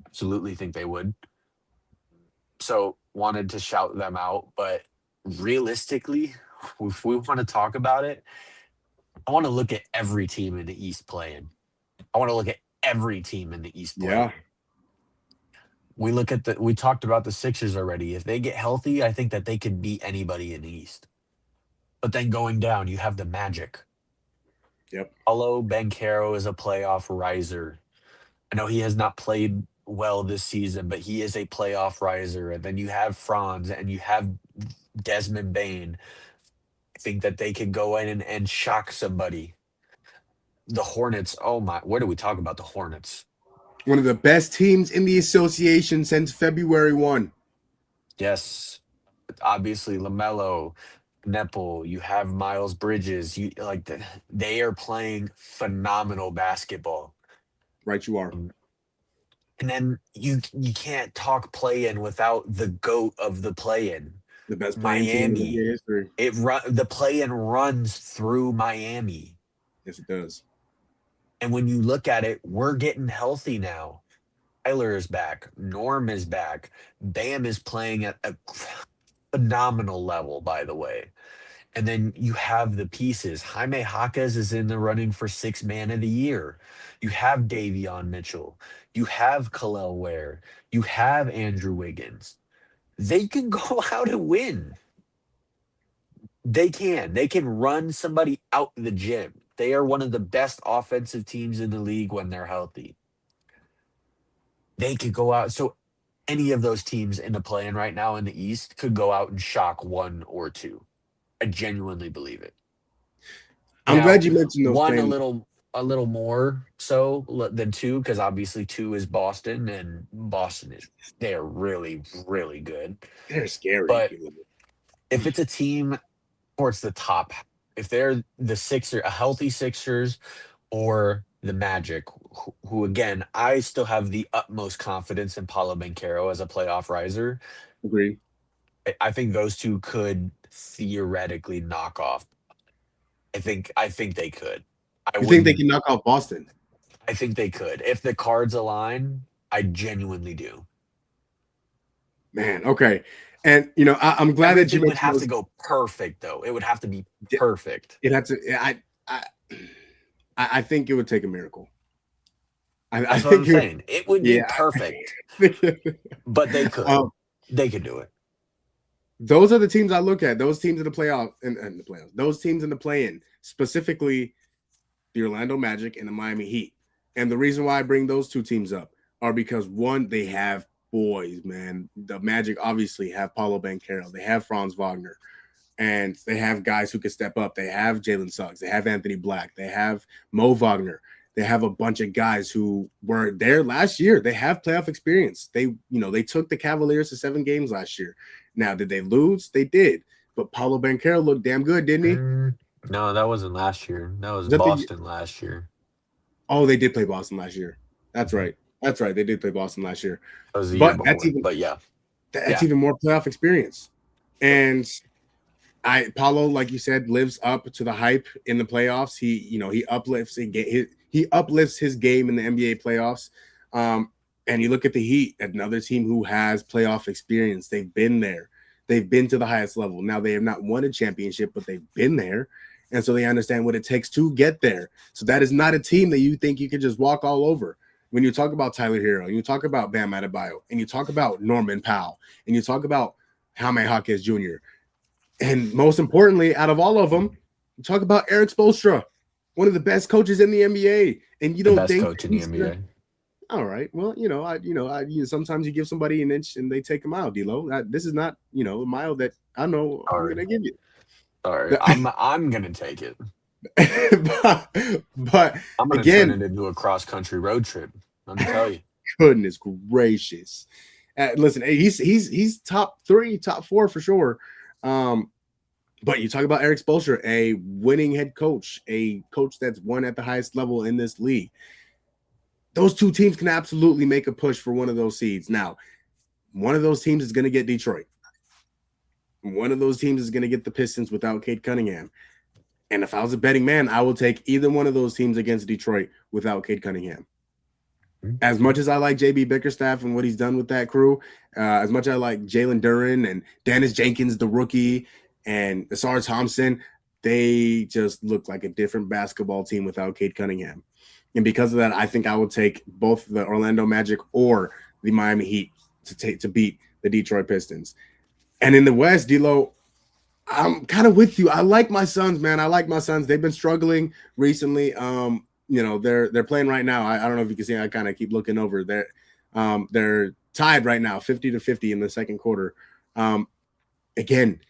[SPEAKER 4] Absolutely think they would. So wanted to shout them out, but realistically, if we want to talk about it, I want to look at every team in the East playing. I want to look at every team in the East playing.
[SPEAKER 1] Yeah.
[SPEAKER 4] We talked about the Sixers already. If they get healthy, I think that they could beat anybody in the East. But then going down, you have the Magic.
[SPEAKER 1] Yep.
[SPEAKER 4] Odell Beckham is a playoff riser. I know he has not played well this season, but he is a playoff riser. And then you have Franz and you have Desmond Bain. I think that they could go in and shock somebody. The Hornets, oh my, where do we talk about the Hornets?
[SPEAKER 1] One of the best teams in the association since February 1.
[SPEAKER 4] Yes, obviously LaMelo, Nepal, you have Miles Bridges. They are playing phenomenal basketball.
[SPEAKER 1] Right, you are.
[SPEAKER 4] And then you can't talk play-in without the GOAT of the play-in.
[SPEAKER 1] The best playing team in
[SPEAKER 4] Miami.
[SPEAKER 1] NBA history.
[SPEAKER 4] The play-in runs through Miami.
[SPEAKER 1] Yes, it does.
[SPEAKER 4] And when you look at it, we're getting healthy now. Tyler is back. Norm is back. Bam is playing at a phenomenal level, by the way. And then you have the pieces. Jaime Jaquez is in the running for 6th man of the year. You have Davion Mitchell. You have Khalil Ware. You have Andrew Wiggins. They can go out and win. They can. They can run somebody out the gym. They are one of the best offensive teams in the league when they're healthy. They could go out. So any of those teams in the play-in right now in the East could go out and shock 1 or 2. I genuinely believe it.
[SPEAKER 1] I'm glad you mentioned those.
[SPEAKER 4] One a little more so than 2, because obviously 2 is Boston, and Boston they're really, really good.
[SPEAKER 1] They're scary.
[SPEAKER 4] But if it's a team towards the top, if they're a healthy Sixers or the Magic, who again, I still have the utmost confidence in Paulo Banchero as a playoff riser.
[SPEAKER 1] Agreed.
[SPEAKER 4] I think those two could theoretically knock off. I think they could.
[SPEAKER 1] You think they can knock off Boston?
[SPEAKER 4] I think they could. If the cards align, I genuinely do.
[SPEAKER 1] Man, okay. And I'm glad that you
[SPEAKER 4] would have to go perfect, though. It would have to be perfect.
[SPEAKER 1] It had to. I think it would take a miracle.
[SPEAKER 4] That's what I'm saying. It would be perfect, but they could. They could do it.
[SPEAKER 1] Those are the teams I look at. Those teams in the playoff and the playoffs. Those teams in the play-in, specifically the Orlando Magic and the Miami Heat. And the reason why I bring those two teams up are because, one, they have boys, man. The Magic obviously have Paulo Banchero. They have Franz Wagner. And they have guys who can step up. They have Jalen Suggs. They have Anthony Black. They have Mo Wagner. They have a bunch of guys who were there last year. They have playoff experience. They took the Cavaliers to 7 games last year. Now, did they lose? They did. But Paulo Banchero looked damn good, didn't he?
[SPEAKER 4] No, that wasn't last year. That was Boston last year.
[SPEAKER 1] Oh, they did play Boston last year. That's right. That's right. They did play Boston last year.
[SPEAKER 4] That was the year before,
[SPEAKER 1] that's even more playoff experience. And Paulo, like you said, lives up to the hype in the playoffs. He uplifts his game in the NBA playoffs. And you look at the Heat, another team who has playoff experience. They've been there. They've been to the highest level. Now, they have not won a championship, but they've been there. And so they understand what it takes to get there. So that is not a team that you think you can just walk all over. When you talk about Tyler Hero, and you talk about Bam Adebayo, and you talk about Norman Powell, and you talk about Jaime Jaquez Jr., and most importantly, out of all of them, you talk about Eric Spoelstra, one of the best coaches in the NBA. And you don't think
[SPEAKER 4] coach in the NBA.
[SPEAKER 1] All right. Well, sometimes you give somebody an inch and they take a mile, D-Lo. This is not, a mile that I know I'm
[SPEAKER 4] Sorry.
[SPEAKER 1] gonna give you.
[SPEAKER 4] Sorry, I'm gonna take it.
[SPEAKER 1] but
[SPEAKER 4] I'm gonna turn
[SPEAKER 1] again,
[SPEAKER 4] it into a cross country road trip. Let me tell you.
[SPEAKER 1] goodness gracious. Listen, he's top 3, top 4 for sure. But you talk about Eric Spoelstra, a winning head coach, a coach that's won at the highest level in this league. Those two teams can absolutely make a push for one of those seeds. Now, one of those teams is going to get Detroit. One of those teams is going to get the Pistons without Cade Cunningham. And if I was a betting man, I will take either one of those teams against Detroit without Cade Cunningham. As much as I like JB Bickerstaff and what he's done with that crew, as much as I like Jalen Duren and Dennis Jenkins, the rookie, and Asar Thompson, they just look like a different basketball team without Cade Cunningham. And because of that, I think I would take both the Orlando Magic or the Miami Heat to beat the Detroit Pistons. And in the West, D-Lo, I'm kind of with you. I like my Suns, man. I like my Suns. They've been struggling recently. They're playing right now. I don't know if you can see. I kind of keep looking over. They're tied right now, 50-50 in the second quarter. Again,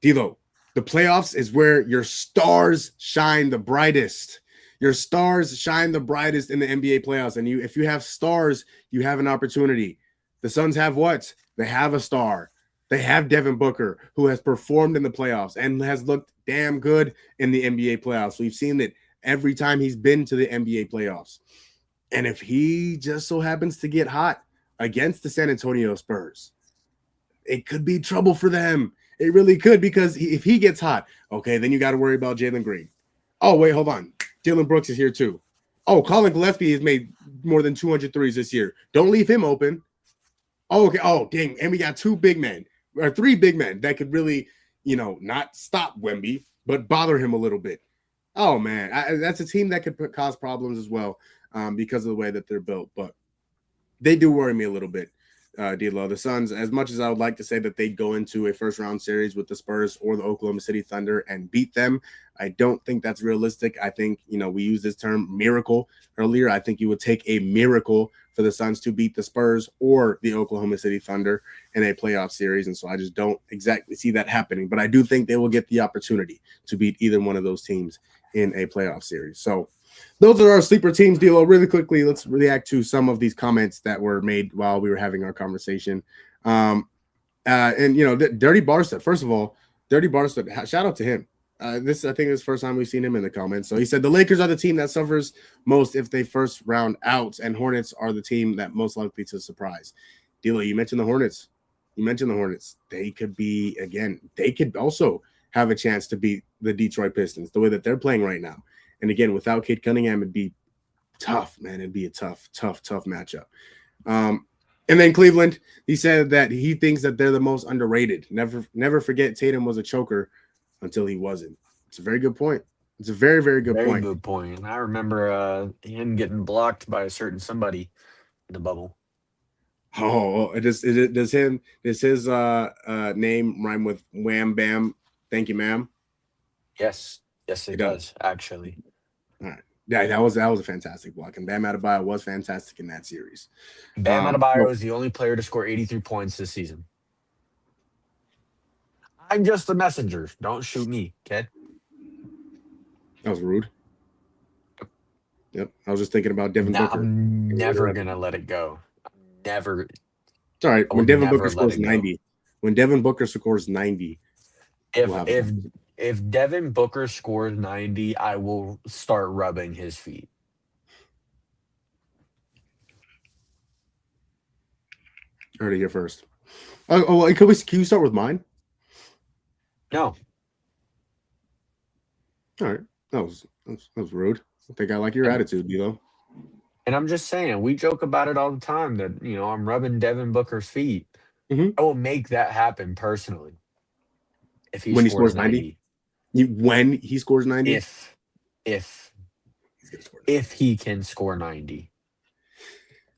[SPEAKER 1] D-Lo, the playoffs is where your stars shine the brightest. Your stars shine the brightest in the NBA playoffs. And if you have stars, you have an opportunity. The Suns have what? They have a star. They have Devin Booker, who has performed in the playoffs and has looked damn good in the NBA playoffs. We've seen it every time he's been to the NBA playoffs. And if he just so happens to get hot against the San Antonio Spurs, it could be trouble for them. It really could, because if he gets hot, okay, then you got to worry about Jalen Green. Oh, wait, hold on. Dylan Brooks is here too. Oh, Colin Gillespie has made more than 200 threes this year. Don't leave him open. Oh, okay. Oh, dang. And we got 3 big men that could really, not stop Wemby, but bother him a little bit. Oh, man. That's a team that could cause problems as well because of the way that they're built. But they do worry me a little bit, D-Lo. The Suns, as much as I would like to say that they'd go into a first-round series with the Spurs or the Oklahoma City Thunder and beat them, I don't think that's realistic. I think, we used this term miracle earlier. I think you would take a miracle for the Suns to beat the Spurs or the Oklahoma City Thunder in a playoff series. And so I just don't exactly see that happening. But I do think they will get the opportunity to beat either one of those teams in a playoff series. So those are our sleeper teams, D-Lo. Really quickly, let's react to some of these comments that were made while we were having our conversation. Dirty Barstead, first of all, Dirty Barstead, shout out to him. I think this is the first time we've seen him in the comments. So he said the Lakers are the team that suffers most if they first round out, and Hornets are the team that most likely to surprise. D-Lo, you mentioned the Hornets. They could also have a chance to beat the Detroit Pistons the way that they're playing right now. And again, without Cade Cunningham, it'd be tough, man. It'd be a tough matchup. And then Cleveland, he said that he thinks that they're the most underrated. Never forget Tatum was a choker until he wasn't. It's a very good point. It's a very, very good point.
[SPEAKER 4] Very good point. I remember him getting blocked by a certain somebody in the bubble.
[SPEAKER 1] Oh, does his name rhyme with Wham Bam? Thank you, ma'am.
[SPEAKER 4] Yes, it does actually.
[SPEAKER 1] All right. Yeah, that was a fantastic block, and Bam Adebayo was fantastic in that series.
[SPEAKER 4] Bam Adebayo is the only player to score 83 points this season. I'm just the messenger. Don't shoot me, okay?
[SPEAKER 1] That was rude. Yep. I was just thinking about Devin Booker.
[SPEAKER 4] I'm never going to let it go. Never.
[SPEAKER 1] It's all right. When Devin Booker scores 90. When Devin Booker scores 90.
[SPEAKER 4] If Devin Booker scores 90, I will start rubbing his feet.
[SPEAKER 1] I heard it here first. Oh, can you start with mine?
[SPEAKER 4] No.
[SPEAKER 1] All right. That was rude. I think I like your attitude, D-Lo.
[SPEAKER 4] And I'm just saying, we joke about it all the time that, I'm rubbing Devin Booker's feet.
[SPEAKER 1] Mm-hmm.
[SPEAKER 4] I will make that happen personally. If he
[SPEAKER 1] scores 90? When he scores 90?
[SPEAKER 4] If he can score 90.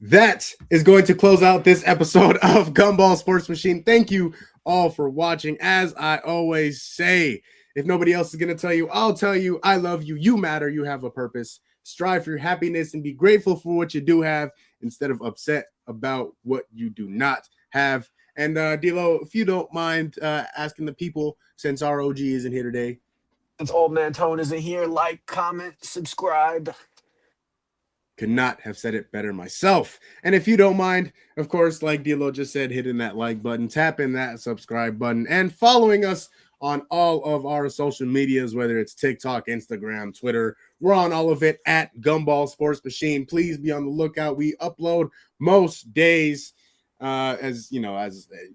[SPEAKER 1] That is going to close out this episode of Gumball Sports Machine. Thank you all for watching. As I always say, if nobody else is going to tell you, I'll tell you, I love you. You matter. You have a purpose. Strive for your happiness and be grateful for what you do have. instead of upset about what you do not have. And D-Lo, if you don't mind asking the people, since our OG isn't here today.
[SPEAKER 4] Since Old Man Tone isn't here, like, comment, subscribe.
[SPEAKER 1] Could not have said it better myself. And if you don't mind, of course, like D-Lo just said, hitting that like button, tapping that subscribe button, and following us on all of our social medias, whether it's TikTok, Instagram, Twitter. We're on all of it at Gumball Sports Machine. Please be on the lookout. We upload most days, as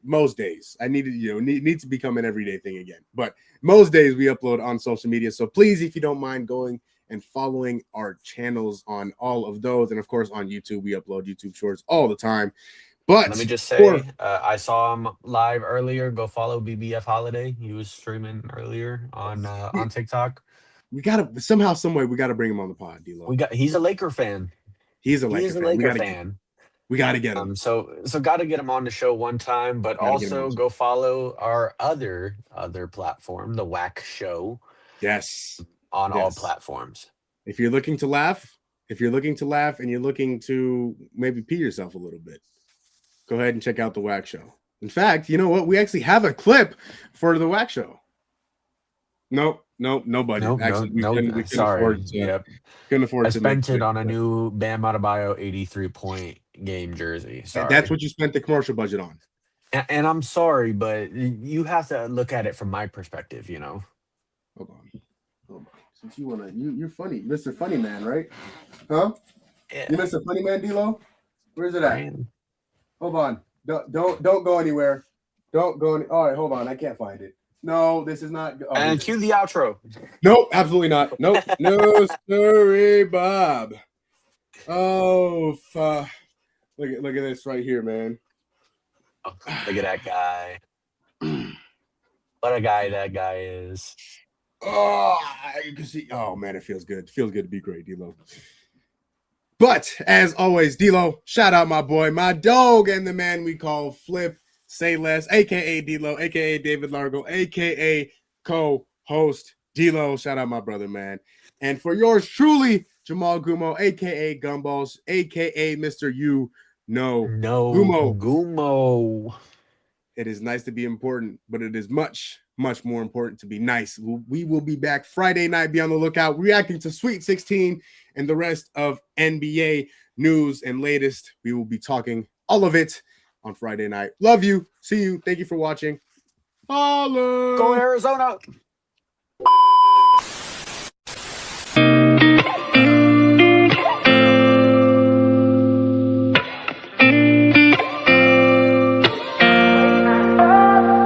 [SPEAKER 1] most days. I need to become an everyday thing again. But most days we upload on social media. So please, if you don't mind going and following our channels on all of those. And of course, on YouTube, we upload YouTube shorts all the time. But
[SPEAKER 4] let me just say, I saw him live earlier. Go follow BBF Holiday. He was streaming earlier on TikTok.
[SPEAKER 1] We gotta somehow, some way, we gotta bring him on the pod, D-Lo.
[SPEAKER 4] He's a Laker fan.
[SPEAKER 1] He's a Laker fan. We gotta get him.
[SPEAKER 4] So gotta get him on the show one time, but also go follow our other platform, the Whack Show.
[SPEAKER 1] Yes.
[SPEAKER 4] On all platforms.
[SPEAKER 1] If you're looking to laugh, and you're looking to maybe pee yourself a little bit, go ahead and check out the Whack Show. In fact, you know what? We actually have a clip for the Whack Show. Nope, nobody. Actually, we couldn't
[SPEAKER 4] sorry.
[SPEAKER 1] Couldn't afford
[SPEAKER 4] I
[SPEAKER 1] to
[SPEAKER 4] spent it on a new Bam Adebayo 83-point game jersey. Sorry.
[SPEAKER 1] That's what you spent the commercial budget on.
[SPEAKER 4] And I'm sorry, but you have to look at it from my perspective, you know.
[SPEAKER 1] Hold on. Since you're funny, Mr. Funny Man, right? Huh?
[SPEAKER 4] Yeah.
[SPEAKER 1] You Mr. Funny Man, D-Lo? Where's it at? Hold on. Don't go anywhere. Don't go. All right, hold on. I can't find it. No, this is not. Oh,
[SPEAKER 4] and cue the outro.
[SPEAKER 1] Nope, absolutely not. Nope. No, sorry, Bob. Oh, fuck. Look at this right here, man.
[SPEAKER 4] Oh, look at that guy. What a guy that guy is.
[SPEAKER 1] Oh, you can see. Oh man, it feels good. It feels good to be great, D-Lo. But as always, D-Lo, shout out my boy, my dog, and the man we call Flip Say Less, aka D-Lo, aka David Largo, aka co-host D-Lo. Shout out my brother, man. And for yours truly, Jamal Gumo, aka Gumballs, aka Mr.
[SPEAKER 4] Gumo.
[SPEAKER 1] It is nice to be important, but it is much, much more important to be nice. We will be back Friday night. Be on the lookout, reacting to Sweet 16 and the rest of NBA news and latest. We will be talking all of it on Friday night. Love you. See you. Thank you for watching. Holla.
[SPEAKER 4] Go Arizona.